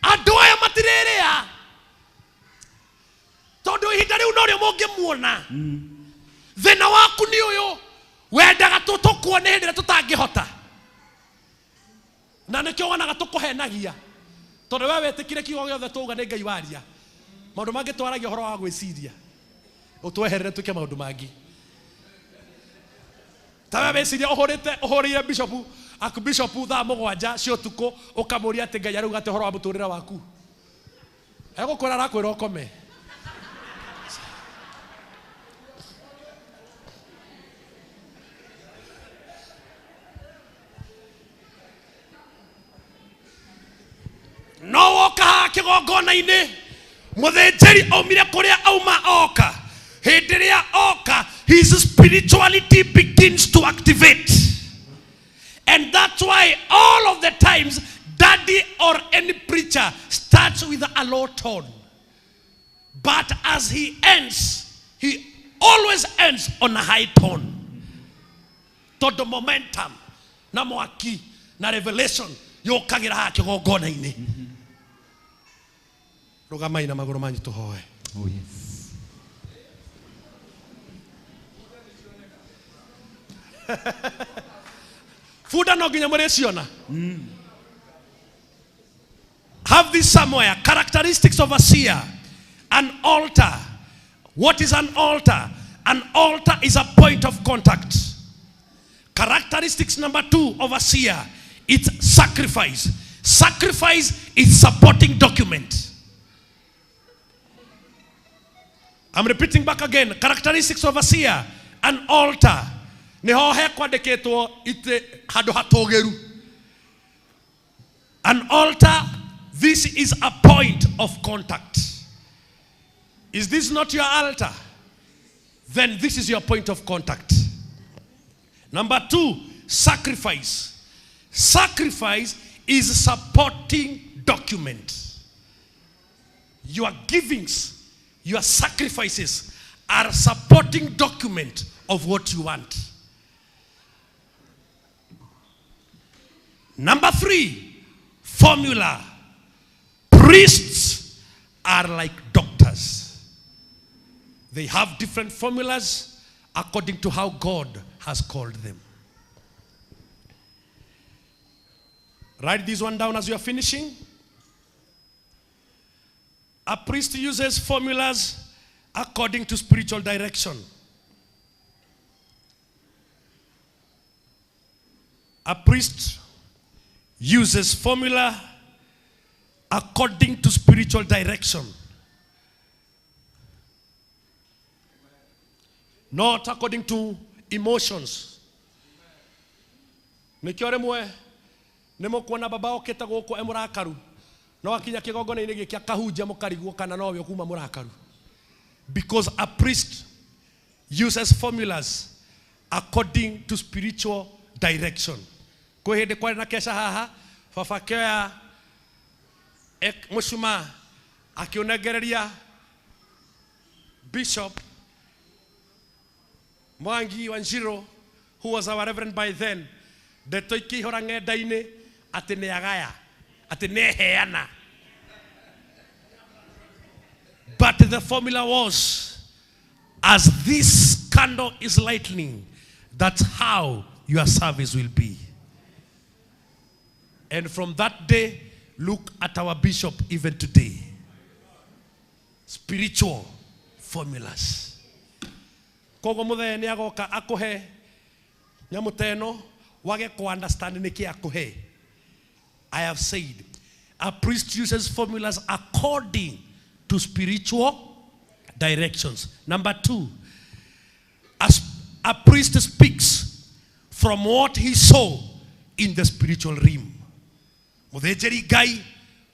Andũ aya matirĩrĩa tondũ ihinda rĩu no rĩo mũngĩmuona. Thĩna waku nĩ ũyũ, wendaga tũkuone hĩndĩ ĩrĩa tũtangĩhota, na nĩkĩo wonaga tũkũhenagia tondũ we wĩtĩkire kiugo gĩothe tuuga nĩ Ngai waria. Maũndũ mangĩ twaragia ũhoro wa gwĩciria, ũtweherere twĩke maũndũ mangĩ. Ta we wĩciria ũhũrĩire bishopu thaa 7 cia ũtukũ ũkamũria atĩ Ngai arauga atĩ ũhoro wa mũtũrĩre waku. Egũkwĩra arakwĩra ũkome. No woka kigongona-ini muthinjiri aumire kuria auma oka. Hindi ria oka, his spirituality begins to activate. And that's why all of the times daddy or any preacher starts with a low tone, but as he ends, he always ends on a high tone. To the momentum na mwaki na revelation yokagira ha kigongona-ini. Rugamai na maguru manyu tuhoe. Oh yes. Fuda no ginya mureciona. Have this somewhere. Characteristics of a seer. An altar. What is an altar? An altar is a point of contact. Characteristics number 2 of a seer. It's sacrifice. Sacrifice is supporting document. I'm repeating back again. Characteristics of a seer. An altar. Niho he kwandikitwo ite handu hatogeru. An altar, this is a point of contact. Is this not your altar? Then this is your point of contact. Number 2, sacrifice. Sacrifice is supporting document. Your givings, your sacrifices are supporting document of what you want. Number 3, formula. Priests are like doctors. They have different formulas according to how God has called them. Write this one down as you are finishing. A priest uses formulas according to spiritual direction. A priest uses formula according to spiritual direction. Not according to emotions. Nikiore mwe nemo kuona baba oketa goko emurakaru. No akinya kigongona-ini giki akahunjia mukarigwo kana no we kuma murakaru. Because a priest uses formulas according to spiritual direction. Kwa hindi kwa na kesha haha fafakea mushuma akionegereria Bishop Mwangi Wanjiro, who was our reverend by then, deto ikihora ng'enda-ini ati ni agaya ati ni heana. But the formula was, as this candle is lightening, that's how your service will be. And from that day, Look at our bishop even today. Spiritual formulas. Kogo muthe ni agoka akuhe nyamuteno wage ko understand niki akuhe. I have said a priest uses formulas according to spiritual directions. Number 2, a priest speaks from what he saw in the spiritual realm. Muthejeri Ngai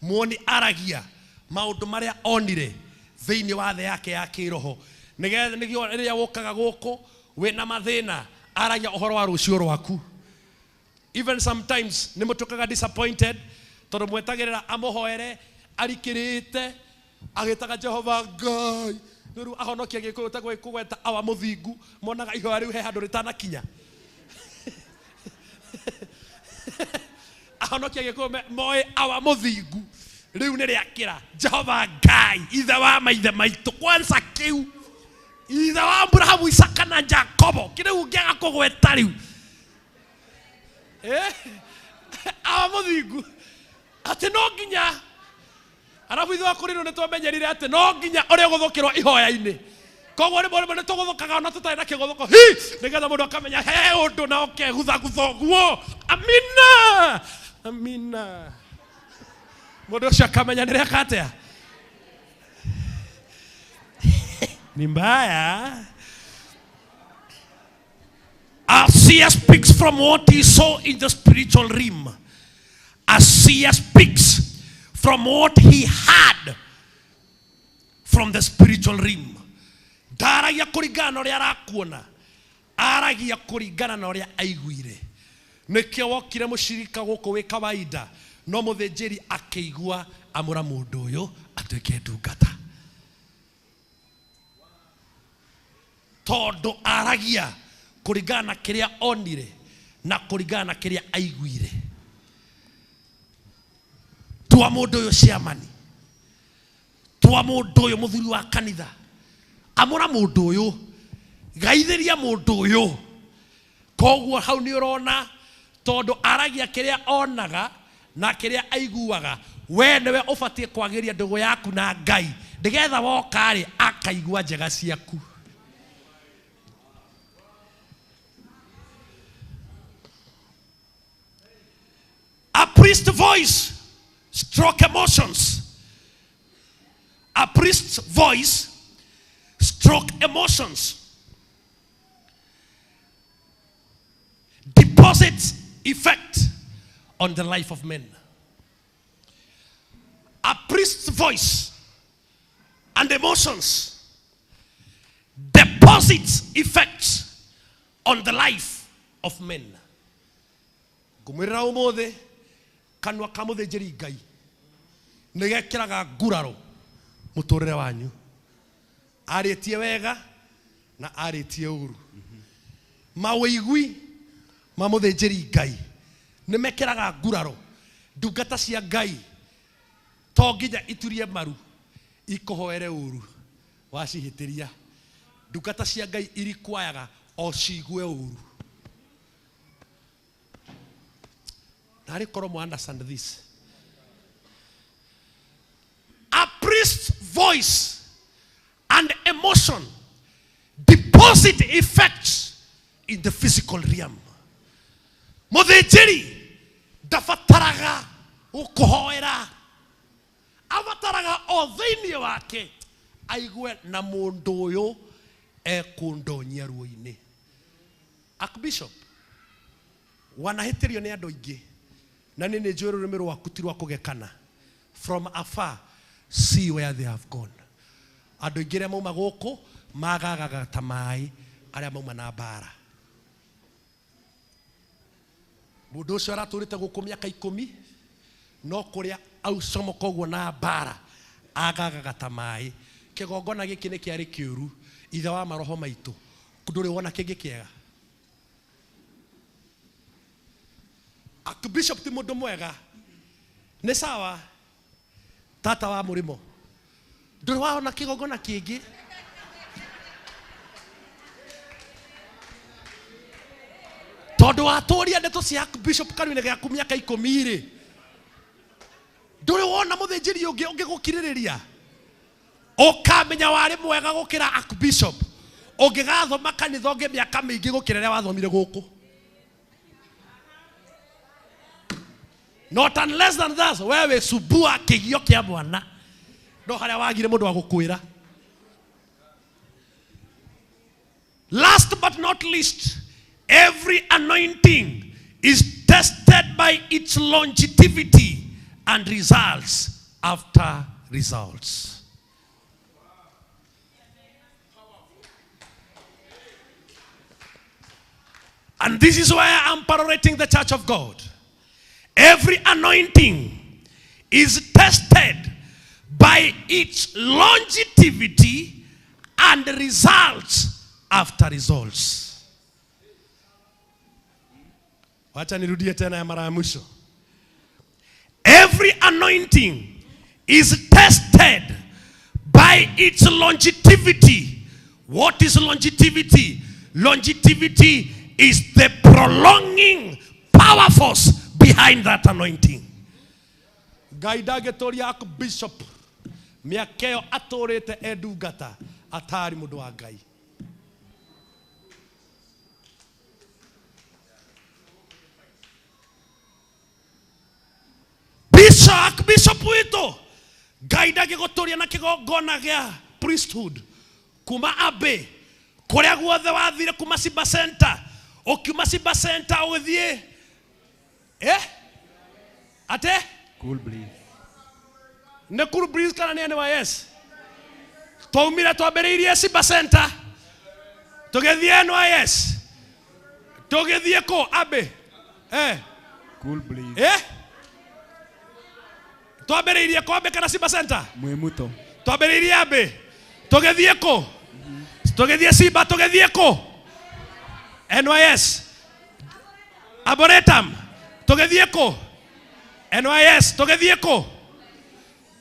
muoni aragia maundu maria onire thiini wa the yake ya kiroho nigetha nigio riria wokaga guku wina mathina aragia uhoro wa rucio rwaku. Even sometimes nimutukaga disappointed tondu mwetagirira amuhoere arikirite agitaga Jehova Ngai riu ahonokia gikuyu tagwe kugweta awa muthingu monaga ihoya riu he handu ritanakinya. Ahonokia gikuyu moe awa muthingu riu ni riakira Jehova Ngai ithe wa maithe maitu kwanza kiu ithe wa Abrahamu Isaka na Jakobo kiriu ngiaga kugweta riu awa muthingu ati no nginya arabu ithe wakoriro ne twamenyerire ati no nginya uri guthukirwa ihoya-ini koguo ni tuguthukaga ona tutari na kiguthuko nigetha mundu akamenya he undu na okegutha guthoguo. Amina amina mundu ucio akamenya ni riaka atia ni mbaya. A seer speaks from what he saw in the spiritual realm. A seer speaks from what he had from the spiritual realm. Ndaragia kuringana na uria arakuona, aragia kuringana na uria aiguire. Nikio wokire mushirika guku wi kawaida no muthinjiri akigua amura mundu uyu atuike ndungata tondu aragia kuringana na kiria onire na kuringana na kiria aiguire. Twa mundu uyu ciamani, twa mundu uyu muthuri wa kanitha, amura mundu uyu, gaithiria mundu uyu. Koguo hau ni urona tondu aragia kiria onaga na kiria aiguaga, we niwe ubatie kwagiria ndugu yaku na Ngai ndigetha wokari akaigua njega ciaku. A priest's voice stroke emotions. A priest's voice stroke emotions. Deposits effect on the life of men. A priest's voice and emotions deposits effects on the life of men. Gumira umothe kanwa kamuthejeri Ngai nigekiraga nguraro muturire wanyu. Aritie wega na aritie uru. Maweigui mamuthejeri Ngai nimekiraga nguraro ndungata cia Ngai to nginya iturie maru ikohoere uru wacihitiria. Ndungata cia Ngai irikwayaga o cigue uru. Nari koromo understand this. A priest's voice and emotion deposit effects in the physical realm. Muthejeri ndabataraga ukuhoera, abataraga o thiini wake aigue na mundu uyu ekundonyia ruo-ini. Archbishop wanahitirio ni andu aingi na nini njui rurimi rwaku ti rwa kugekana. From afar see where they have gone. Andu aingi ria mauma guku magagaga ta mai aria mauma na bara. Mundu ucio araturite guku miaka 10 no kuria aucomoka uguo na bara agagaga ta mai. Kigongona giki ni kiari kiuru ithe wa maroho maitu nduri wona kingi kiega. Archbishop ti mundu mwega ni sawa tata wa murimo nduri waona kigongona kingi tondu aturia ndeto cia Archbishop kanini gaku miaka 10 ri nduri wona muthinjiri ungi gukiririria ukamenya wari mwega gukira archbishop ungigathoma kanitha ungi miaka mingi gukira ria wathomire guku. Not unless than that wewe subua kigio kia Bwana ndo haria wagire mundu wa gukwira. Last but not least, every anointing is tested by its longevity and results after results. And this is why I'm parorating the church of God. Every anointing is tested by its longevity and results after results. Wacha nirudie tena ya mara ya mwisho. Every anointing is tested by its longevity. What is longevity? Longevity is the prolonging power force behind that anointing. Gaida getoria archbishop miakeo atorete edugata atari mundu wa Ngai. Bishop wito gaida gigotoria na kigongona gia priesthood kuma abe kuria guothe wathire kuma Simba Center ukiuma Simba Center uthie ate Cool breeze. Ne Cool Breeze kana ni NYS twaumire twambiriirie Simba Center tugethie NYS tugethie ko abe Cool breeze. Twambiriirie ko abe kana Simba Center Mwimuto. twambiriirie abe tugethie ko tugethie Simba tugethie ko NYS Arboretum tugethie ko NYS tugethie ko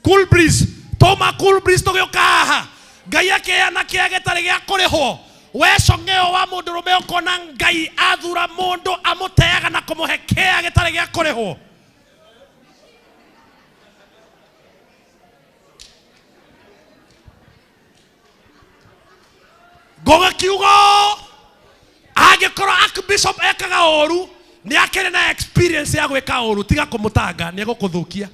Cool Breeze toma Cool Breeze tugioka haha Ngai yake yana kiagetari gia kuriho wecongeo wa mundu rume ukona Ngai athura mundu amuteaga na kumuhe kiagetari gia kuriho. Goga kiugo agikoro archbishop ekaga oru ni akere na experience ya gweka oru tiga kumutanga ni egukuthukia.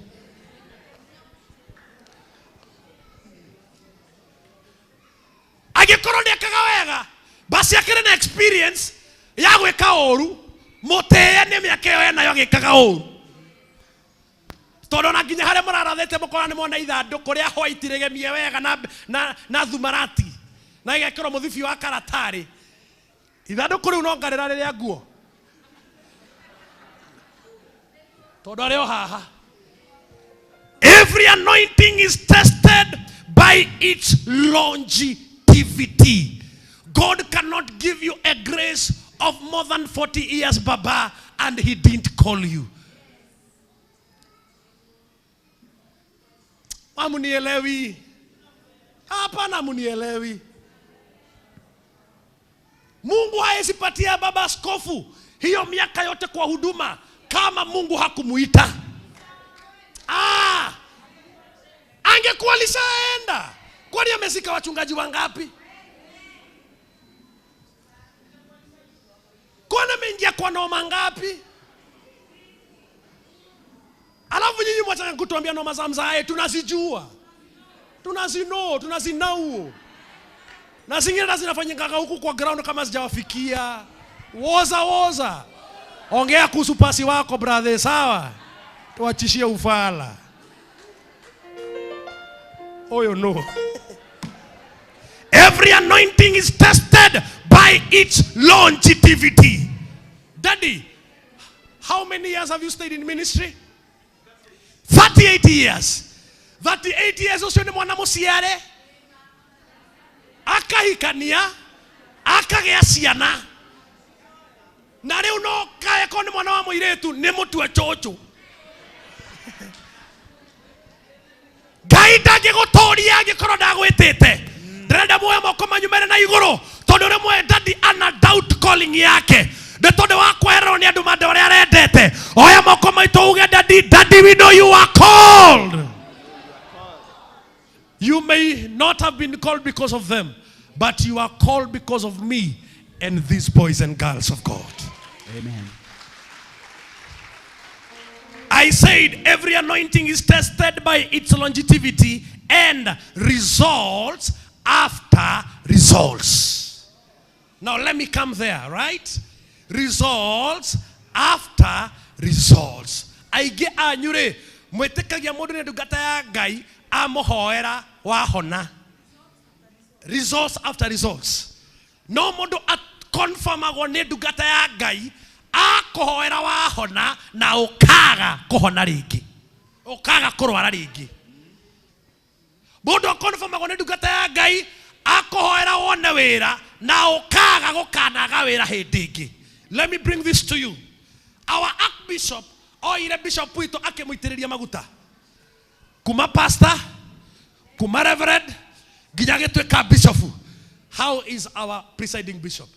Agikoro ni ekaga wega basi akere na experience ya gweka oru muteye ni miakeo enayo agikaga oru tondo na nginya hare murarathete mukora ni mona ithandu kuria white regemie wega na thumarati na igekero muthibi wa karatari ithandu kuri no ngarira riria nguo todo areo haha. Every anointing is tested by its longevity. God cannot give you a grace of more than 40 years baba and he didn't call you. Amunielewi hapana, munielewi. Mungu haezi patia baba askofu hiyo miaka yote kwa huduma kama Mungu hakumuita. Angekuwa alishaenda. Kwani amesika wachungaji wangapi? Kwani ameingia kwa noma ngapi? Alafu nyinyi mwataka kutuambia noma za mzae tunazijua. Tunazinao. Na zingine zinafanyika huku kwa ground kama sijawafikia. Woza. Ongea kuhusu pasi wako brother, sawa? Tuachishie ufala. Oh no. Every anointing is tested by its longevity. Daddy, how many years have you stayed in ministry? 38 years. 38 years usio ni mwana musiare. Akahikania, akagea ciana. Na riu no kae ko ni mwana wa muiretu ni mutwe chocho. Ngai ndangigutoria angikoro ndagwitite. Ndĩrenda muoye moko manyu mere na igũrũ tondũ rĩmwe daddy ana doubt calling yake de tonde wa kwero ni andu mande ore arendete oya moko maitu uge daddy we know you are called. You may not have been called because of them, but you are called because of me and these boys and girls of God. Amen. I said every anointing is tested by its longevity and results after results. Now let me come there, right? Results after results. Aige anyure mwetekagia mundu ne ndungata ya Ngai amuhoera wahona. Results after results. No mundu confirmagwo ne ndungata ya Ngai akohoera wahona na ukaga kuhona ringi. Ukaga kurwara ringi. Mundu confirmagwo ne ndungata ya Ngai akohoera wone wira na ukaga gukanaga wira hindi ingi. Let me bring this to you. Our archbishop or ile bishop witu akimuitiriria maguta. Kuma pastor, kuma reverend, ginya gitweka bishop. How is our presiding bishop?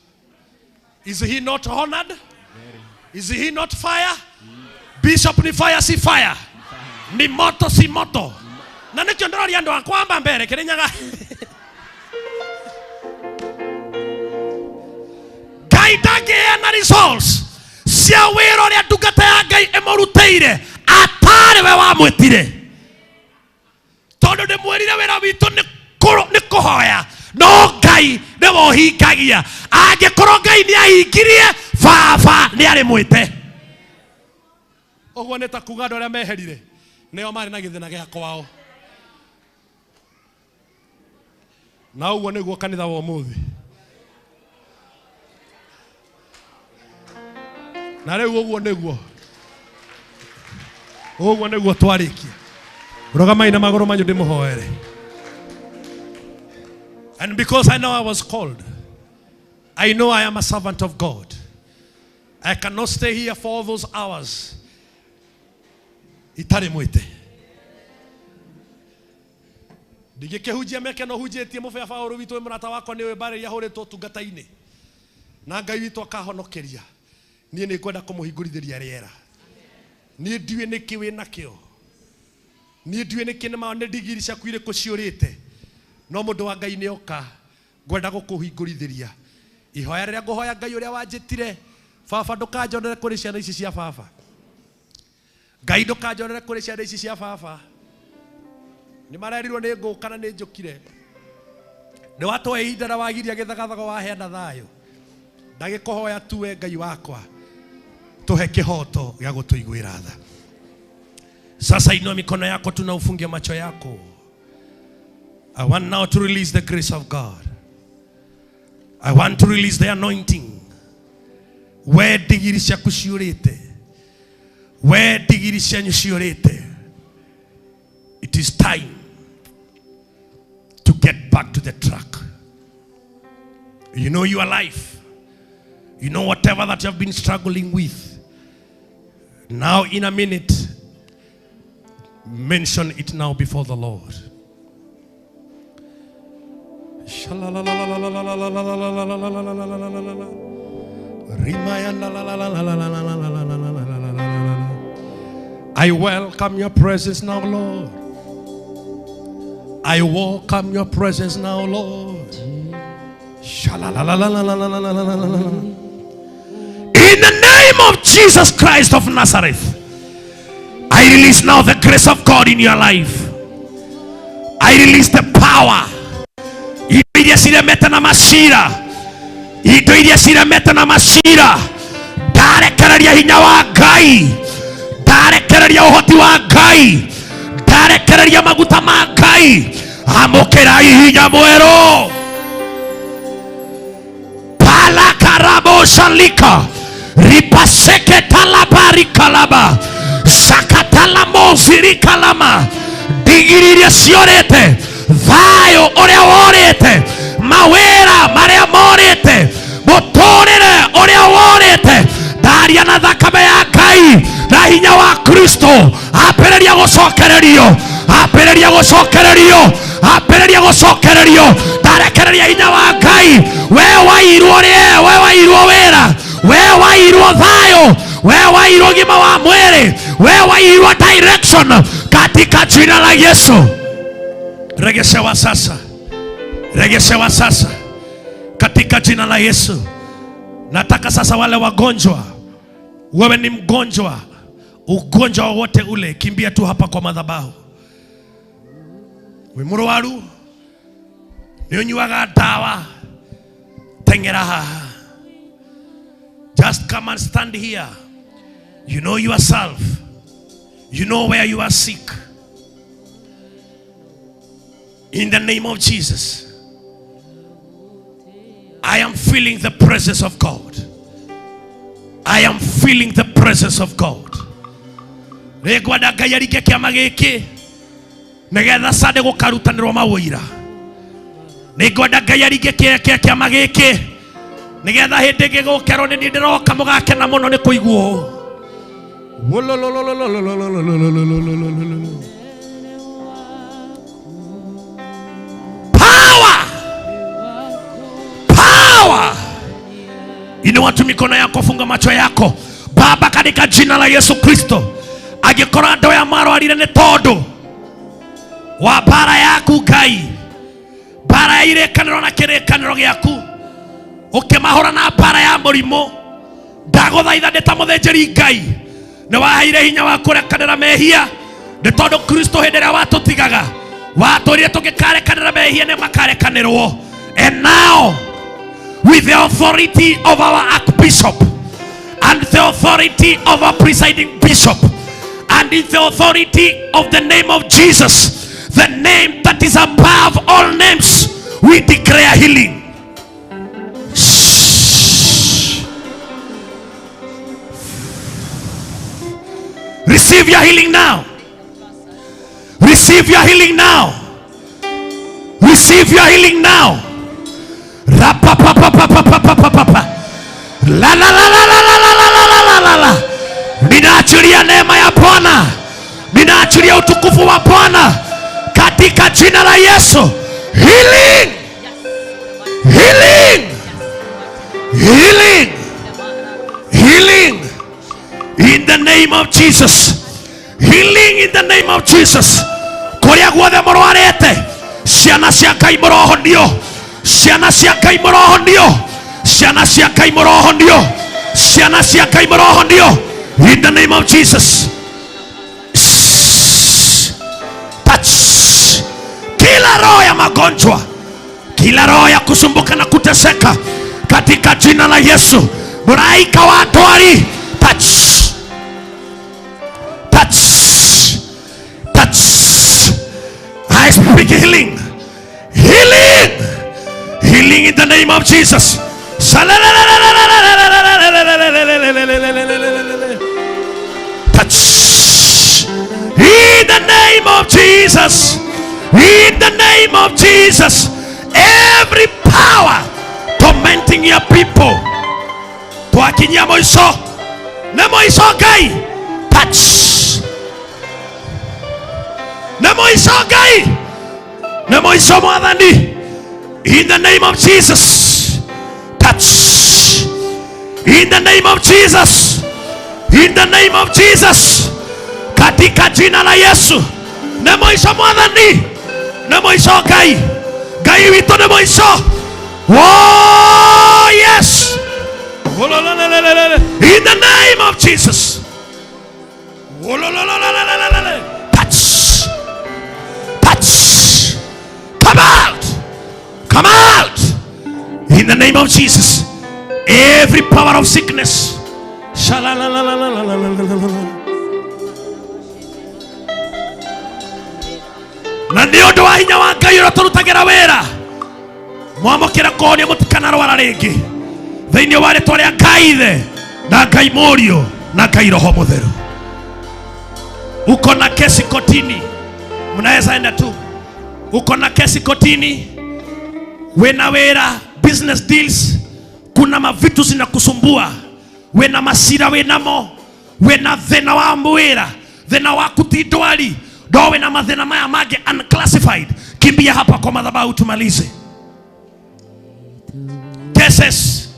Is he not honored? Is he not fire? Bishop ni fire si fire. Ni moto si moto. Na nikyo ndororia ndo akwamba mbere kirinyaga. Gaidage na results. Sia wero ria ndungata ya Ngai emuruteire atare we wa mwetire. Tondu de mwerire wera witu ni kuhoya. No Ngai ne wohingagia. Angikorwo Ngai ni ahingirie baba ni ari mwite. Ogwo ne ta kuga ndore meherire. Neo mari na githina gia kwao. Na ogwo niguo kanitha wa muthi. Na rĩu ũguo nĩguo twarĩkia. Rogamai na magũrũ manyu ndĩmũhoere. And because I know I was called, I know I am a servant of God. I cannot stay here for all those hours. Itarĩ mwĩte. Ndigĩkĩhunjia meke no hunjĩtie mũbeba ũrũ witũ wĩ mũrata wakwa nĩwe mbarĩ yahũrĩtwo tungata-inĩ. Na Ngai witũ akahonokeria. Niĩ nĩ ngwenda kũmũhingũrithĩria rĩera. Niĩ ndiũĩ nĩkĩ wĩ nakĩo. Niĩ ndiũĩ nĩkĩ nĩ ndigiri ciaku irĩkũ ciũrĩte. No mũndũ wa Ngai nĩ oka ngwenda gũkũhingũrithĩria. Ihoya rĩrĩa ngũhoya Ngai ũrĩa wanjĩtire, baba ndũkanjonere kũrĩ ciana ici cia baba. Ngai ndũkanjonere kũrĩ ciana ici cia baba. Nĩ marerirwo nĩ ngũka na nĩ njũkire. Nĩ watũhe ihinda na wagiria gĩthagathago waheana thayũ. Ndagĩkũhoya tu we Ngai wakwa. Tuhe kihoto ya gũtũiguĩra tha. Sasa inua mikono yako tunaufungia macho yako. I want now to release the grace of God. I want to release the anointing. We digiri ciaku ciũrĩte. We digiri cianyu ciũrĩte. It is time to get back to the track. You know your life. You know whatever that you have been struggling with. Now in a minute, mention it now before the Lord. I welcome your presence now, Lord. I welcome your presence now, Lord. In the name of Jesus Christ of Nazareth, I release now the grace of God in your life. I release the power. Idia sira meta na mashira. Idia sira meta na mashira. Dare kararia hinya wa Ngai. Dare kararia uhoti wa Ngai. Dare kararia maguta ma Ngai. Amokerai hinya mwero. Pala karabo shalika. Ripaseke talabari kalaba. Sakatala moziri kalama. Digiriria siorete. Vayo orea worete. Mawera marea morete. Motorere orea worete. Daria na thakame ya Ngai. Na hinya wa Kristo. Apereria gucokererio. Apereria gucokererio. Apereria gucokererio. Darekereria hinya wa Ngai. We wairwo wera. wewe wairwo thayo, wewe wairwo gima wa mwili, wewe wairwo direction katika jina la Yesu. Regeshewa sasa, regeshewa sasa katika jina la Yesu. Nataka sasa wale wagonjwa, wewe ni mgonjwa, ugonjwa wowote ule, kimbia tu hapa kwa madhabahu. We murwaru ni unyuaga dawa, tengera haha. Just come and stand here. You know yourself. You know where you are sick. In the name of Jesus, I am feeling the presence of God. I am feeling the presence of God. Regwada gayarike kia mageke negetha sade gukarutanirwo mawira. Regwada gayarike kia mageke negetha hindi gigukerwo ni ndiroka mugakena muno ni kuiguo. Inua tu mikono yako, funga macho yako. Baba, katika jina la Yesu Kristo, agikora ndo ya maro alire ne todo wa bara yaku Ngai, bara ya irekaniro na kirekaniro giaku, ukimahora na bara ya murimo, ndaguthaitha ndeta muthenjeri Ngai, ni waheire hinya wa kurekanira mehia, ni tondu Kristo hindi ria watutigaga watwirire tugikarekanira mehia ni makarekanirwo. And now, with the authority of our Archbishop and the authority of our presiding bishop and in the authority of the name of Jesus, the name that is above all names, we declare healing. Receive your healing now. Receive your healing now. Receive your healing now. La la la la la la la. Ninaachilia neema ya Bwana, ninaachilia utukufu wa Bwana katika jina la Yesu. Healing, healing, healing, healing in the name of Jesus. Healing in the name of Jesus. Kuria guothe murwarete, ciana cia Ngai murohonio. Ciana cia Ngai murohonio. Ciana cia Ngai murohonio. Ciana cia Ngai murohonio. In the name of Jesus. Touch. Kila roho ya magonjwa, kila roho ya kusumbuka na kuteseka katika jina la Yesu. Malaika wa toari, touch. Touch. Touch. I speak healing. Healing. Healing in the name of Jesus. Touch. In the name of Jesus. In the name of Jesus. Every power tormenting your people. Twakinya moiso. Na moiso Ngai. Touch. Na moiso Ngai. Na moiso mwathani. In the name of Jesus. Touch. In the name of Jesus. In the name of Jesus. Katika jina la Yesu. Nemo iso mwathani. Nemo iso Ngai. Ngai wito nemo iso. Oh yes. In the name of Jesus. Touch. Touch. Come out. Come out. In the name of Jesus. Every power of sickness. Na ndio ndo hinya wa Ngai uturutagira wira. Mwamukira kuhonia mutikana rwara ringi. Thiini wa ritwa ria Ngai Ithe na Ngai Murio na Ngai Roho Mutheru. Uko na kesi kotini, mnaweza enda tu. Uko na kesi kotini, wena wera, business deals, kuna mavitu zinakusumbua, wena masira wenamo, wena thena wa mwera, thena wa kutidwali, do wena mathena maya mage unclassified. Kimbia hapa kwa madhabahu tumalize. Cases,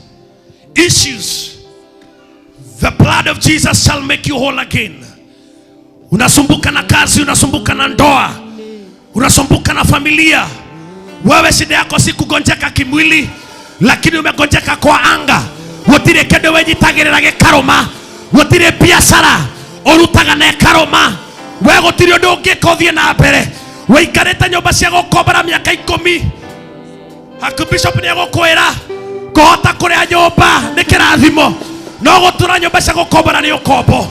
issues The blood of Jesus shall make you whole again. Unasumbuka na kazi, unasumbuka na ndoa, unasumbuka na familia. Wewe shida yako si kugonjeka kimwili, lakini umegonjeka kwa anga. Wotire kende wenyitagirira gikaroma, wotire biashara orutaga na karoma, we gutire undu ungikothie na mbere, weikarite nyumba cia gukombora miaka 10. Archbishop ni agukwira kuhota kuria nyumba ni kirathimo, no gutura nyumba cia gukombora ni ukombo.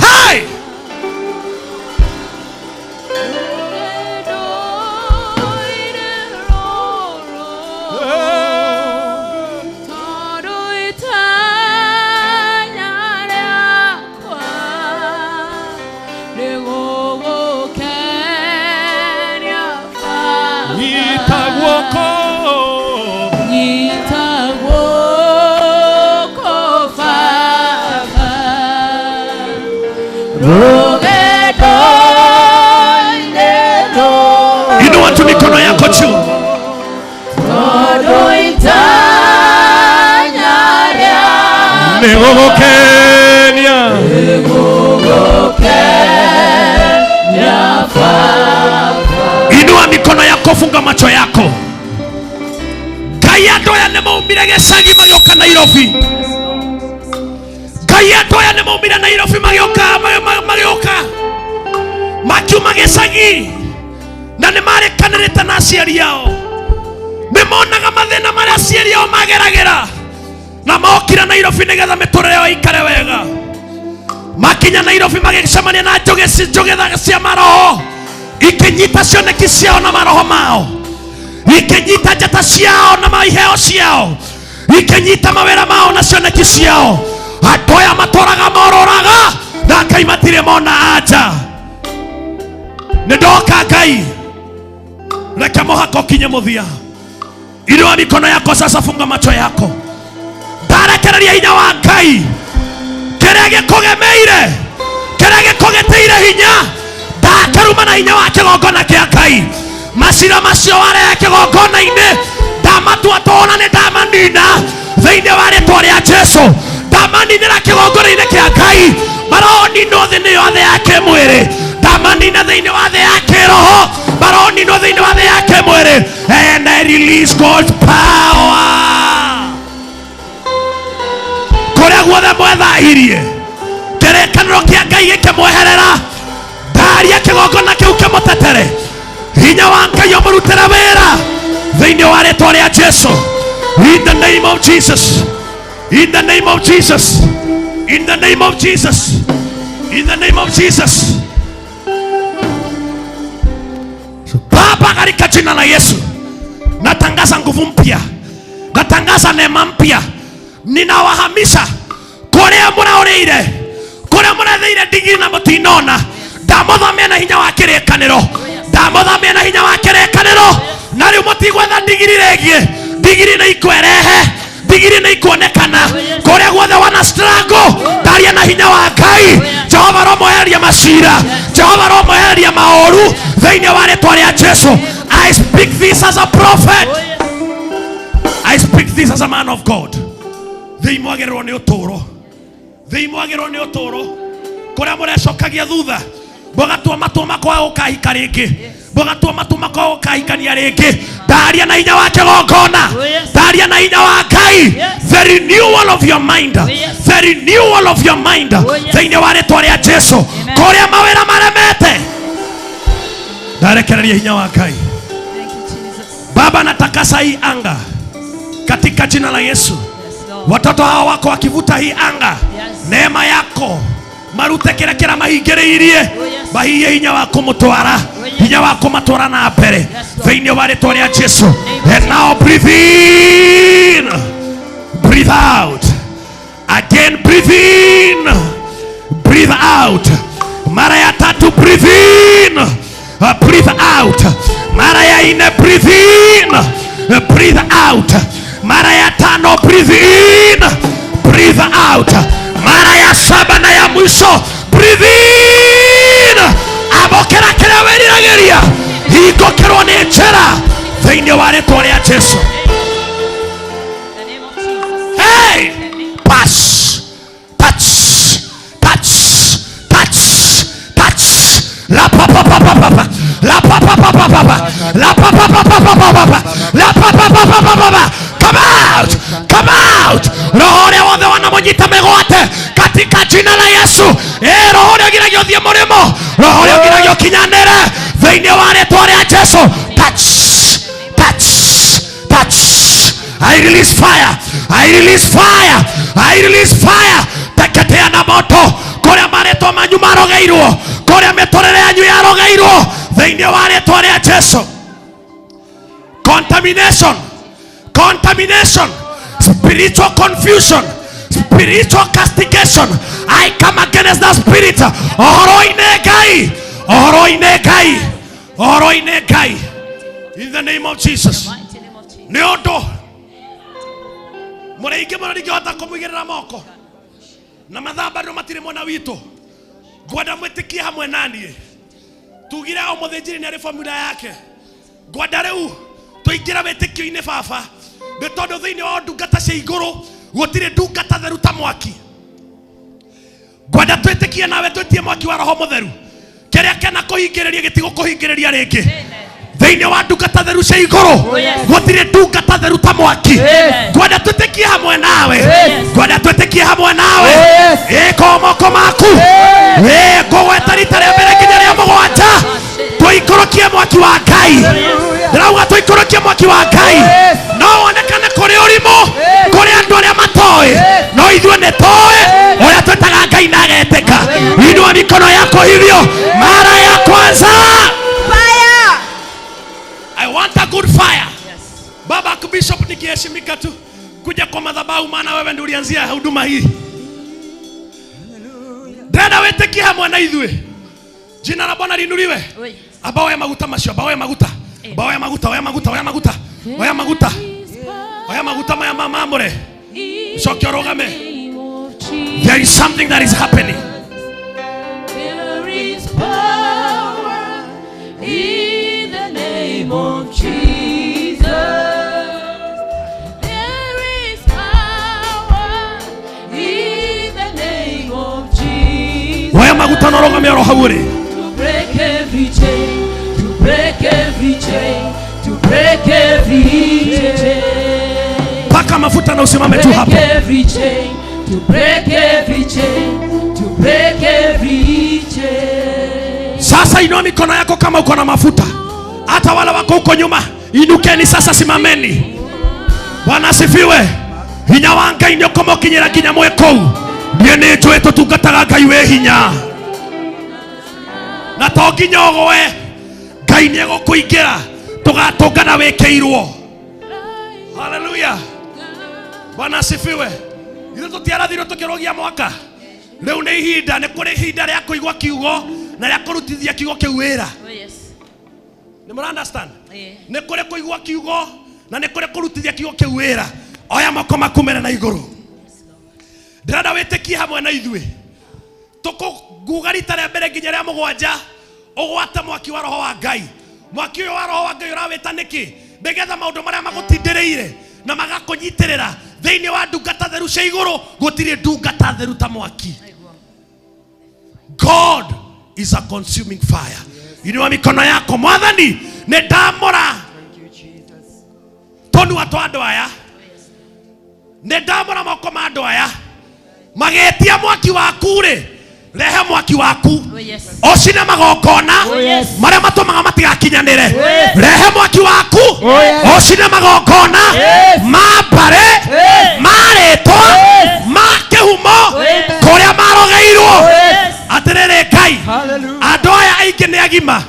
Hey! Inua tu mikono yako juu. Inua mikono yako, funga macho yako. Kayado ya nemo umbira gesagi magioka Nairobi. Kayado ya nemo umbira Nairobi magioka makiuma gesagi na nĩ marekanĩrĩte na aciari yao. Nĩmonaga mathĩna marĩa aciari yao mageragĩra na mokira Nairobi nĩgetha mĩtũrĩre yao ikare wega. Makinya Nairobi magĩcemania na njũgĩ cia maroho, ikĩnyita cioneki ciao na maroho mao, ikĩnyita njata ciao na maiheo ciao, ikĩnyita mawĩra mao na cioneki ciao. Andũ aya matũraga mororaga na Ngai matirĩ mona anja. Nĩndoka Ngai, reke mũhaka ũkinye mũthia. Inua mikono yako sasa, funga macho yako. Ndarekereria hinya wa Ngai, kĩrĩa gĩkũgemeire, kĩrĩa gĩkũgĩteire hinya, ndakaruma na hinya wa kĩgongona kĩa Ngai. Macira macio warehe kĩgongona-inĩ, ndamatua tũna nĩ ndamanina thĩinĩ wa rĩĩtwa rĩa Jesũ. Ndamaninĩra kĩgongona-inĩ kĩa Ngai, maroninwo thĩ yothe ya kĩmwĩrĩ. Ndamanina thĩinĩ wa thĩ ya kĩroho, maroninwo thĩinĩ wa thĩ ya kĩmwĩrĩ. And I release God's power. Kũrĩa guothe mwethahirie, kĩrĩkanĩro kĩa Ngai gĩkĩmweherera, ndaria kĩgongona kĩu kĩmũtetere. Hinya wa Ngai ũmũrutĩre wĩra thĩinĩ wa rĩĩtwa rĩa Jesũ. In the name of Jesus. In the name of Jesus. In the name of Jesus. In the name of Jesus. Baba, katika jina la Yesu, natangaza nguvu mpya, natangaza neema mpya. Ninawahamisha kũrĩa mũraũrĩire, kũrĩa mũrathĩire digiri na mũtinona. Ndamũthamia na hinya wa kĩrĩkanĩro, ndamũthamia na hinya wa kĩrĩkanĩro. Na rĩu mũtigwetha digiri rĩngĩ, digiri nĩ ikwerehe, digiri nĩ ikuonekana. Kũrĩa guothe wana struggle, ndaria na hinya wa Ngai. Jehova Roho mwehereria macira, Jehova Roho mwehereria maũru thĩinĩ wa rĩĩtwa rĩa Jesũ. I speak this as a prophet. I speak this as a man of God. Thĩ imwagĩrĩrwo nĩ ũtũũro, thĩ imwagĩrĩrwo nĩ ũtũũro. Kũrĩa mũrecokagia thutha, mũgatua matua makwa gũkahika rĩngĩ, mũgatua matua makwa gũkahikania rĩngĩ. Ndaria na hinya wa kĩgongona, ndaria na hinya wa Ngai. The renewal of your mind, the renewal of your mind thĩinĩ wa rĩĩtwa rĩa Jesũ. Kũrĩa mawĩra maremete, ndarekereria hinya wa Ngai. Baba, natakasa hii anga katika jina la Yesu. Watoto hawa wako wakivuta hii anga, neema yako marute kĩrĩa mahingĩrĩirie, mahiye hinya wa kũmũtwara, hinya wa kũmatwara na mbere thĩinĩ wa rĩĩtwa rĩa Jesũ. And now breathe in, breathe out. Again breathe in, breathe out. Mara ya tatu breathe in, breathe out. Mara ya nne breathe in, breathe out. Mara ya tano breathe in, breathe out. Mara ya saba na ya mwisho breathe in. Abokera kĩrĩa wĩriragĩria hingokerwo nĩ njĩra thĩinĩ wa rĩĩtwa rĩa Jesũ. kinyanire thĩinĩ wa rĩĩtwa rĩa Jesu. Touch, touch, touch. I release fire, I release fire, I release fire. Teketea na moto kũrĩa marĩtwa manyu marogeirwo, kũrĩa mĩtũrĩre yanyu yarogeirwo thĩinĩ wa rĩĩtwa rĩa Jesu. Contamination, contamination, spiritual confusion, spiritual castigation. I come against that spirit. Ohoroine Ngai, ohoroine Ngai, ohoroine Ngai. In the name of Jesus. Nĩũndũ mũrĩingĩ mũno ndingĩhota kũmũigĩrĩra moko na mathamba no matirĩ mwena witũ. Ngwenda mwĩtĩkie hamwe naniĩ. Tugire o mũthĩnjĩri nĩ arĩ formula yake. Ngwenda rĩu tũingĩra wĩtĩkio-inĩ baba, nĩ tondũ thĩinĩ wa ndungata cia igũrũ gũtirĩ ndungata theru ta mwaki. Ngwenda twĩtĩkie nawe twĩtie mwaki wa Roho Mũtheru, kĩrĩa kĩna kũhingĩrĩria gĩtigũkũhingĩrĩria rĩngĩ. Thĩinĩ wa ndungata theru cia igũrũ gũtirĩ ndungata theru ta mwaki. Ngwenda twĩtĩkie hamwe nawe, ngwenda twĩtĩkie hamwe nawe. Ĩko moko maku, ngũgweta rita rĩa mbere nginya rĩa mũgwanja. Tũikũrũkie mwaki wa Ngai. Ndĩrauga tũikũrũkie mwaki wa Ngai. No wonekane kũrĩ ũrimũ, kũrĩ andũ arĩa matoĩ, no ithuĩ nĩ tũĩ ũrĩa twĩtaga Ngai na agetĩka. Inua mikono yako hivyo. Mara ya kwanza, I want a good fire. Baba Bishop nikiheshimika tu kuja kwa madhabahu, maana wewe ndio ulianzia huduma hii. Dada weteki hamwe na ithuĩ. Jina la Bwana liinuliwe. Abao ya maguta macio, abao ya maguta. Abao ya maguta, abao ya maguta, abao ya maguta. Abao ya maguta. Abao ya maguta maya mama amore. Shoki orogame. There is something that is happening. There is power in the name of Jesus. There is power in the name of Jesus. Abao ya maguta norogame orohauri. Break every chain, to break every chain, to break every chain. Paka mafuta na usimame tu hapo. Break every chain, to break every chain, to break every chain. Sasa inua mikono yako kama uko na mafuta. Hata wale wako huko nyuma, inukeni sasa, simameni. Bwana asifiwe. Hinya wa Ngai nĩ ũkũmũkinyĩra nginya mwĩkũu. Niĩ nĩ njũĩ tũtungataga Ngai wĩ hinya. Na to nginya ũgwe, Ngai nĩ egũkũingĩra, tũgatũngana wĩkĩirwo. Hallelujah. Bwana asifiwe. Ithuĩ tũtiarathirwo tũkĩrogia mwaka. Rĩu nĩ ihinda, nĩ kũrĩ ihinda rĩa kũigua kiugo na rĩa kũrutithia kiugo kĩu wĩra. Nĩ mũra understand? Nĩ kũrĩ kũigua kiugo na nĩ kũrĩ kũrutithia kiugo kĩu wĩra. Oya moko makumene na igũrũ. Ndĩrenda wĩtĩkie hamwe na ithuĩ. Tũkũnguga rita rĩa mbere nginya rĩa mũgwanja, ũgwate mwaki wa Roho wa Ngai. Mwaki ũyũ wa Roho wa Ngai ũrawĩta nĩkĩ? Nĩgetha maũndũ marĩa magũtindĩrĩire na magakũnyitĩrĩra thĩinĩ wa ndungata theru cia igũrũ gũtirĩ ndungata theru ta mwaki. God is a consuming fire. Inua mikono yako. Mwathani nĩ ndamũra tũnua twa andũ aya, nĩ ndamũra moko ma andũ aya magetia mwaki waku rĩ. Rehe mwaki waku ocine magongona marĩa matũmaga matigakinyanĩre. Rehe mwaki waku ocine magongona ma mbare, ma rĩtwa, ma kĩhumo kũrĩa marogeirwo. Atĩrĩrĩ Ngai, andũ aya aingĩ nĩ agima,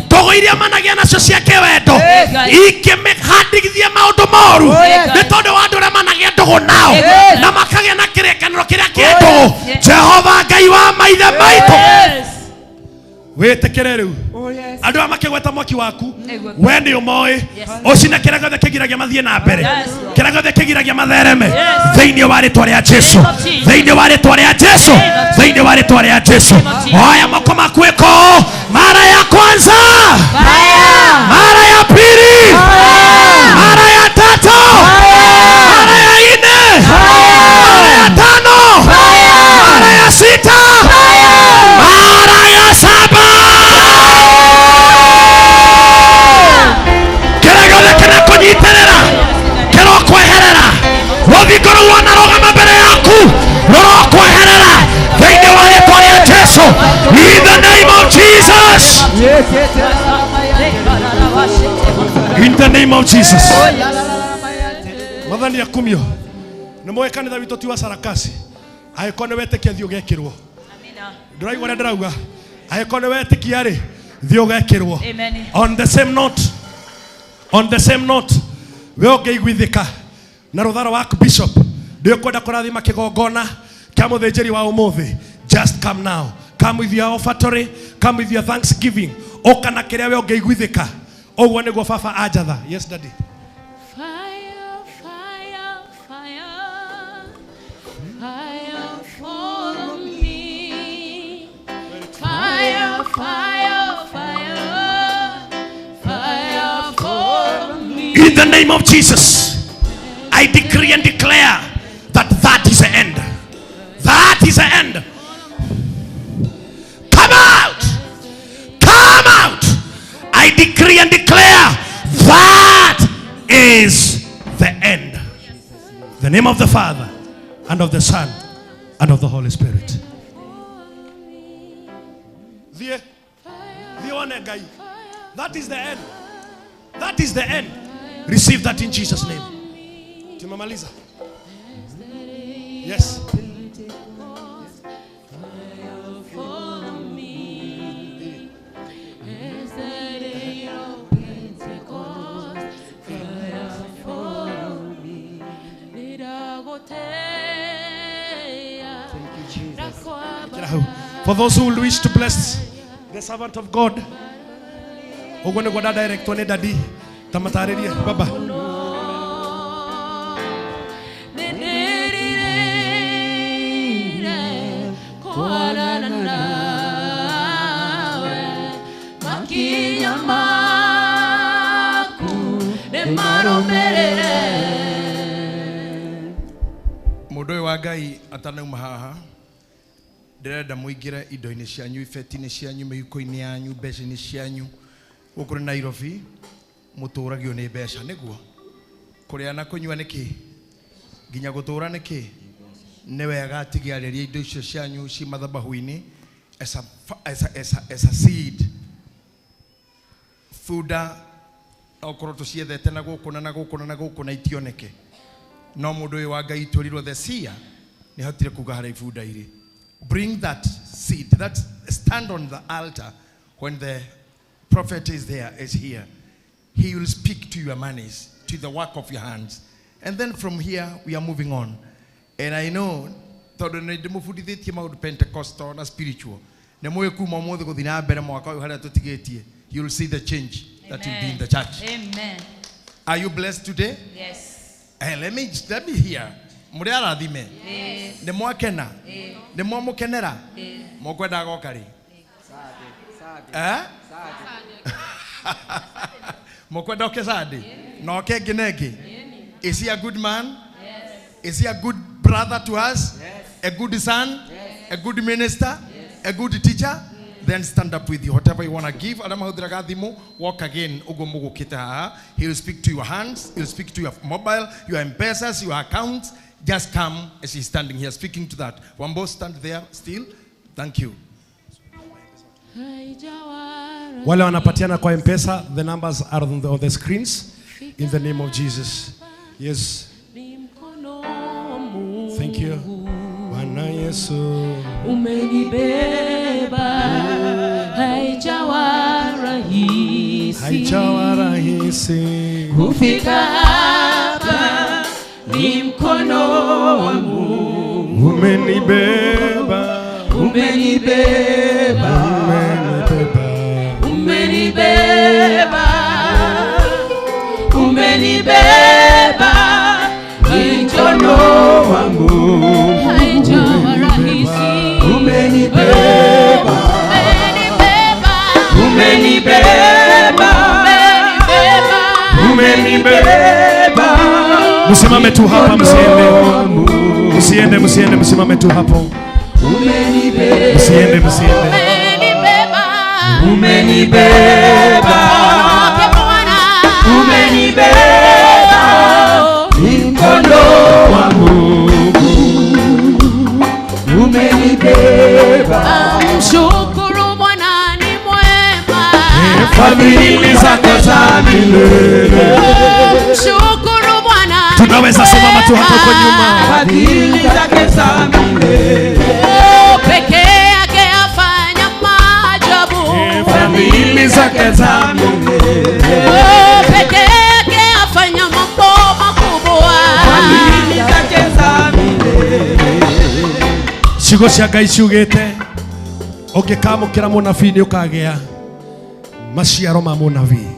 tũgũ iria managia nacio cia kĩwendo ingĩmĩhandithia maũndũ moru nĩ tondũ wa andũ arĩa managia ndũgũ nao na makagĩa na kĩrĩkanĩro kĩrĩa kĩ ndũgũ. Jehova Ngai wa maithe maitũ, wĩtĩkĩre rĩu andũ aya makĩgweta mwaki waku, we nĩ ũmoĩ ũcine kĩrĩa gĩothe kĩgiragia mathiĩ na mbere, kĩrĩa gĩothe kĩgiragia mathereme thĩinĩ wa rĩtwa rĩa Jesũ, thĩinĩ wa rĩtwa rĩa Jesũ, thĩinĩ wa rĩtwa rĩa Jesũ. Oya moko maku ĩko. Mara ya kwanza, mara ya pili, mara ya tatu, mara ya nne, mara ya tano, mara ya sita, mara ya saba. Kĩrĩa gĩothe kĩrakũnyitĩrĩra kĩrokweherera. Rũthingo rũu rwanarũgama mbere yaku rũrokweherera thĩinĩ wa rĩtwa rĩa Jesũ. In the name of Jesus. In the name of Jesus. Madhani ya kumio. Nemoe kanitha witũ ti wa sarakasi. Aĩkorwo nĩ wetĩkia thiĩ ũgekĩrwo. Amina. Ndĩraigua ũrĩa ndĩrauga. Aĩkorwo nĩ wetĩkia rĩ, thiĩ ũgekĩrwo. Amen. On the same note, we ũngĩiguithĩka na rũtharo wa Bishop, ndĩkwenda kũrathima kĩgongona kĩa mũthĩnjĩri wa ũmũthĩ. Just come now. Come with your offertory, come with your thanksgiving. Oka na kĩrĩa we ũngĩiguithĩka. Ũguo nĩguo baba anjatha. Yes, daddy. Fire, fire, fire, fire follow me. Fire, fire, fire, fire follow me. In the name of Jesus, I decree and declare that is the end. That is the end. Come out! Come out! I decree and declare that is the end. The name of the Father and of the Son and of the Holy Spirit. That is the end. That is the end. Receive that in Jesus' name. Tumamaliza. Yes. For those who will wish to bless the servant of God, ogone goda direct one daddy tamataririe baba. Mũndũ wa Ngai atanauma haha ndirenda muingire indo-inĩ cianyu ibeti-inĩ cianyu mĩhuko-inĩ yanyu mbeca-inĩ cianyu gũkũ Nairobi mũtũragio nĩ mbeca nĩguo kũrĩa na kũnyua nĩkĩ nginya gũtũra nĩkĩ nĩ wega tigĩarĩria indo icio cianyu ci mathabahu-inĩ as a seed thuda okorwo tũciethete na gũkũ na gũkũ na gũkũ na itioneke no mũndũ ũyũ wa Ngai twĩrirwo the seer nĩ hotire kuga harĩ ibunda irĩ. Bring that seed, that stand on the altar when the prophet is here. He will speak to your monies, to the work of your hands. And then from here, we are moving on. And I know, Pentecostal and spiritual. You will see the change that will be in the church. Amen. Are you blessed today? Yes. Let me hear. Muriara dime. Ne mwakena. Ne mwamukenera. Mokwenda gokari. Mokwenda okesade. No kengenege. Is he a good man? Yes. Is he a good brother to us? Yes. A good son? Yes. A good minister? Yes. A good teacher? Yes. Then stand up with you. Whatever you want to give, walk again. He will speak to your hands. He will speak to your mobile, your M-Pesas, your accounts. Just come as he's standing here speaking to that. Wambo, stand there still. Thank you. Wale wanapatiana kwa M-Pesa, the numbers are on the screens. In the name of Jesus. Yes. Thank you. Bwana Yesu. Umenibeba haijawa rahisi kufika hapa ni mkono wa Mungu. Umenibeba umenibeba umenibeba umenibeba ni mkono wa Mungu. Haijawa rahisi umenibeba umenibeba. Msimame tu hapa, msiende, msimame tu hapo. Msiende. Umenibeba mkono wa Mungu. Umenibeba. Mshukuru Bwana ni mwema. fadhili zake za milele. Shukuru Bwana. Tunaweza simama tu hapo kwa nyuma. Fadhili zake za milele. Peke yake afanya maajabu. Fadhili zake za milele. Peke yake afanya mambo makubwa. Fadhili zake za milele. Ciugo cia Ngai ciugite ungikamukira munabii ni ukagea maciaro ma munabii.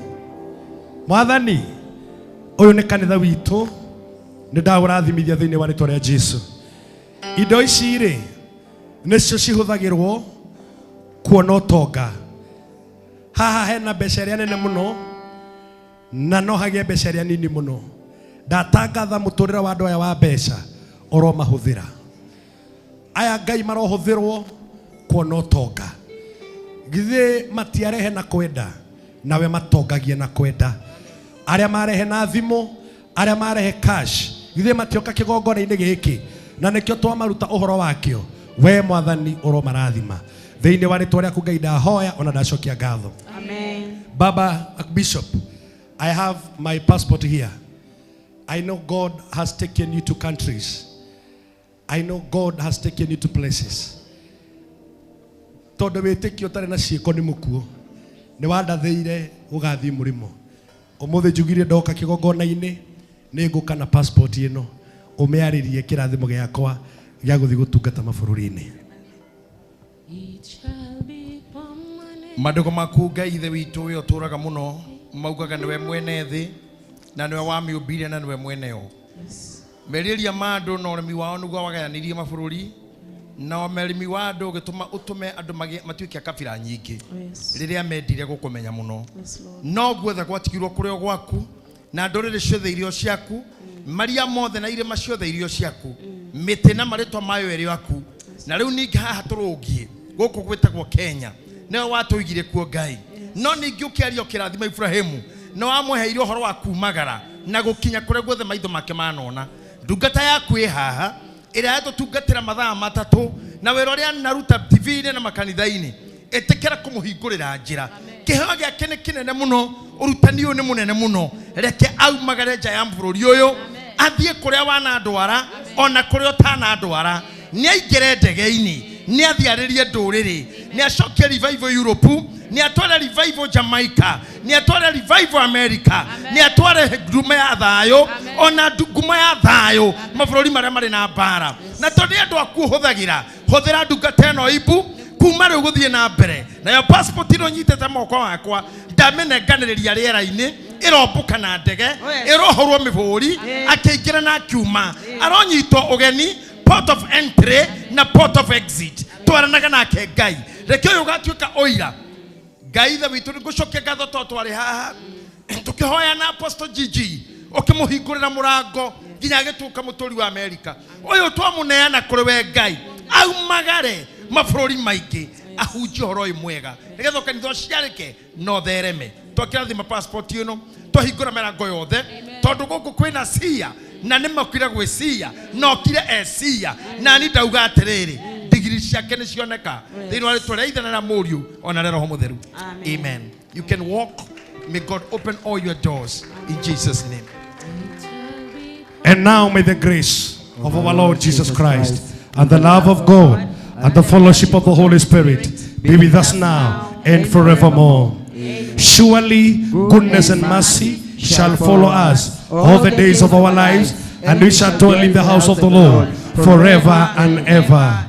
Mwathani, uyu ni kanitha witu, ni ndagurathimithia thiini wa ritwa ria Jesu. Indo ici ri nicio cihuthagirwo kuona utonga. Haha hena mbeca iria nene muno na no hagie mbeca iria nini muno. Ndatangatha muturira wa andu aya wa mbeca uromahuthira. Aya Ngai marohuthirwo kuona utonga. Githĩ matiarehe na kwenda, nawe matongagie na kwenda. Aria marehe na thimo, aria marehe cash, githĩ matioka kigongona-inĩ gĩkĩ na nĩkĩo twamaruta ũhoro wakĩo. We Mwathani ũromarathima thĩinĩ wa rĩtwa rĩaku Ngai ndahoya ona ndacokia ngatho. Amen. Baba Bishop, I have my passport here. I know God has taken you to countries. I know God has taken you to places. Tondu wĩtĩkio ũtarĩ na ciĩko nĩ mũkuo. Nĩ wandathĩire ũgathiĩ mũrimo. Ũmũthĩ njugire ndoka kĩgongona-inĩ nĩ ngũka na passport ĩno ũmĩarĩrie kĩrathimo gĩakwa gĩa gũthiĩ gũtungata mabũrũri-inĩ. Maandĩko maku Ngai ithe witũ we ũtũũraga mũno maugaga nĩwe mwene thĩ na nĩwe wamĩũmbire na nĩwe mwene yo. Merirĩria ma andũ na ũrĩmi wao nĩguo wagayanirie mabũrũri na ũrĩmi wa andũ ũgĩtũma ũtũme andũ matuĩke a kabira nyingĩ rĩrĩa mendire gũkũmenya mũno. No guothe gwatigirwo kũrĩ o gwaku na ndũrĩrĩ ciothe irio ciaku, maria mothe na irĩma ciothe irio ciaku, mĩtĩ na marĩtwa mayo ĩrĩ yaku. Na rĩu ningĩ haha tũrũngiĩ gũkũ gwĩtagwo Kenya nĩwe watũigire kuo Ngai. No ningĩ ũkĩaria ũkĩrathima Ibrahimu na wamũheire ũhoro wa kumagara na gũkinya kũrĩa guothe maitho make manona. Ndungata yaku ĩ haha ĩrĩa yatũtungatĩra mathaa matatũ na wĩra ũrĩa naruta TV-inĩ na makanitha-inĩ ĩtĩkĩra kũmũhingũrĩra njĩra. Kĩheo gĩake nĩ kĩnene mũno, ũrutani ũyũ nĩ mũnene mũno. Reke aumagare nja ya bũrũri ũyũ athiĩ kũrĩa wanandwara ona kũrĩa ũtanandwara. Nĩ aingĩre ndege-inĩ, nĩ athiarĩrie ndũrĩrĩ, nĩ acokie revival Europe, nĩ atware revival Jamaica, nĩ atware revival America, nĩ atware ngumo ya thayũ ona ngumo ya thayũ mabũrũri marĩa marĩ na mbara. Na tondũ andũ aku hũthagĩra hũthĩra ndungata ĩno ibu kuma rĩu gũthiĩ na mbere. Nayo passport ĩno nyitĩte moko wakwa ndamĩnenganĩrĩria rĩera-inĩ ĩrombũka na ndege ĩrohorwo mĩbũri akĩingĩra na akiuma aronyitwo ũgeni port of entry na port of exit. Twaranaga nake Ngai. Reke ũyũ ũgatuĩka ũira. Ngai ithe witũ nĩngũcokia ngatho tondũ twarĩ haha tũkĩhoya na Apostle Gigi ũkĩmũhingũrĩra mũrango nginya agĩtuĩka mũtũri wa Amerika. Ũyũ twamũneana kũrĩ we Ngai aumagare mabũrũri maingĩ ahunjie ũhoro ũyũ mwega nĩgetha kanitha ũciarĩke na ũthereme. Twakĩrathima passport ĩno twahingũra mĩrango yothe tondũ gũkũ kwĩna cia na nĩ makire gwĩcia no kire ecia na nĩ ndauga atĩrĩrĩ digiri ciake nĩ cioneka thĩinĩ wa rĩtwa rĩa Ithe na Mũriũ ona rĩa Roho Mũtheru. Amen. You can walk. May God open all your doors in Jesus' name. And now may the grace of our Lord Jesus Christ and the love of God and the fellowship of the Holy Spirit be with us now and forevermore. Surely goodness and mercy shall follow us all the days of our lives, and we shall dwell in the house of the Lord forever and ever.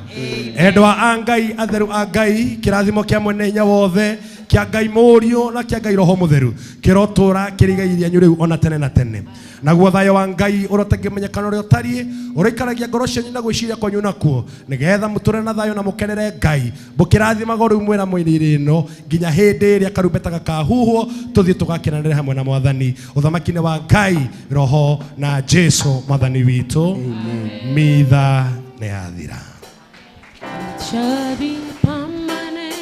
Edwa angai atheru angai kirathimo kia mwene hinya wothe kia Ngai Mũriũ na kia Ngai Roho Mũtheru kirotura kirigairia nyuriu ona tene na tene. Naguo thayo wa Ngai ũrotengemenyekana ũrĩa ũtariĩ ũroikaragia ngoro cianyu na gwĩciria kwanyu nakuo nĩgetha mũtũre na thayo na mũkenere Ngai mũkĩrathimaga rĩu mwĩra mwĩrĩ ĩno nginya hĩndĩ ĩrĩa karumbeta gakahuhwo tũthiĩ tũgakenanĩre hamwe na Mwathani ũthamaki-inĩ wa Ngai Roho na Jesu Mwathani witũ. Mitha nĩ yathira.